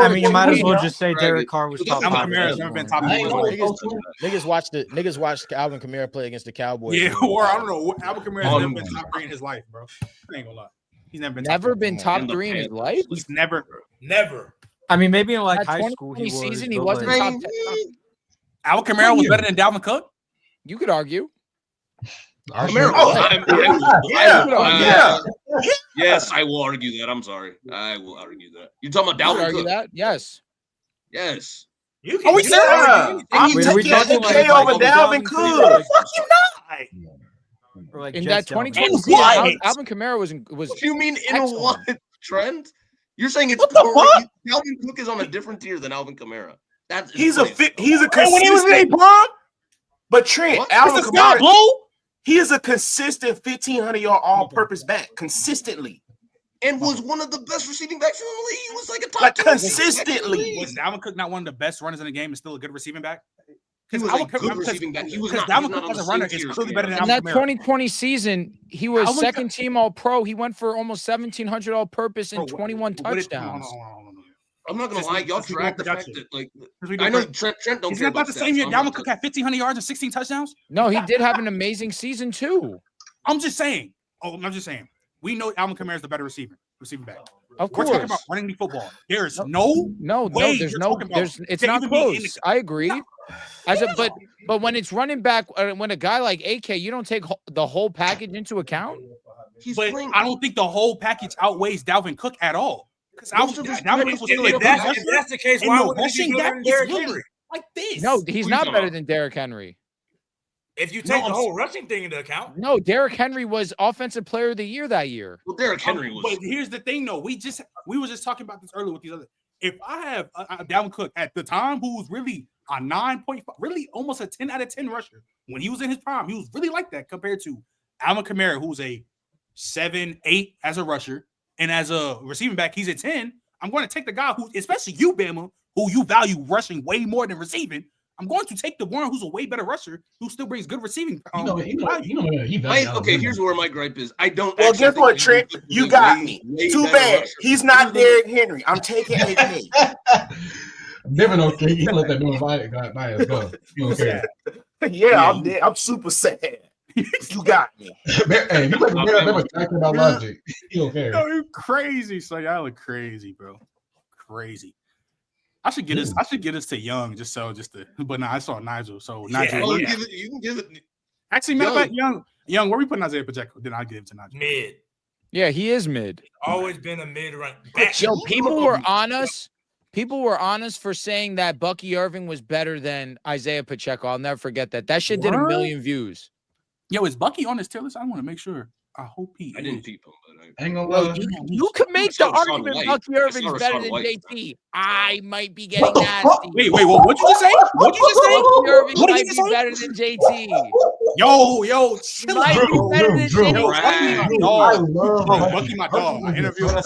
mean, you might as well just say Derek Carr was top 5. Never been top 5. Niggas watched Alvin Kamara play against the Cowboys. Yeah, or I don't know. Alvin Kamara has never been top 3 in his life, bro. I ain't gonna lie. He's never been top 3 in his life. He's never. I mean, maybe in like That high school he was. season, he but, wasn't like, top 10. Alvin Kamara was better than Dalvin Cook. You could argue. Yes, I will argue that. I'm sorry. I will argue that. You talking about Dalvin Cook? That? Yes. Yes. Are we serious? I'm taking AK over Dalvin Cook. Like in that 2020 season, Alvin Kamara was. What do you mean in excellent. a what trend? You're saying it's Dalvin Cook is on a different tier than Alvin Kamara. He's a consistent. When he was in a prom? But Trent, Alvin Kamara, he is a consistent 1,500-yard all-purpose back consistently, and was one of the best receiving backs in the league. He was like a top like 10 consistently. Was Dalvin Cook not one of the best runners in the game and still a good receiving back? He was a good receiving back. He was not. Dalvin Cook as a runner is clearly better than In Alvin that Kamara. 2020 season, he was second team All-Pro. He went for almost 1,700 all-purpose and 21 touchdowns. I'm not gonna lie, y'all track the fact that like I know Trent don't Is care that not about the same year stats. Dalvin Cook had 1,500 yards and 16 touchdowns? No, he did have an amazing season too. I'm just saying. We know Alvin Kamara is the better receiving back. Of We're course. talking about running the football. There is no way there's you're no, talking about it's to not even be in close. the- I agree. But when it's running back, when a guy like AK, you don't take the whole package into account. But I don't think the whole package outweighs Dalvin Cook at all. Because Dalvin Cook was still if that's the case, why would he be better than Derrick Henry? Like this. No, he's not better than Derrick Henry. If you take the whole rushing thing into account. No, Derrick Henry was Offensive Player of the Year that year. Well, Derrick Henry was. But here's the thing, though. We were just talking about this earlier with these other. If I have a Dalvin Cook at the time, who was really a 9.5, really almost a 10 out of 10 rusher when he was in his prime, he was really like that compared to Alvin Kamara, who's a 7, 8 as a rusher, and as a receiving back, he's a 10. I'm going to take the guy who, especially you, Bama, who you value rushing way more than receiving. I'm going to take the one who's a way better rusher who still brings good receiving. Here's where my gripe is. I don't. Well, guess what, Trent? You got me. Too bad. He's not Derrick Henry. I'm taking AK. Never know. He let that man by us go. You don't care. Yeah, I'm dead. I'm super sad. You got me. Hey, you never talking about logic. You don't care. No, you crazy. So y'all look crazy, bro. Crazy. I should get us to Young but I saw Nigel. So Nigel, you can give it. Actually, matter of fact, Young, where we putting Isaiah Pacheco? Then I'll give it to Nigel. Mid. Yeah, he is mid. Always been a mid run. Yo, people were on us. People were on us for saying that Bucky Irving was better than Isaiah Pacheco. I'll never forget that. That shit did 1 million views. Yo, is Bucky on his tier list? I want to make sure. I hope he. I didn't peep him, but I ain't gonna lie. You could make the argument Bucky Irving's better than JT. I might be getting nasty. Wait, what'd you just say? What'd you just say? Bucky Irving might be better than JT. Yo, chill might out. be better than JT. Bucky, my dog. I interviewed him.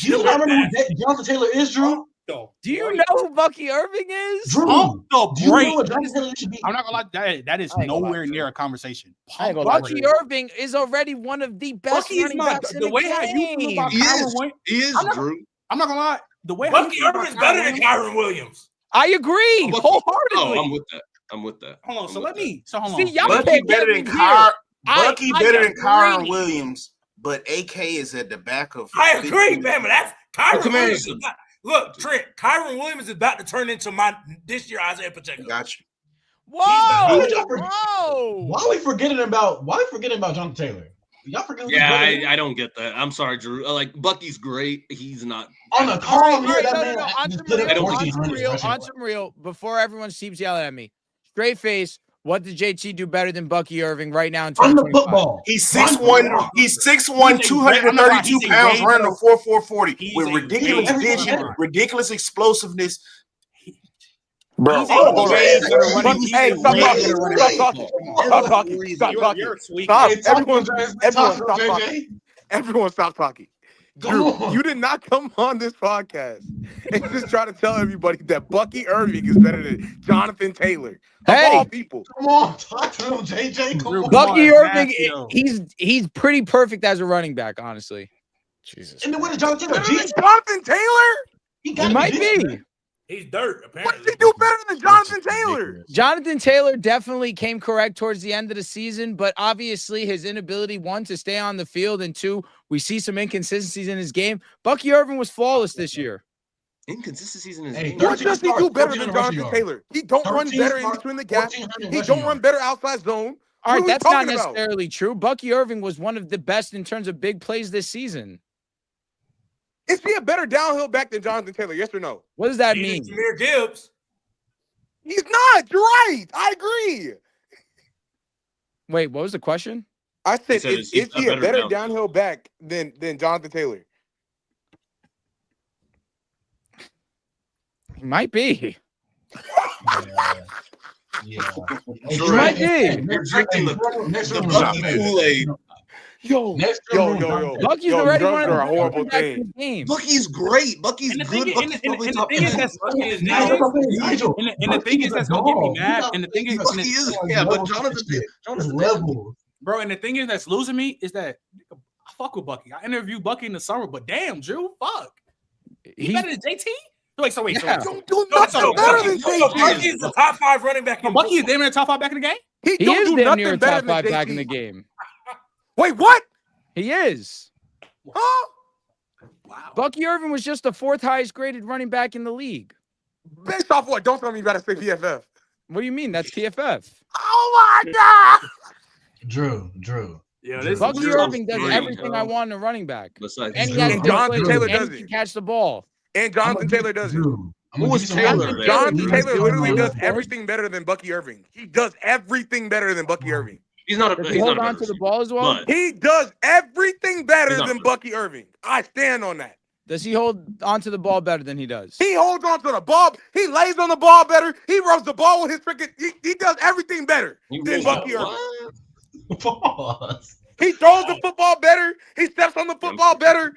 You remember who Jonathan Taylor is, Drew? Do you know who Bucky Irving is? Drew, I'm not gonna lie, that is nowhere near a conversation. Bucky Irving is already one of the best running backs in the way game. how you feel about Kyron Williams. He is Drew. I'm not gonna lie. The way Bucky Irving's better than Kyron Williams. I agree wholeheartedly. I'm with that. Hold on. Hold on. See, y'all Bucky better than Kyron Williams, but AK is at the back of. I agree, man. But that's Kyron Williams. Look, Trent, Kyron Williams is about to turn into this year Isaiah Pacheco. Got you. Whoa! Why are we forgetting about Jonathan Taylor? Y'all forgetting? Yeah, I don't get that. I'm sorry, Drew. Like Bucky's great. He's not on a calm year. On some real. Before everyone keeps yelling at me, straight face. What did JT do better than Bucky Irving right now in 2025? He's 6'1", 232 pounds, running a 4.40 with ridiculous vision, ridiculous explosiveness. Bro, hey, stop talking. Stop. Everyone stop talking. Drew, you did not come on this podcast and just try to tell everybody that Bucky Irving is better than Jonathan Taylor. Of all people. Come on, talk to him, JJ. Come on. Bucky Irving, he's pretty perfect as a running back, honestly. Jesus. And then what is Jonathan Taylor? Jonathan Taylor? He might be. He's dirt, apparently. What did he do better than Jonathan Taylor? Jonathan Taylor definitely came correct towards the end of the season, but obviously his inability, one, to stay on the field, and two, we see some inconsistencies in his game. Bucky Irving was flawless this year. Inconsistencies in his game. What does he do better than Jonathan Taylor? He don't run better in between the gaps. He don't run better outside zone. All right, that's not necessarily true. Bucky Irving was one of the best in terms of big plays this season. Is he a better downhill back than Jonathan Taylor? Yes or no? What does that mean? Jahmyr Gibbs. He's not. You're right. I agree. Wait, what was the question? I said, is he a better downhill back than Jonathan Taylor? He might be. Yeah. He might be. You're drinking the Bucky Kool-Aid. Yo. Bucky's already one of the horrible thing. Bucky's great. Bucky's good. And the thing is that's gonna get me mad. And the thing is, Bucky is, yeah, but Jonathan level. Bro, and the thing is that's losing me is that I fuck with Bucky. I interviewed Bucky in the summer, but damn, Drew, fuck. He better than JT? Wait, so don't do nothing better than JT. Bucky is the top 5 running back. Bucky is damn near top 5 back in the game? He is damn near a top 5 back in the game. Wait, what? He is. Huh? Wow. Bucky Irving was just the 4th highest graded running back in the league. Based off what? Don't tell me you gotta say PFF. What do you mean? That's PFF. Oh my God. Drew. Yeah, Bucky Irving does everything I want in a running back. And Jonathan Taylor does it. it. Catch the ball. And Jonathan Taylor does it. Who was Taylor? Jonathan Taylor literally does everything better than Bucky Irving. He does everything better than Bucky Irving. He's not Does he hold on to the ball as well? He does everything better than Bucky Irving. I stand on that. Does he hold on to the ball better than he does? He holds on to the ball. He lays on the ball better. He rubs the ball with his freaking. He does everything better than Bucky Irving. Pause. He throws the football better. He steps on the football better.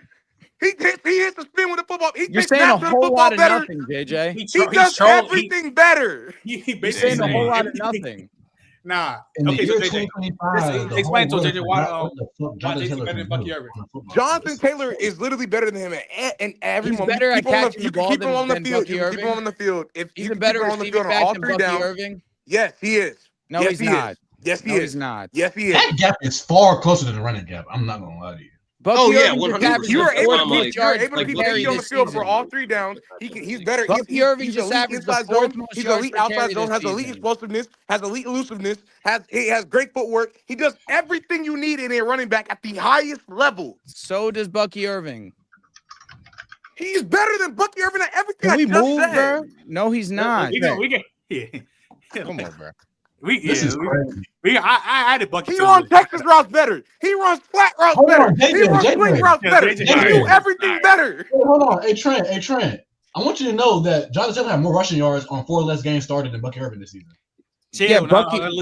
He hits the spin with the football. You're saying a whole lot of nothing, JJ. He does everything better. You're saying a whole lot of nothing. Nah. Okay, so JJ, explain to JJ why JT better than Bucky Irving. Jonathan Taylor is literally better than him and everyone. He's better at catching the ball keep him on the than field. Bucky You Irving. keep him on the field. If He's you a better on the receiving field on back all than 3 Bucky downs. Irving. Yes, he is. No, yes, he's he not. Is. Yes, he no, is. He's not. Yes, he is. That gap is far closer than the running gap. I'm not gonna lie to you. Bucky yeah, Irving's 100%. You are able to Like, keep Bucky on the field for all 3 downs. He's better. Bucky Irving he's just elite averaged the inside 4th zone. most He's yards elite per carry outside zone. this Has elite season. explosiveness. Has elite elusiveness. He has great footwork. He does everything you need in a running back at the highest level. So does Bucky Irving. He's better than Bucky Irving at everything Can we I just move, said. bro? No, he's not. We can. Yeah. Come on, bro. I added Bucky. He runs Texas routes better. He runs flat routes better. He runs swing routes better. He do everything better. Hold on. Hey, Trent. I want you to know that Jonathan Taylor had more rushing yards on 4 less games started than Bucky Irving this season. Yeah, Bucky Irving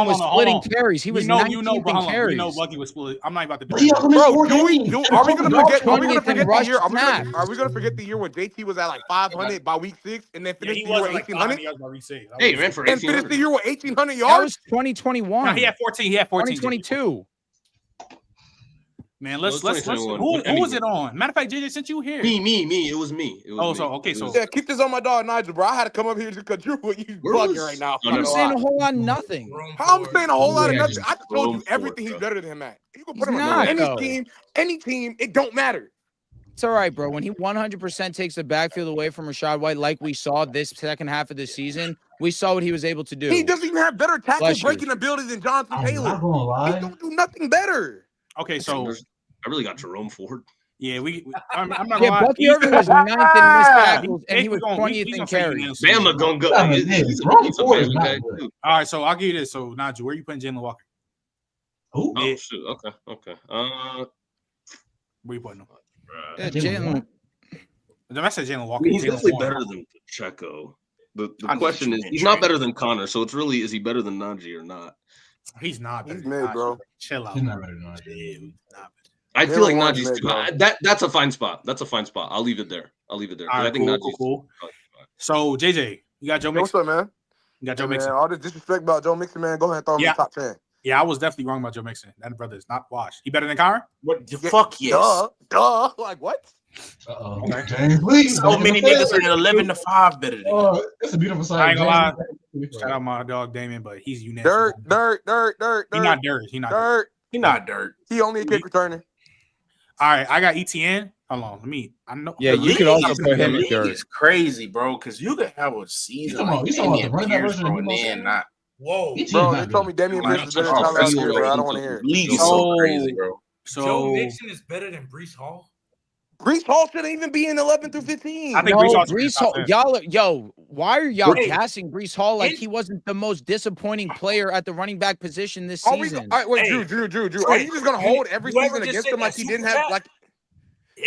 was splitting carries. He was 19th in carries. You know Bucky was split. I'm not about to do it. Bro, are we going to forget the year? Snaps. Are we going to forget the year when JT was at like 500 by week 6 and then finished the year with 1,800? Hey, he ran for 1,800. And finished the year with 1,800 That yards? was 2021. No, he had 14. 2022. Man, let's who was it on? Matter of fact, JJ sent you here. Me. It was me. Yeah, keep this on my dog Nigel, bro. I had to come up here because you bugging right now. I'm saying a whole lot of nothing. How I'm saying a whole lot of nothing? I just told you everything he's better than him at. You can put him on any team, it don't matter. It's all right, bro. When he 100% takes the backfield away from Rachaad White, like we saw this second half of the season, we saw what he was able to do. He doesn't even have better tackle breaking ability than Jonathan Taylor. Not gonna lie. He don't do nothing better. Okay, so I really got Jerome Ford. Yeah, I'm not gonna lie. Bucky Irving was 9th in missed tackles, and he was 20th in carries. Bama gonna go. All right, so I'll give you this. So, Najee, where are you putting Jalen Walker? Who? Oh, shoot. Okay. Where you putting him? Jalen. I said Jalen Walker. He's definitely better than Pacheco. The question is, he's not better than Connor. So it's really, is he better than Najee or not? He's not. He's mid, bro. Chill out. He's not better than Najee. I feel like Najee's that's a fine spot. That's a fine spot. I'll leave it there. All I right, think cool. So JJ, you got Joe Mixon? What's up, man? You got Joe Mixon. Man, all this disrespect about Joe Mixon, man. Go ahead and throw him in the top 10. Yeah, I was definitely wrong about Joe Mixon. That brother is not washed. He better than Kyron? What the fuck? Yes. Duh. Like what? Okay. James, please. So many niggas are 11-5 better than him. It's a beautiful sight. I ain't gonna lie. Shout out my dog Damon, but he's unanimous. Dirt. He's not dirt. He not dirt. He only a kick returner. All right, I got ETN. Hold on, I know. Yeah, you could also put him in dirt. It's crazy, bro, because you could have a season. You talking about the running back version of and not. Whoa, bro! You told me Damian Pierce is better than Tyler Algier, bro. I don't want to hear it. League is so crazy, bro. Joe Mixon is better than Breece Hall. Breece Hall shouldn't even be in 11 through 15. I think Breece Hall. Why are y'all gassing Breece Hall like he wasn't the most disappointing player at the running back position this season? All right, wait, Drew. Are you just gonna hold every season against him like he didn't have like?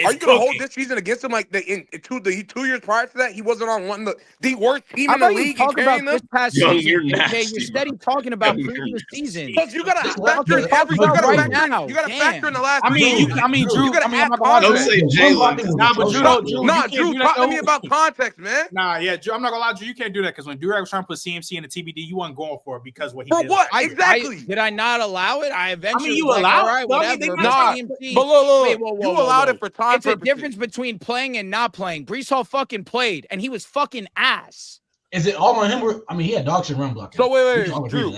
Are you gonna hold this season against him like the 2 years prior to that? He wasn't on one of the worst team in the league. Talk about this past season. You're Okay, you're steady talking about previous seasons. Because you gotta factor in every. You gotta factor in the last. Drew. You gotta add Don't context. say Jalen. Nah, but Drew, talk to me about context, man. Nah, yeah, Drew, I'm not gonna lie, Drew. You can't do that because when Durag was trying to put CMC in the TBD, you wasn't going for it because what he did. For what? Exactly. Did I not allow it? I eventually. you allowed. All right, whatever. Nah, but look, you allowed it for time. It's a difference between playing and not playing. Breece Hall fucking played, and he was fucking ass. Is it all on him? He had dog shit run blocking. So wait, Drew.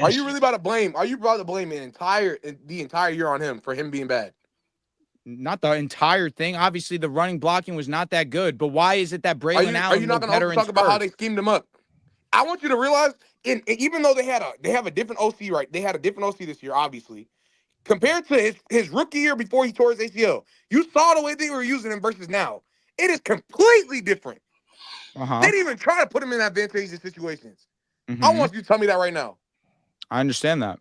Are you really about to blame? Are you about to blame the entire year on him for him being bad? Not the entire thing. Obviously, the running blocking was not that good. But why is it that Braylon Allen? Are you not going to talk about how they schemed him up? I want you to realize, even though they have a different OC, right? They had a different OC this year, obviously. Compared to his rookie year before he tore his ACL, you saw the way they were using him versus now. It is completely different. They didn't even try to put him in advantageous situations. I want you to tell me that right now. I understand that.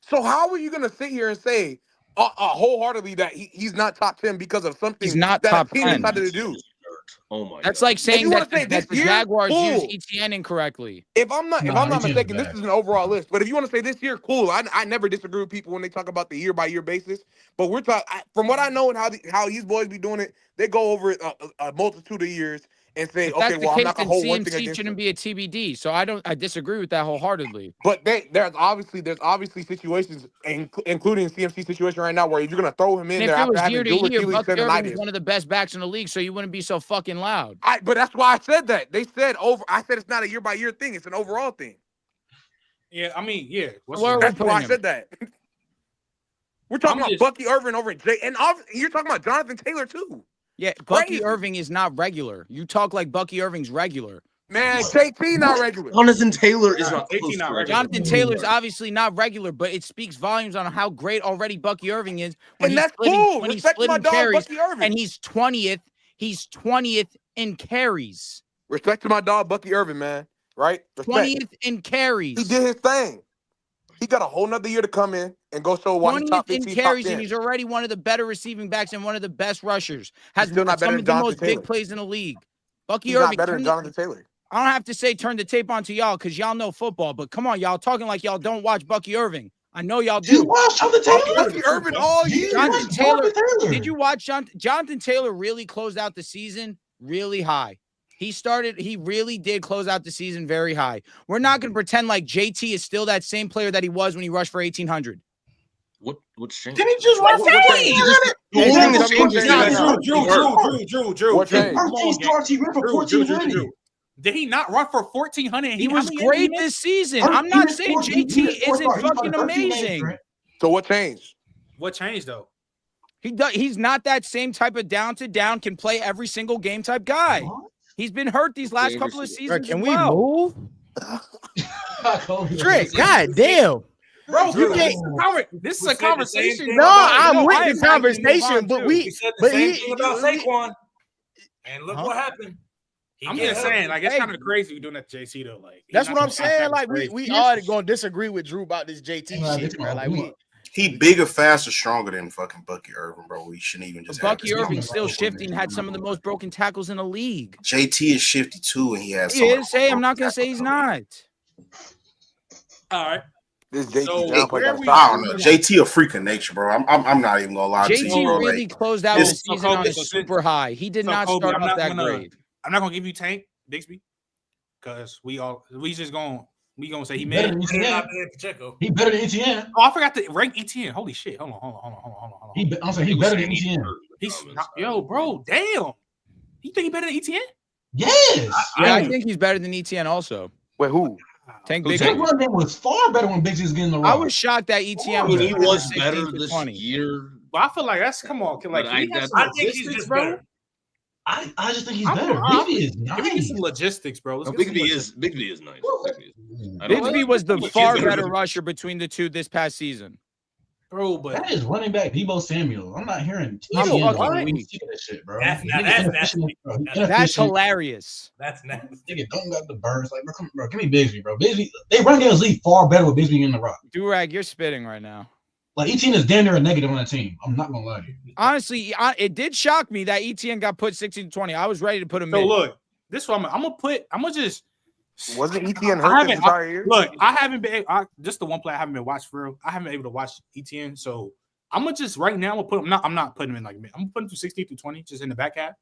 So how are you going to sit here and say wholeheartedly that he's not top 10 because of something he's not that top a team 10. decided to do? Oh my! That's like saying that the year, Jaguars cool. use ETN incorrectly. If I'm not mistaken, this is an overall list. But if you want to say this year, cool. I never disagree with people when they talk about the year by year basis. But we're talking from what I know and how these boys be doing it. They go over it a multitude of years and say, okay, well, I'm not gonna hold one thing against shouldn't be a TBD. So I disagree with that wholeheartedly. But there's obviously situations, including CMC situation right now, where you're gonna throw him in and there if it after was year having to year, dual Buck Achilles Irving was one of the best backs in the league, so you wouldn't be so fucking loud. But that's why I said that. They said I said it's not a year by year thing; it's an overall thing. Yeah, yeah. That's why I said that. We're talking about Bucky Irving over at Jay, and you're talking about Jonathan Taylor too. Yeah, Bucky Irving is not regular. You talk like Bucky Irving's regular. Man, JT not regular. Jonathan Taylor is not regular. Jonathan Taylor's obviously not regular, but it speaks volumes on how great already Bucky Irving is. And that's cool. When he's splitting carries, Bucky Irving. And he's 20th. He's 20th in carries. Respect to my dog, Bucky Irving, man. Right? Respect. 20th in carries. He did his thing. He got a whole nother year to come in and go show why he's top 15, in carries, top 10. and he's already one of the better receiving backs and one of the best rushers. Has still not better some than of the Jonathan most Taylor. big plays in the league. Bucky He's Irving. Not better than Jonathan Taylor. I don't have to say turn the tape on to y'all because y'all know football, but come on, y'all talking like y'all don't watch Bucky Irving. I know y'all do. You watch Jonathan Taylor. Bucky Irving all year. Jonathan Taylor. Did you watch Jonathan Taylor really closed out the season really high? He really did close out the season very high. We're not going to pretend like JT is still that same player that he was when he rushed for 1,800. What's changed? Did he just run for 1,800? Drew. What changed? He ran for 1,400. Did he not run for 1,400? He was great this season. I'm not saying JT isn't fucking amazing. So what changed? What changed though? He's not that same type of down to down can play every single game type guy. He's been hurt these last couple of seasons. Can we move? Trick, god damn. Bro, this is a conversation. No, I'm with the conversation, but he said the same thing about Saquon. And look what happened. I'm just saying, like, it's kind of crazy you doing that to JC though. Like, that's what I'm saying. Like, we already gonna disagree with Drew about this JT shit, bro. Like, he bigger, faster, stronger than fucking Bucky Irving, bro. We shouldn't even just. Bucky Irving still shifting, had some of the most broken tackles in the league. JT is shifty too, and he has. He is. Hey, I'm not gonna say he's not. All right. This JT So, downplay where got to we- stop. I don't know. JT a freak of nature, bro. I'm not even gonna lie to you. JT Bro. really Like, closed out the it's- season on a super high. He did not Kobe, start off that great. I'm not gonna give you Tank Bixby because we just gonna say he better made. than ETN. Pacheco. He better than ETN. Oh, I forgot to rank ETN. Holy shit! Hold on. I'm saying he better than ETN. He's not, yo, bro. Damn. You think he better than ETN? Yes. Yeah, I think he's better than ETN also. Wait, who? Tank That Bigsby. run game was far better when Bigsby was getting the I rock. was shocked that ETN He was 16 better to this 20. year. But I feel like that's come on. Like, But I think he's just bro. better. I just think he's better. Bigsby is nice. Give me some logistics, bro. No, Bigby is nice. Bigsby was the far better rusher between the two this past season. Bro, but that is running back Debo Samuel. I'm not hearing I'm TCN. fucking weak. That shit, bro. That's nasty. That's hilarious. That's nasty. Nigga don't got the burst. Like, bro, give me Bigsby, bro. Bigsby, they run games league far better with Bigsby in the rock. Durag, you're spitting right now. Like, ETN is damn near a negative on the team. I'm not gonna lie to you. Honestly, it did shock me that ETN got put 16-20. I was ready to put him so in. look, this is what I'm gonna just. Wasn't ETN hurt this entire year? Look, I haven't been just the one play I haven't been watched for real. I haven't been able to watch ETN, so I'm gonna just right now. I'm not putting him in like mid. I'm gonna put him through 16 through 20, just in the back half.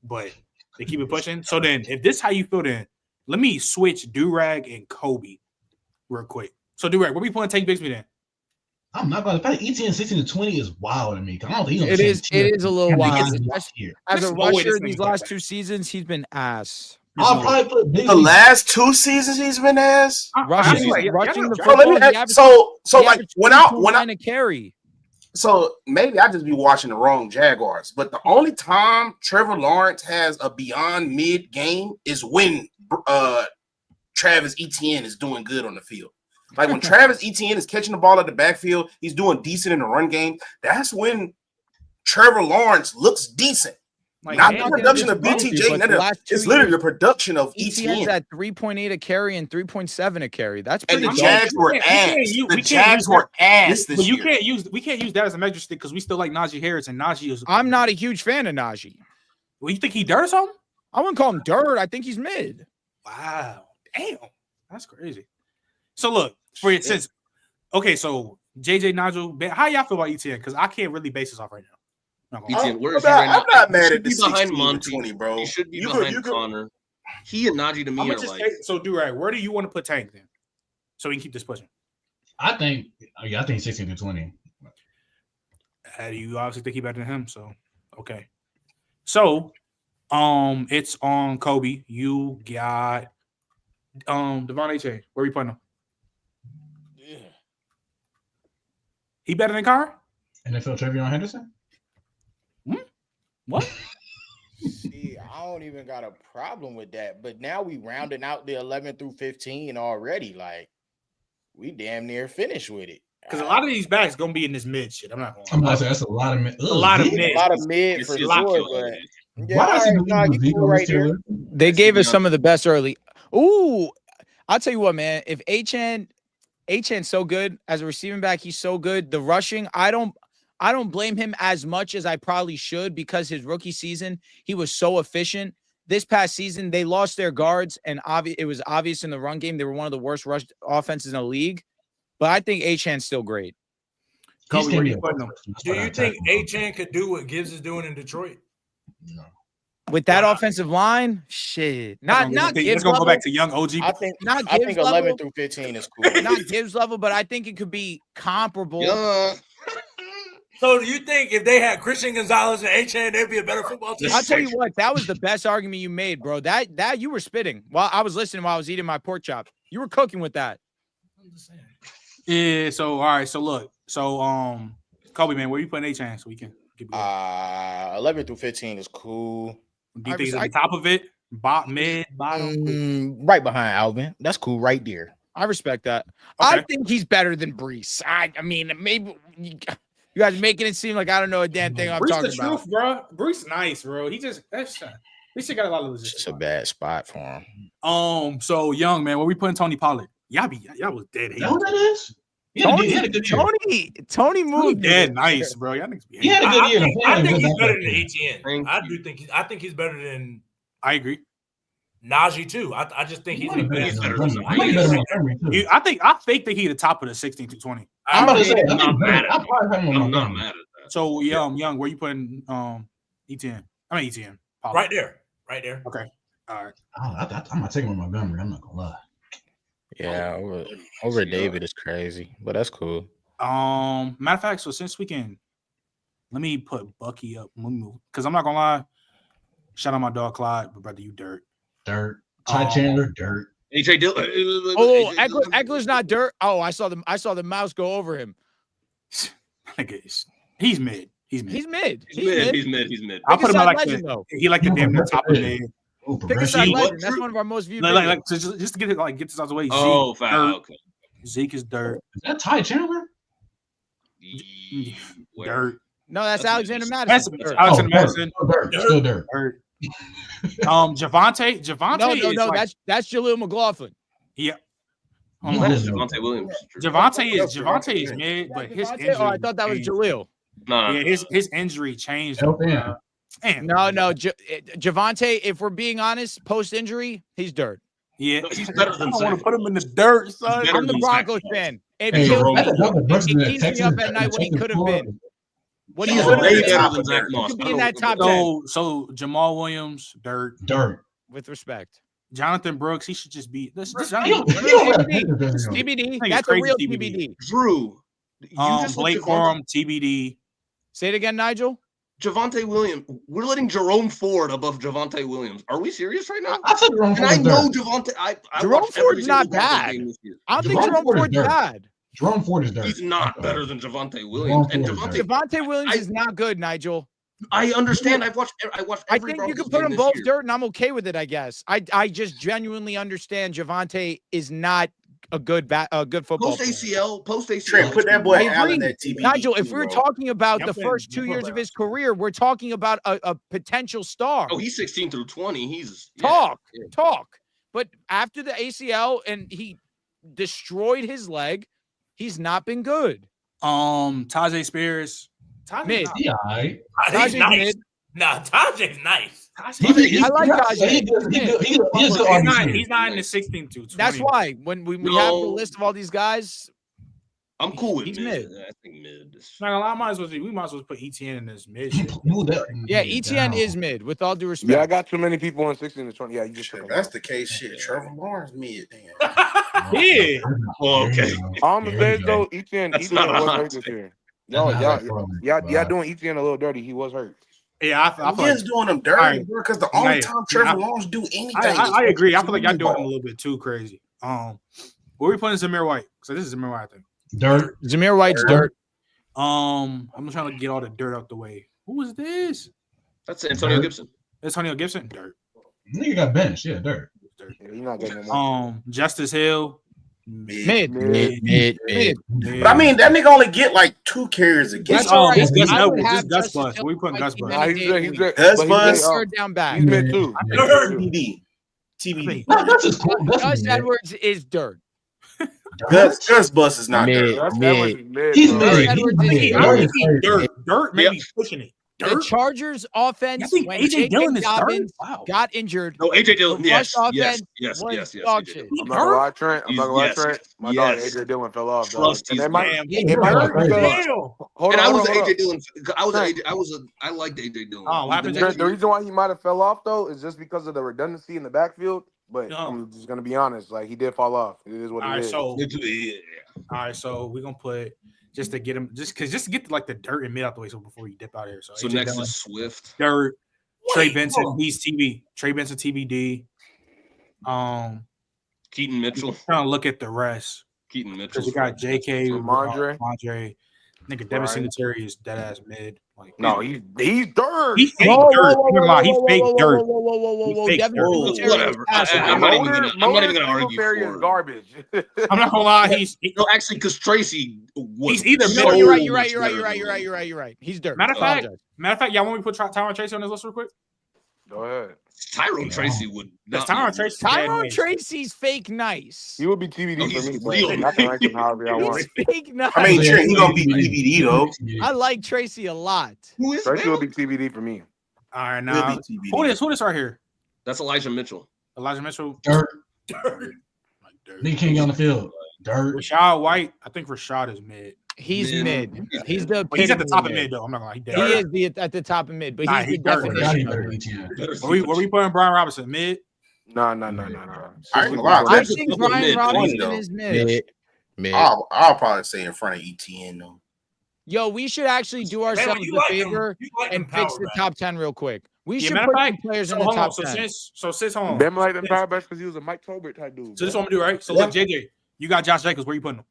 But they keep it pushing. So then, if this how you feel, then let me switch Durag and Kobe real quick. So Durag, where we putting Tank Bixby then? I'm not gonna. The fact that ETN 16 to 20 is wild to me. I don't think It is a little wild. As a no way rusher this these nigga's last like 2 seasons, he's been ass. I'll probably put the last 2 seasons he's been ass. Rushing the So football. let me ask, so like when I carry. So maybe I just be watching the wrong Jaguars, but the only time Trevor Lawrence has a beyond mid game is when Travis Etienne is doing good on the field. Like when Travis Etienne is catching the ball at the backfield, he's doing decent in the run game. That's when Trevor Lawrence looks decent. Like, not the production of BTJ. It's literally the production of ETN's Etienne. at 3.8 a carry and 3.7 a carry. That's And pretty the Jags were ass. The Jags were ass this year. We can't use that as a measure stick because we still like Najee Harris, and Najee is. I'm not a huge fan of Najee. Well, you think he dirt or something? I wouldn't call him dirt. I think he's mid. Wow, damn, that's crazy. So look, for instance, okay, so JJ Nigel, how y'all feel about ETN? Because I can't really base this off right now. ETN, where is he right now? I'm not mad at the behind 16 Monty, 20, bro. He should be behind Connor. He and Najee to me are like. So do right. Where do you want to put Tank then? So we can keep this pushing. I think 16 to 20. You obviously think he better than him, so okay. So, it's on Kobe. You got Devon H.A. Where we putting him? Yeah. He better than Carr? NFL Trevion Henderson? What? See, I don't even got a problem with that. But now we rounding out the 11 through 15 already. Like, we damn near finished with it. Because a lot of these backs gonna be in this mid shit. I'm not going. I'm not saying that's a lot of mid. A lot of mid for sure. But Why right there. They gave us some of the best early. Ooh, I'll tell you what, man. If HN's so good as a receiving back, he's so good. The rushing, I don't blame him as much as I probably should because his rookie season, he was so efficient. This past season, they lost their guards, and it was obvious in the run game. They were one of the worst rush offenses in the league. But I think Achan's still great. Kobe, where you putting him? Do you think Achan could do what Gibbs is doing in Detroit? No. With that offensive line, shit. Not Gibbs. Let's go back to young OG. I think 11 level. through 15 is cool. Not Gibbs level, but I think it could be comparable. Yeah. So do you think if they had Christian Gonzalez and Achan, they'd be a better football team? I'll tell you what, that was the best argument you made, bro. That you were spitting while I was listening while I was eating my pork chop. You were cooking with that. I'm just saying. Yeah, so all right, so look. So Kobe, man, where you putting Achan so we can keep going? 11 through 15 is cool. Do you think it's at the top of it? Mid, bottom? Right behind Alvin. That's cool right there. I respect that. Okay. I think he's better than Brees. I mean, maybe you guys making it seem like I don't know a damn thing I'm Brees talking the about. truth, bro. Brees nice, bro. He just got a lot of It's a bad spot for him. So young man, where we putting Tony Pollard? Y'all was dead. You know what that is? Tony moved. Dead nice, bro. Y'all niggas be He had a good year. I think he's better than ATN. I think he's better than. I agree. Najee too. I just think he's better than I think that he's the top of the 16 to 20. I'm about to say, I'm not mad at I'm not mad at that. So young, where you putting ETN? I mean ETN. Right there. Okay. All right. I'm not taking Montgomery. I'm not gonna lie. Yeah, over David is crazy, but that's cool. Matter of fact, so since we can, let me put Bucky up. Because I'm not gonna lie. Shout out my dog Clyde, but brother, you dirt. Ty Chandler, dirt. AJ Dillon. Oh, Eckler's not dirt. Oh, I saw the mouse go over him. He's mid. He's mid. I'll put him at like he like the damn near top of the mid. Pick a side legend. That's one of our most viewed. Like just to get this out of the way. Oh, okay. Zeke is dirt. Is that Ty Chandler? Dirt. No, that's Alexander Madison. That's Alexander Madison. Still dirt. Javonte. No, that's Jaleel McLaughlin. Yeah. Javonte Williams. Javonte is mid, but his injury. Oh, I thought that was Jaleel. No. Yeah, his injury changed. No, Javonte. If we're being honest, post injury, he's dirt. Yeah, he's better than. I don't want to put him in the dirt, son. I'm the Broncos fan. It keeps me up at night what he could have been. What do you could be in that top 10? So Jamal Williams, dirt. With respect. Jonathan Brooks, he should just be TBD. That's a real TBD. Drew, Blake Corum, TBD. Say it again, Nigel. Javonte Williams. We're letting Jerome Ford above Javonte Williams. Are we serious right now? I said Jerome Ford. I know Javonte. Jerome Ford's not bad. I don't think Jerome Ford's bad. Jerome Ford is dirt. He's not better than Javonte Williams. And Javonte Williams is not good, Nigel. I understand. I watched. I think you can put them both dirt, and I'm okay with it. I guess. I just genuinely understand Javonte is not a good football post ACL. Trent, put that boy out in that TBD. Nigel, if we're talking about the first 2 years of his career, we're talking about a potential star. Oh, he's 16 through 20. He's talk. But after the ACL and he destroyed his leg, he's not been good. Tajay Spears. Mid. He's nice. Mid. Nah, Tajay's nice. I like Tajay. He's not in the 16 to 20. That's why when we have the list of all these guys, I'm cool with he's mid. I think mid. Not gonna lie, we might as well put ETN in this mid. Yeah, ETN is mid. With all due respect. Yeah, I got too many people in 16 to 20. Yeah, you just that's the case. Shit, Trevor Lawrence mid. Yeah. Well, okay. On the base though, ETN was hurt this year. Y'all doing ETN a little dirty. He was hurt. Yeah, I feel like doing them dirty, bro. Because the only time Trevor Lawrence do anything, I agree. I feel like y'all doing him a little bit too crazy. Where we putting Zamir White? So this is Zamir White, I think. Dirt. Zamir White's dirt. I'm trying to get all the dirt out the way. Who is this? That's Antonio Gibson. Antonio Gibson, dirt. Nigga got benched. Yeah, dirt. Yeah, he's not getting Justice Hill. Mid. But I mean, that nigga only get like 2 carries a game. That's all right. Gus Bus. We putting Gus Bus. He's Gus Bus. Third down back. He's mid too. TBD. Gus Edwards is dirt. Gus Bus is not dirt. He's mid. Dirt, maybe pushing it. The Chargers offense when AJ Dillon is Dobbins got injured. No, AJ Dillon. Yes. Dog AJ. I'm not gonna lie, Trent. My dog AJ Dillon fell off. Trust and it might hurt because I was AJ Dillon. I liked AJ Dillon. Oh, the reason why he might have fell off though is just because of the redundancy in the backfield. But I'm just gonna be honest, like he did fall off. It is what it is. All right, so we're gonna put just to get him, just to get like the dirt and mid out the way, so before you dip out here. So next is Swift. Dirt. Trey Benson, he's TB. Trey Benson, TBD. Keaton Mitchell. Trying to look at the rest. Keaton Mitchell. We got JK, Ramondre. Nigga, Devin Singletary is dead ass mid. Like, no, he's dirt. He fake dirt. He fake dirt. Whatever. I'm not even gonna argue for it. Garbage. I'm not gonna lie. No, actually, because Tracy was. He's either mid. You're right. He's dirt. Matter of fact, y'all want me to put Tyron Tracy on this list real quick? Go ahead. Tyrone Tracy would. Tyron Tracy's fake nice. He would be TBD for me, but I can rank him however I want. Fake nice. I mean, Trent, he gonna be TBD though. I like Tracy a lot. Who is Tracy will be TBD for me. All right, now who is right here? That's Elijah Mitchell. Elijah Mitchell. Dirt. Like dirt. Nigga can't get on the field. Dirt. Rashad White. I think Rashad is mid. He's mid. He's the. Well, he's at the top of mid though. I'm not gonna lie. He is at the top of mid, but Nah, he's the dirt. definition. Were we putting Brian Robinson mid? No. I ain't gonna lie. I think Brian Robinson is mid. I'll probably say in front of ETN though. Yo, we should actually do ourselves a favor and fix the top 10 real quick. We should put some players in the top 10. So sis, hold on. Them like them power backs because he was a Mike Tolbert type dude. So this is what I'm gonna do, right? So look, JJ, you got Josh Jacobs. Where you putting him?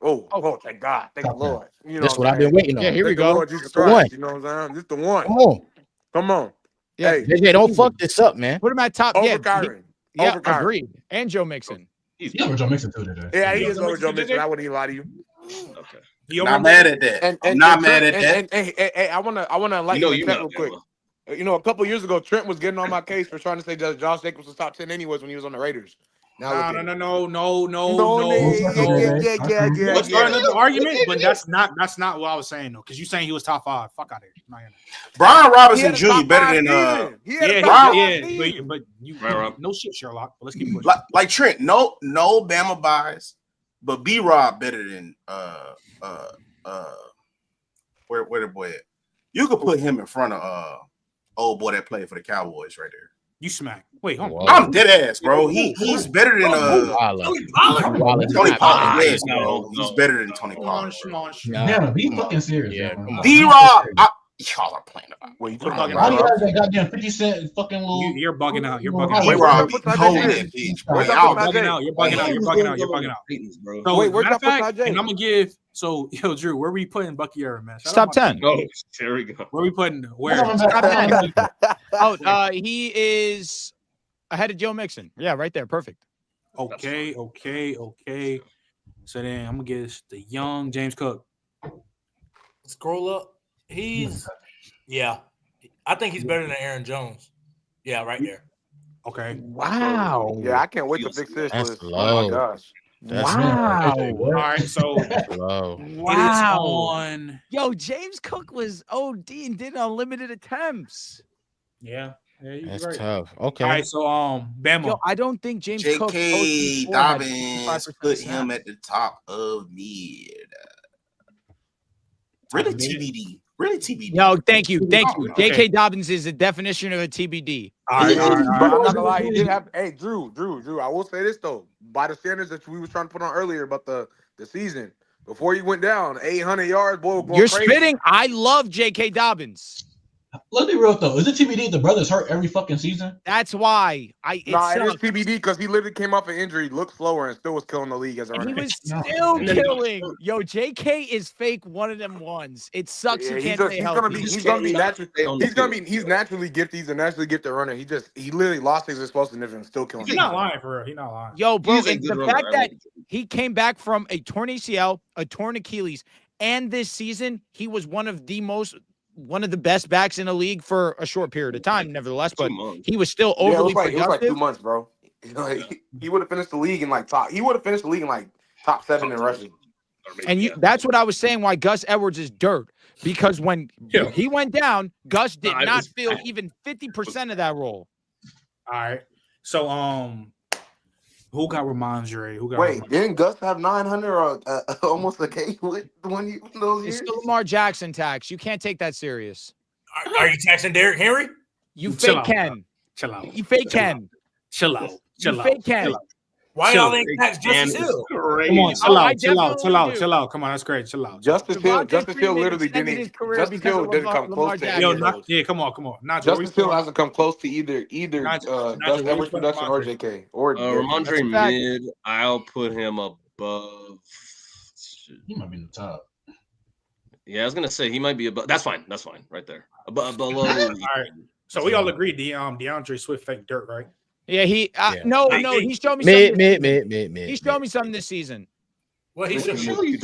Oh, thank God. Thank the Lord. You know That's what I've been waiting on. Yeah, here we Thank the go. Lord Jesus The one. Christ, you know what I'm saying? Just the one. Come on. Yeah, Hey, JJ, don't fuck this up, man. put him at top. over Yeah, Kyron. yeah, Over Kyron. agreed. And Joe Mixon. He's over Joe Mixon too today. Yeah, he is over Joe Mixon. I wouldn't even lie to you. Okay. Not mad at that. I'm not mad at that. Hey, I wanna enlighten you Trent know real quick. You know, a couple years ago, Trent was getting on my case for trying to say that Josh Jacobs was top 10 anyways when he was on the Raiders. No. Yeah. Let's start another argument, but that's not what I was saying though. Because you saying he was top 5. Fuck out of here. Brian Robinson Jr. better than but you no shit, Sherlock. But let's keep pushing. like Trent. No Bama bias, but B-Rob better than where the boy at? You could put him in front of old boy that played for the Cowboys right there. You smack. Wait, hold on. I'm dead ass, bro. He's better than Tony Pollard. Yes, bro. He's better than Tony Pollard. Yeah, be fucking serious. Yeah, D-Rob, y'all are playing about. Well, you All you guys that goddamn 50 cent fucking little. You're bugging out. You're bugging out. D-Rob, holding that bitch, bro. You're bugging out. You're bugging out. So, wait, where's matter of that fact, and I'm gonna give. So, yo, Drew, where we putting Bucky Irvin, man? Top 10. Oh, there we go. Where we putting? Where? He is ahead of Joe Mixon. Yeah, right there. Perfect. Okay. So then I'm gonna get the young James Cook. Scroll up. I think he's better than Aaron Jones. Yeah, right there. Okay. Wow. Yeah, I can't wait to fix this list. Low. Oh my gosh. Wow. All right. So Wow. it is on. Yo, James Cook was OD and did unlimited attempts. Yeah. That's right. tough. Okay. All right. So Bama. Yo, I don't think James Cook. J.K. Dobbins put him at the top of mid. Really TBD. No, thank you. J.K. Dobbins is the definition of a TBD. All right. But I'm not gonna lie, he did have. Hey, Drew. I will say this though, by the standards that we was trying to put on earlier about the season, before he went down 800 yards, boy, was going You're crazy. spitting. I love J.K. Dobbins. Let's be real though. Is it TBD if the brother's hurt every fucking season? That's why It is TBD because he literally came off an injury, looked slower, and still was killing the league as a runner. He was still killing. Yo, JK is fake one of them ones. It sucks. Yeah, He can't stay healthy. He's naturally gifted. He's a naturally gifted runner. He literally lost his explosiveness and still killing. He's not lying for real. He's not lying. Yo, bro, He's a and good the runner. fact that he came back from a torn ACL, a torn Achilles, and this season he was one of the best backs in the league for a short period of time, nevertheless, but he was still overly productive. It was like 2 months, bro. He would have finished the league in top 7 in rushing. And that's what I was saying why Gus Edwards is dirt. Because when he went down, Gus did not feel even 50% of that role. All right. So who got Ramondre? Wait, didn't Gus have 900 or almost a K with those years? It's the Lamar Jackson tax. You can't take that serious. Are you taxing Derrick Henry? You fake Ken. Chill out. You fake Ken. Chill out. You fake Ken. Why y'all ain't tax Justice Hill? Come on, chill out. Come on, that's great. Chill out. Justice Hill literally didn't. Justice Hill didn't come close to come on. Justice Hill hasn't come close to either Gus Edwards production or JK or Ramondre mid. I'll put him above. He might be in the top. Yeah, I was gonna say he might be above. That's fine. Right there. Below. All right. So we all agree DeAndre Swift fake dirt, right? Yeah, he no, he showed me mid. He showed me something this season. Well, he should show you.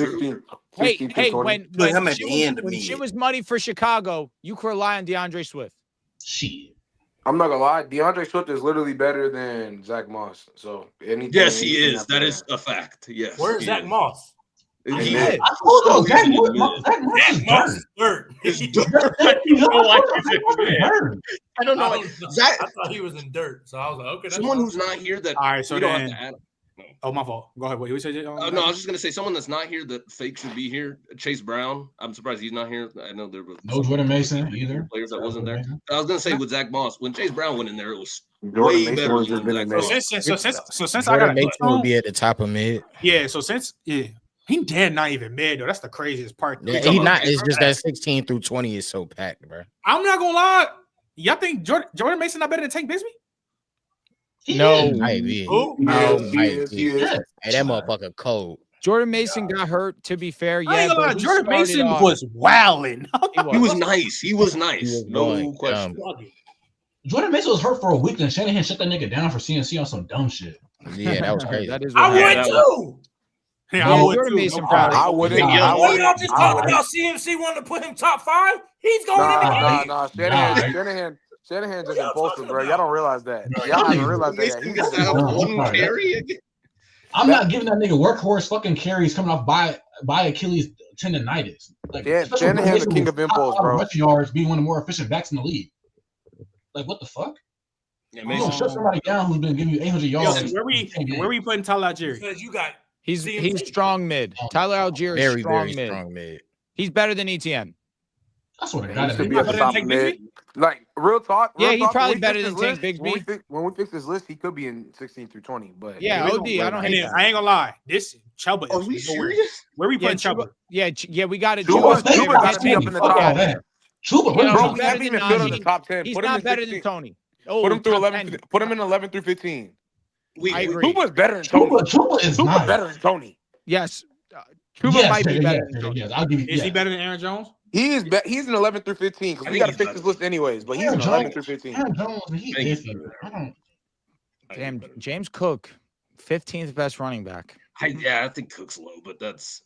Hey, when shit was muddy for Chicago, you could rely on DeAndre Swift. Shit. I'm not gonna lie, DeAndre Swift is literally better than Zach Moss. So yes, he is. That is a fact. Yes. Where's Zach Moss? I told you, Zach Moss is dirt. It's dirt. I don't know. Zach, I thought he was in dirt, so I was like, okay. That's someone fine. who's not here that all right. So we then, don't have to add. Oh, my fault. Go ahead. What you said? No, I was just gonna say someone that's not here that fake should be here. Chase Brown. I'm surprised he's not here. I know there was no Jordan Mason either. Players that wasn't there. I was gonna say with Zach Moss when Chase Brown went in there, it was Jordan way Mason better was than just Zach been Moss. So since I got Mason will be at the top of mid. Yeah. So since he dead not even mid though. That's the craziest part. Yeah, he not. It's just that 16 through 20 is so packed, bro. I'm not gonna lie. Y'all think Jordan Mason not better than Tank Bigsby? No, might be. Who? No, He might is. be. Hey, that motherfucker cold. Jordan Mason got hurt. To be fair, I yeah, ain't gonna lie, but he Jordan started Mason off- was wilding. He was nice. He was nice. No going, question. Jordan Mason was hurt for a week, and Shanahan shut that nigga down for CNC on some dumb shit. Yeah, that was crazy. That is. I what happened. would too. Yeah, Yeah, I would Jordan too. Mason No probably. problem. I wouldn't. Yeah. Oh, y'all just talking about CMC wanting to put him top 5? He's going in the Nah. game. Shanahan's just impulsive, bro. Y'all don't realize that. Y'all haven't realized that yet. Mason He's got that one carry. I'm not giving that nigga workhorse fucking carries coming off by Achilles tendonitis. Like, Shanahan's the king of impulse, bro. Rushing yards, being one of the more efficient backs in the league. Like, what the fuck? Yeah, You don't shut somebody down who's been giving you 800 yards. Yo, where we putting Tyler Algieri? Because you got He's strong mid. Tyler Algier is Very, strong very mid. strong mid. He's better than ETN. That's what I He got. should be at the top of mid. Like real talk. Yeah, real he's talk, probably when we better fix than this Tank list- Bigsby. When we fix this list, he could be in 16 through 20. But Yeah, we OD. don't- I don't And hate then, that. I ain't gonna lie. This Chuba. Are we serious? Where we Yeah, putting Chuba? Yeah, we got to. Chuba gotta be up in the top. Chuba, Yeah, Bro, he's we better haven't even than filled in the Najee. top 10. He's Put him not in better 16. than Tony. Oh, Put him through top 11. 10. Put him in 11 through 15. I agree. Chuba's better than Tony. Chuba is Chuba's nice. better than Tony. Yes, Chuba might be better than Tony. Yes, I'll give you. Is he better than Aaron Jones? He's in 11 through 15 because we got to fix this list anyways. But he's Aaron in 11 Jones- through 15. Aaron Jones, he's iffy. I don't. Damn, James Cook, 15th best running back. I think Cook's low, but that's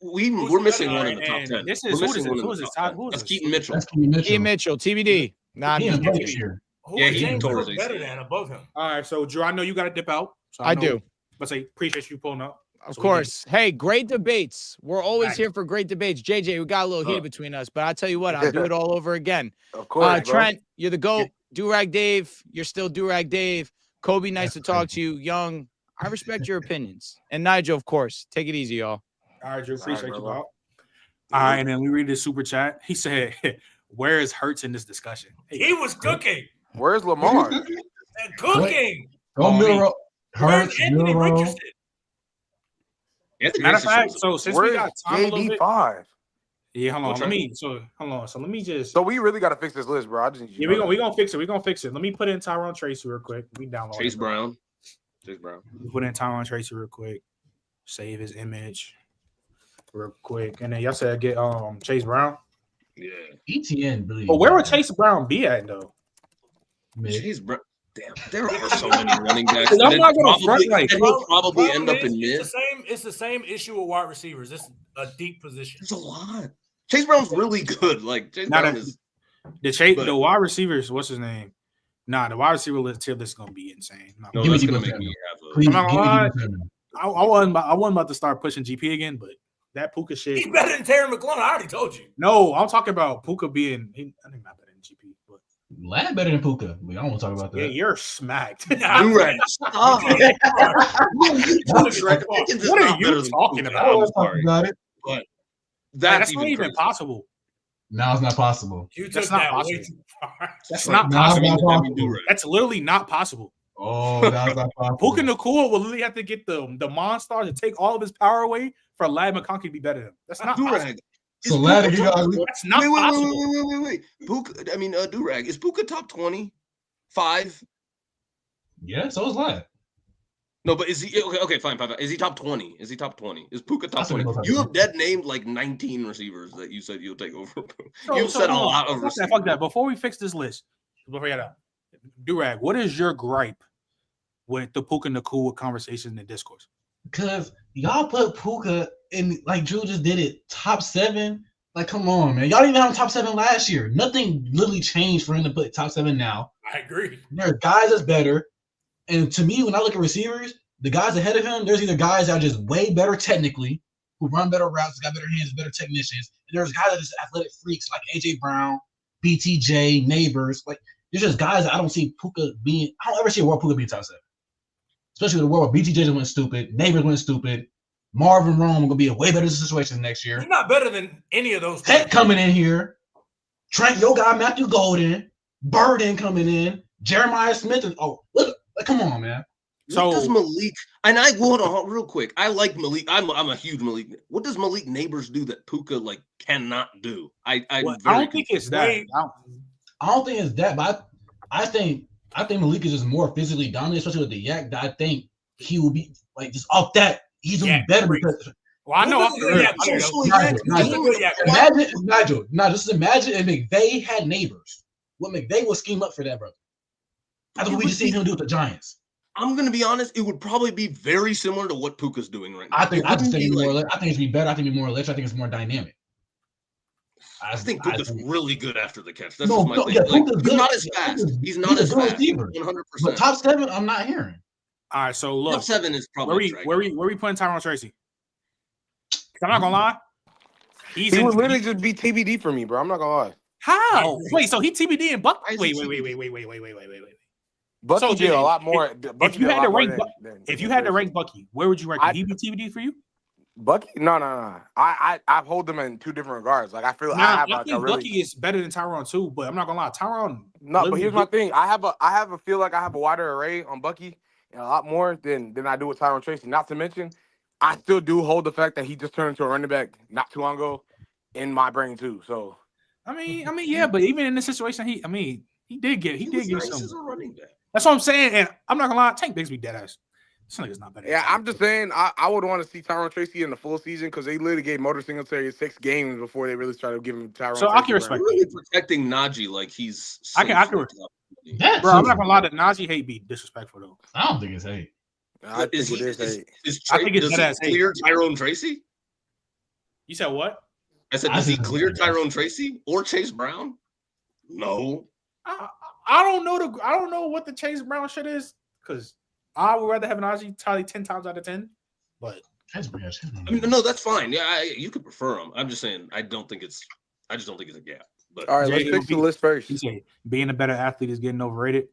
we're missing one in the top And 10. this We're is missing one in who the is this? top 10. Who is That's this? Keaton Mitchell. That's Keaton Mitchell. Ian Mitchell, TBD. Nah, He I'm in just play kidding. this year. who Yeah, is he James tore Cook his better ACL. than above him? All right, so Drew, I know you got to dip out. So I know- do. But say appreciate you pulling up. Of So we course. Hey, great debates. We're always Right. here for great debates. JJ, we got a little heat between us, but I'll tell you what, I'll do it all over again. Of course, bro. Trent, you're the GOAT. Durag Dave, you're still Durag Dave. Kobe, nice to talk to you. Young, I respect your opinions. And Nigel, of course. Take it easy, y'all. All right, Drew, appreciate you, brother. Bob. All right, and then we read the super chat. He said, "Where is Hurts in this discussion?" He was cooking Where's Lamar? and cooking. Go Milrow. Where's Hurts, Anthony Milrow. Richardson? Matter of fact, so since we Where's got time a little bit, JD5? yeah, hold on. What's Let that? me so let me just. So we really got to fix this list, bro. I just need you. Yeah, we gonna fix it. We gonna fix it. Let me put in Tyrone Tracy real quick. We download Chase it. Brown. Chase Brown. We put in Tyrone Tracy real quick. Save his image real quick, and then y'all said get Chase Brown. Yeah. ETN, really. But where would Chase Brown be at though? Chase Brown. Damn, there are so many running backs. I'm that not gonna probably, front like- that will probably end Problem up in is, mid. It's the same issue with wide receivers. It's a deep position. There's a lot. Chase Brown's really good. Like Chase Not Brown a- is. The wide receivers. What's his name? Nah, the wide receiver list tier list is gonna be insane. No, No, Give me that's gonna Debo make me Samuel. have a. Please, I'm not give me gonna lie. Debo Samuel. I wasn't about to start pushing GP again, but that Puka shit. He's better than Terry McLaurin. I already told you. No, I'm talking about Puka being. I think not better than GP, but Lad better than Puka. We don't want to talk about that. yeah, you're smacked. Durag, stop. What are you talking about? I'm Let's talk sorry, about it. but That's that's not even possible. Now it's not possible. You took That's not that way possible. too far. That's not Now it's possible. not possible. That's literally not possible. Oh, now it's not possible. Puka Nakua will literally have to get the Monstars to take all of his power away for Lad McConkey to be better than him. That's not possible. Durag. So Lad, you got That's not possible. Wait. Puka, Durag. Is Puka top 20? 5? yeah. So is Lad. No, but is he okay? Fine. Is he top 20? Is he top 20? Is Puka top That's what 20? it looks You like. have dead named like 19 receivers that you said you'll take over. So- You've so said a hold on. lot of Fuck receivers. that, fuck that. Before we fix this list, before that, Durag, what is your gripe with the Puka Nakua conversation and discourse? Because y'all put Puka in, like Drew just did it, top 7. Like, come on, man. Y'all didn't even have him top 7 last year. Nothing literally changed for him to put top 7 now. I agree. There are guys that's better. And to me, when I look at receivers, the guys ahead of him, there's either guys that are just way better technically, who run better routes, got better hands, better technicians. And there's guys that are just athletic freaks like AJ Brown, BTJ, Neighbors. Like there's just guys that I don't see Puka being. I don't ever see a world Puka being top 7. Especially with the world where BTJ just went stupid, Neighbors went stupid. Marvin Rome gonna be a way better situation next year. He's not better than any of those. Heck coming in here. Trent, your guy Matthew Golden, Burden coming in, Jeremiah Smith, and look, come on, man. So what does Malik? And I hold on real quick. I like Malik. I'm a huge Malik. What does Malik Neighbors do that Puka like cannot do? I don't think it's that. I don't think it's that, but I think Malik is just more physically dominant, especially with the yak. That I think he will be like just off that. He's gonna be better because. Well, I know. Nigel, just imagine if McVay had Neighbors. What McVay would scheme up for that, brother. That's what we just seen him do with the Giants. I'm gonna be honest. It would probably be very similar to what Puka's doing right now. I think it's be better. I think it'd be more electric. I think it's more dynamic. I think Puka's really good after the catch. That's just my thing. He's not as fast. He's not as fast. 100%. But top 7, I'm not hearing. All right, so look. Top 7 is probably where we putting Tyrone Tracy? I'm not gonna lie. He would literally just be TBD for me, bro. I'm not gonna lie. How? Wait, so he TBD and Buck? Wait. Bucky so, did a lot more. If you had to rank Bucky, where would you rank him? He be TBD for you? Bucky? No. I hold them in 2 different regards. Like I feel I think Bucky is better than Tyrone too, but I'm not gonna lie, Tyrone. No, but here's my thing. I have a feel like I have a wider array on Bucky and a lot more than I do with Tyrone Tracy. Not to mention, I still do hold the fact that he just turned into a running back not too long ago in my brain too. So I mean, yeah, but even in this situation, he did get some. As a running back. That's what I'm saying, and I'm not gonna lie, Tank Bigsby dead ass. This nigga's not better. Yeah, I'm just saying I would want to see Tyrone Tracy in the full season because they literally gave Motor Singletary 6 games before they really started giving him Tyrone. So I can respect really protecting Najee like he's. I can respect. Bro, I'm not gonna lie, that Najee hate be disrespectful though. I don't think it's hate. I think it is hate. I think it's does he clear Tyrone Tracy? You said what? I said, does he clear Tyrone Tracy or Chase Brown? No. I don't know what the Chase Brown shit is because I would rather have Najee tally 10 times out of 10. But I mean, no, that's fine. Yeah, you could prefer him. I'm just saying I just don't think it's a gap. But all right, let's fix the list first. He said being a better athlete is getting overrated.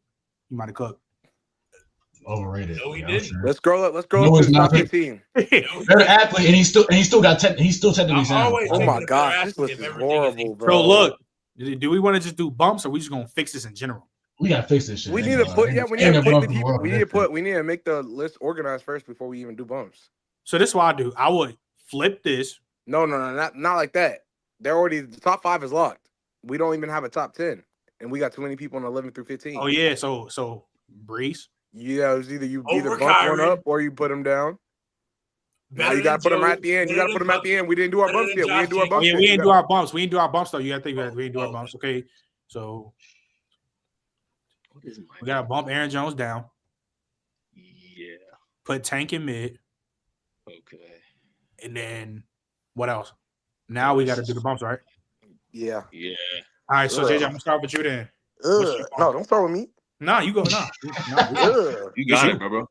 You might have cooked. Overrated. No, he didn't. Sure. Let's scroll up. Let's go up to the top 15. Better athlete, and he's still technically sound. Oh my gosh, this list is horrible, bro. Bro, look. Do we want to just do bumps, or we just gonna fix this in general? We gotta fix this shit. We need to put. Yeah, we need to put the people. We need to make the list organized first before we even do bumps. So this is what I do. I would flip this. No, not like that. They're already the top 5 is locked. We don't even have a top 10, and we got too many people on 11 through 15. Oh yeah, so Breeze. Yeah, it was either bump one up or you put them down. Now you gotta put them at the end. You gotta put them at the end. We didn't do our bumps yet. We didn't do our bumps. Yeah, we didn't do our bumps. We didn't do our bumps though. You gotta think we didn't do our bumps. Okay, so we gotta bump Aaron Jones down. Yeah. Put Tank in mid. Okay. And then what else? Now we gotta do the bumps, right? Yeah. Yeah. All right, so JJ, I'm gonna start with you then. No, don't start with me. No, you go. No. You got it, bro.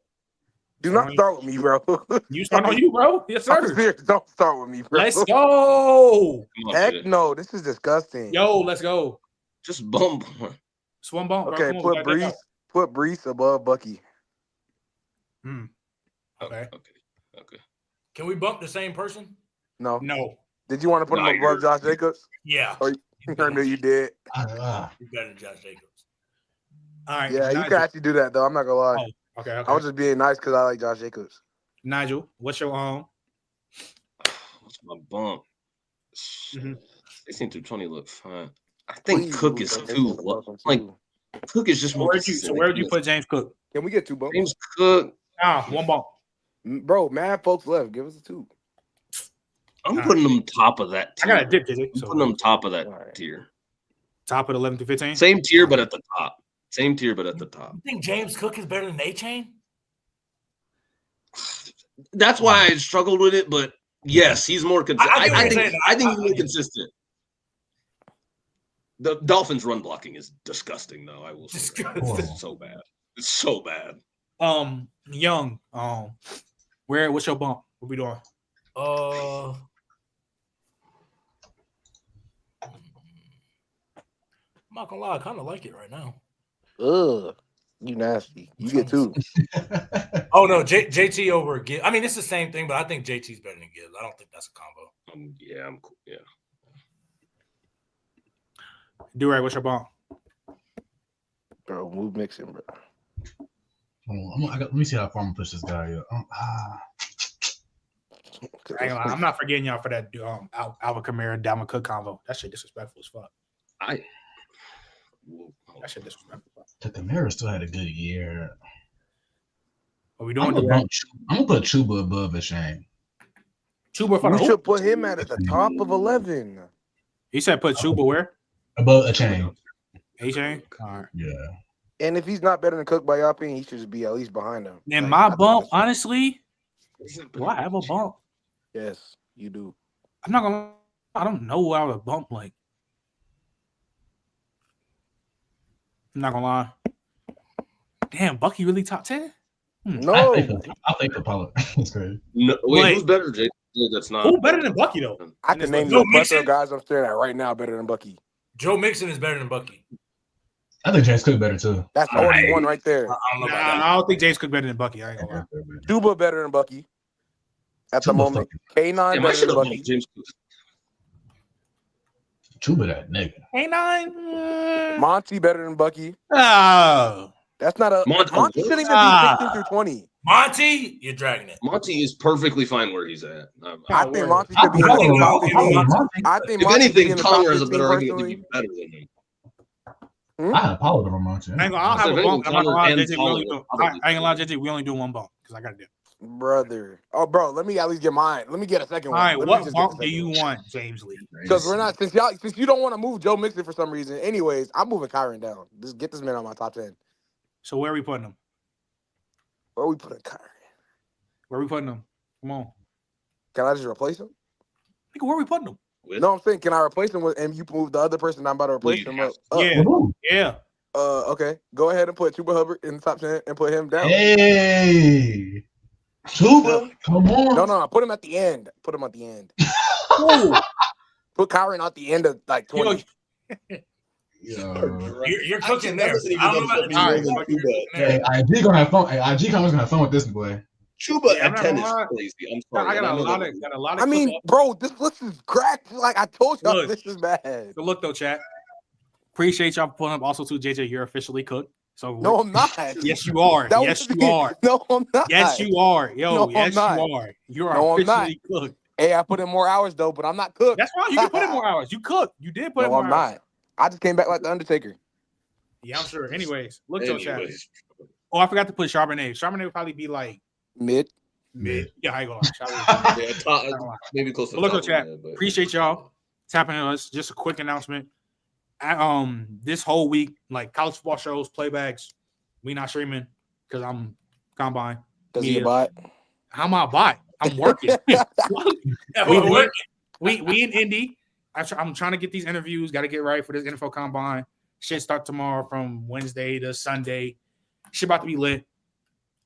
Do not start with me, bro. You start on you, bro. Yes, sir. Don't start with me, bro. Let's go. Heck no, this is disgusting. Yo, let's go. Just bump one. Just one bump. Okay, bro. put Brees above Bucky. Okay. Can we bump the same person? No. Did you want to put him above Josh Jacobs? Yeah. Or I knew you did. You better than Josh Jacobs. All right. Yeah, you can actually do that though. I'm not gonna lie. Oh, okay. I was just being nice because I like Josh Jacobs. Nigel, what's your What's my bump? They seem to 20 look fine. I think Cook is too low. Like Cook is just more. So where would you put James Cook? Can we get 2 bumps? James Cook. One bump. Bro, mad folks left. Give us a 2. I'm putting them top of that tier. I got a dip, I'm putting them top of that tier. Top of 11 to 15? Same tier, but at the top. Same tier, but at the top. You think James Cook is better than A-Chain? That's why I struggled with it, but yes, he's more consistent. I think he's more consistent. The Dolphins' run blocking is disgusting, though. I will say it's so bad. It's so bad. Young. What's your bump? What we doing? I'm not gonna lie, I kind of like it right now. Ugh, you nasty. You get two. Oh no, JT over Gibbs. I mean, it's the same thing, but I think JT's better than Gibbs. I don't think that's a combo. Yeah, I'm cool. Yeah. Do-rag, what's your bump? Bro, move Mixon, bro. Let me see how far I'm gonna push this guy up. I'm not forgetting y'all for that Alvin Kamara, Dalvin Cook convo. That shit disrespectful as fuck. That shit disrespectful. The Kamara still had a good year. What we doing? I'm gonna put Chuba above Ashane. Chuba for You the should put him at the top of 11. He said put Chuba where? Above Ashane. A-Chain? All right. Yeah. And if he's not better than Cook by your opinion, he should just be at least behind him. And my bump, honestly, do I have a bump? Yes, you do. I'm not gonna. I don't know what I would bump like. I'm not gonna lie. Damn, Bucky really top 10? No, I think Apollo. That's crazy. No, wait, who's better, Jay? That's not. Who better than Bucky though? I can name the plethora of guys I'm staring at right now better than Bucky. Joe Mixon is better than Bucky. I think James Cook better too. That's already one right there. I don't think James Cook better than Bucky. I ain't gonna lie. Duba better than Bucky at the moment. K9 better than Bucky. James Cook. Chuba that nigga. K9. Monty better than Bucky. Oh. That's not a Monty shouldn't even be 16 through 20. Monty, you're dragging it. Monty is perfectly fine where he's at. I think Monty should be in the top 15. I think if Monty should be anything, in the top Connor is a 15 better argument to personally. be better than him. I had Apollo over Monty. I don't have a bump. I'm not gonna lie, JJ, I ain't gonna lie, JJ. We only do one bump because I gotta do. Brother. Oh, bro, let me at least get mine. Let me get a second All one. right, Let me what just get a bump do second you one. want, James Lee? Because we're not since you don't want to move Joe Mixon for some reason. Anyways, I'm moving Kyron down. Just get this man on my top 10. So where are we putting him? Where are we putting Kyron? Where are we putting him? Come on. Can I just replace him? Nigga, where are we putting him? No, I'm saying, can I replace him with, and you move the other person I'm about to replace him up? Yeah. Okay. Go ahead and put Chuba Hubbard in the top 10 and put him down. Hey, Chuba, come on. No. Put him at the end. Put him at the end. Put Kyron at the end of like 20. You're cooking there. I don't know about the Hey, IG gonna have fun. Hey, IG comments gonna have fun with this boy. Chuba at 10 is crazy. I'm sorry. I got a lot of. I mean, bro, this list is cracked. Like I told y'all, Look. this is bad. Good look though, chat. Appreciate y'all pulling up. Also, too, JJ, you're officially cooked. So No, I'm not. Yes, you are. That Yes, would you be- are. No, I'm not. Yes, you are. Yo, No, I'm yes, not. you are. You are No, I'm not. officially cooked. Hey, I put in more hours though, but I'm not cooked. That's right. You can put in more hours. You cooked. You did put in No, more I'm hours. not. I just came back like the Undertaker. Yeah, I'm sure. Anyways, look though, chat. Anyways. Oh, I forgot to put Charbonnet. Charbonnet would probably be like Mid. Yeah, I ain't gonna lie. Yeah, maybe close to But look top though, chat. of that, but- Appreciate y'all tapping on us. Just a quick announcement. This whole week, like college football shows, playbacks, we not streaming because I'm combine. Does he a bot? How am I a bot? I'm working. we in Indy. I'm trying to get these interviews. Got to get right for this NFL combine. Shit start tomorrow from Wednesday to Sunday. Shit about to be lit.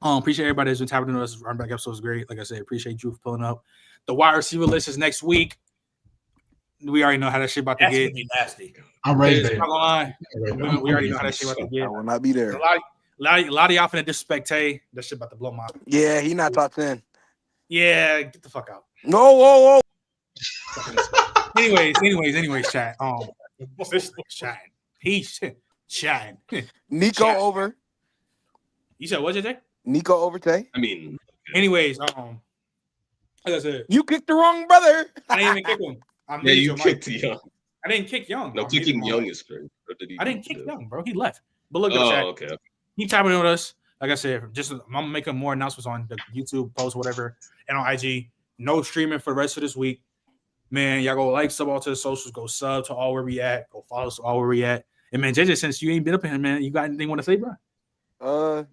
Appreciate everybody that's been tapping into us. Run back episode was great. Like I said, appreciate you for pulling up. The wide receiver list is next week. We already know how that shit about to That's get. gonna be nasty. I'm ready. I'm not gonna lie. We already know how that shit about to get. I will not be there. A lot of y'all finna disrespect Tay. That shit about to blow my. Yeah, he not top 10. Yeah, get the fuck out. No, whoa. Anyways, chat. This nigga chatting. He's chatting. Nico over. You said what, JJ? Nico over Tay. I mean, anyways, like I said, you kicked the wrong brother. I didn't even kick him. Yeah, you kicked Young. I didn't kick Young. No, kicking Young is crazy. I didn't kick Young, bro. He left. But look, Oh, chat. okay. Keep tapping in with us. Like I said, I'm making more announcements on the YouTube post, whatever, and on IG. No streaming for the rest of this week. Man, y'all go like, sub all to the socials, go sub to all where we at, go follow us all where we at. And man, JJ, since you ain't been up in here, man, you got anything you want to say, bro?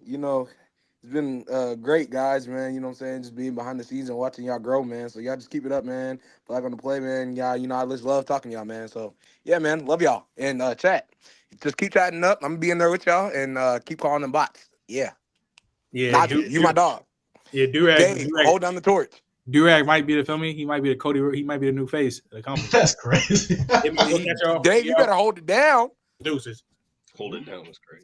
It's been great, guys, man. You know what I'm saying? Just being behind the scenes and watching y'all grow, man. So y'all just keep it up, man. Flag on the play, man. Y'all, I just love talking to y'all, man. So yeah, man, love y'all. And chat. Just keep chatting up. I'm gonna be in there with y'all and keep calling them bots. Yeah. Yeah. Not you my dog. Yeah, do-rag. Dave, hold down the torch. Durag might be the feel me. He might be the Cody. He might be the new face of the company. That's crazy. Dave, you better hold it down. Deuces. Hold it down was great.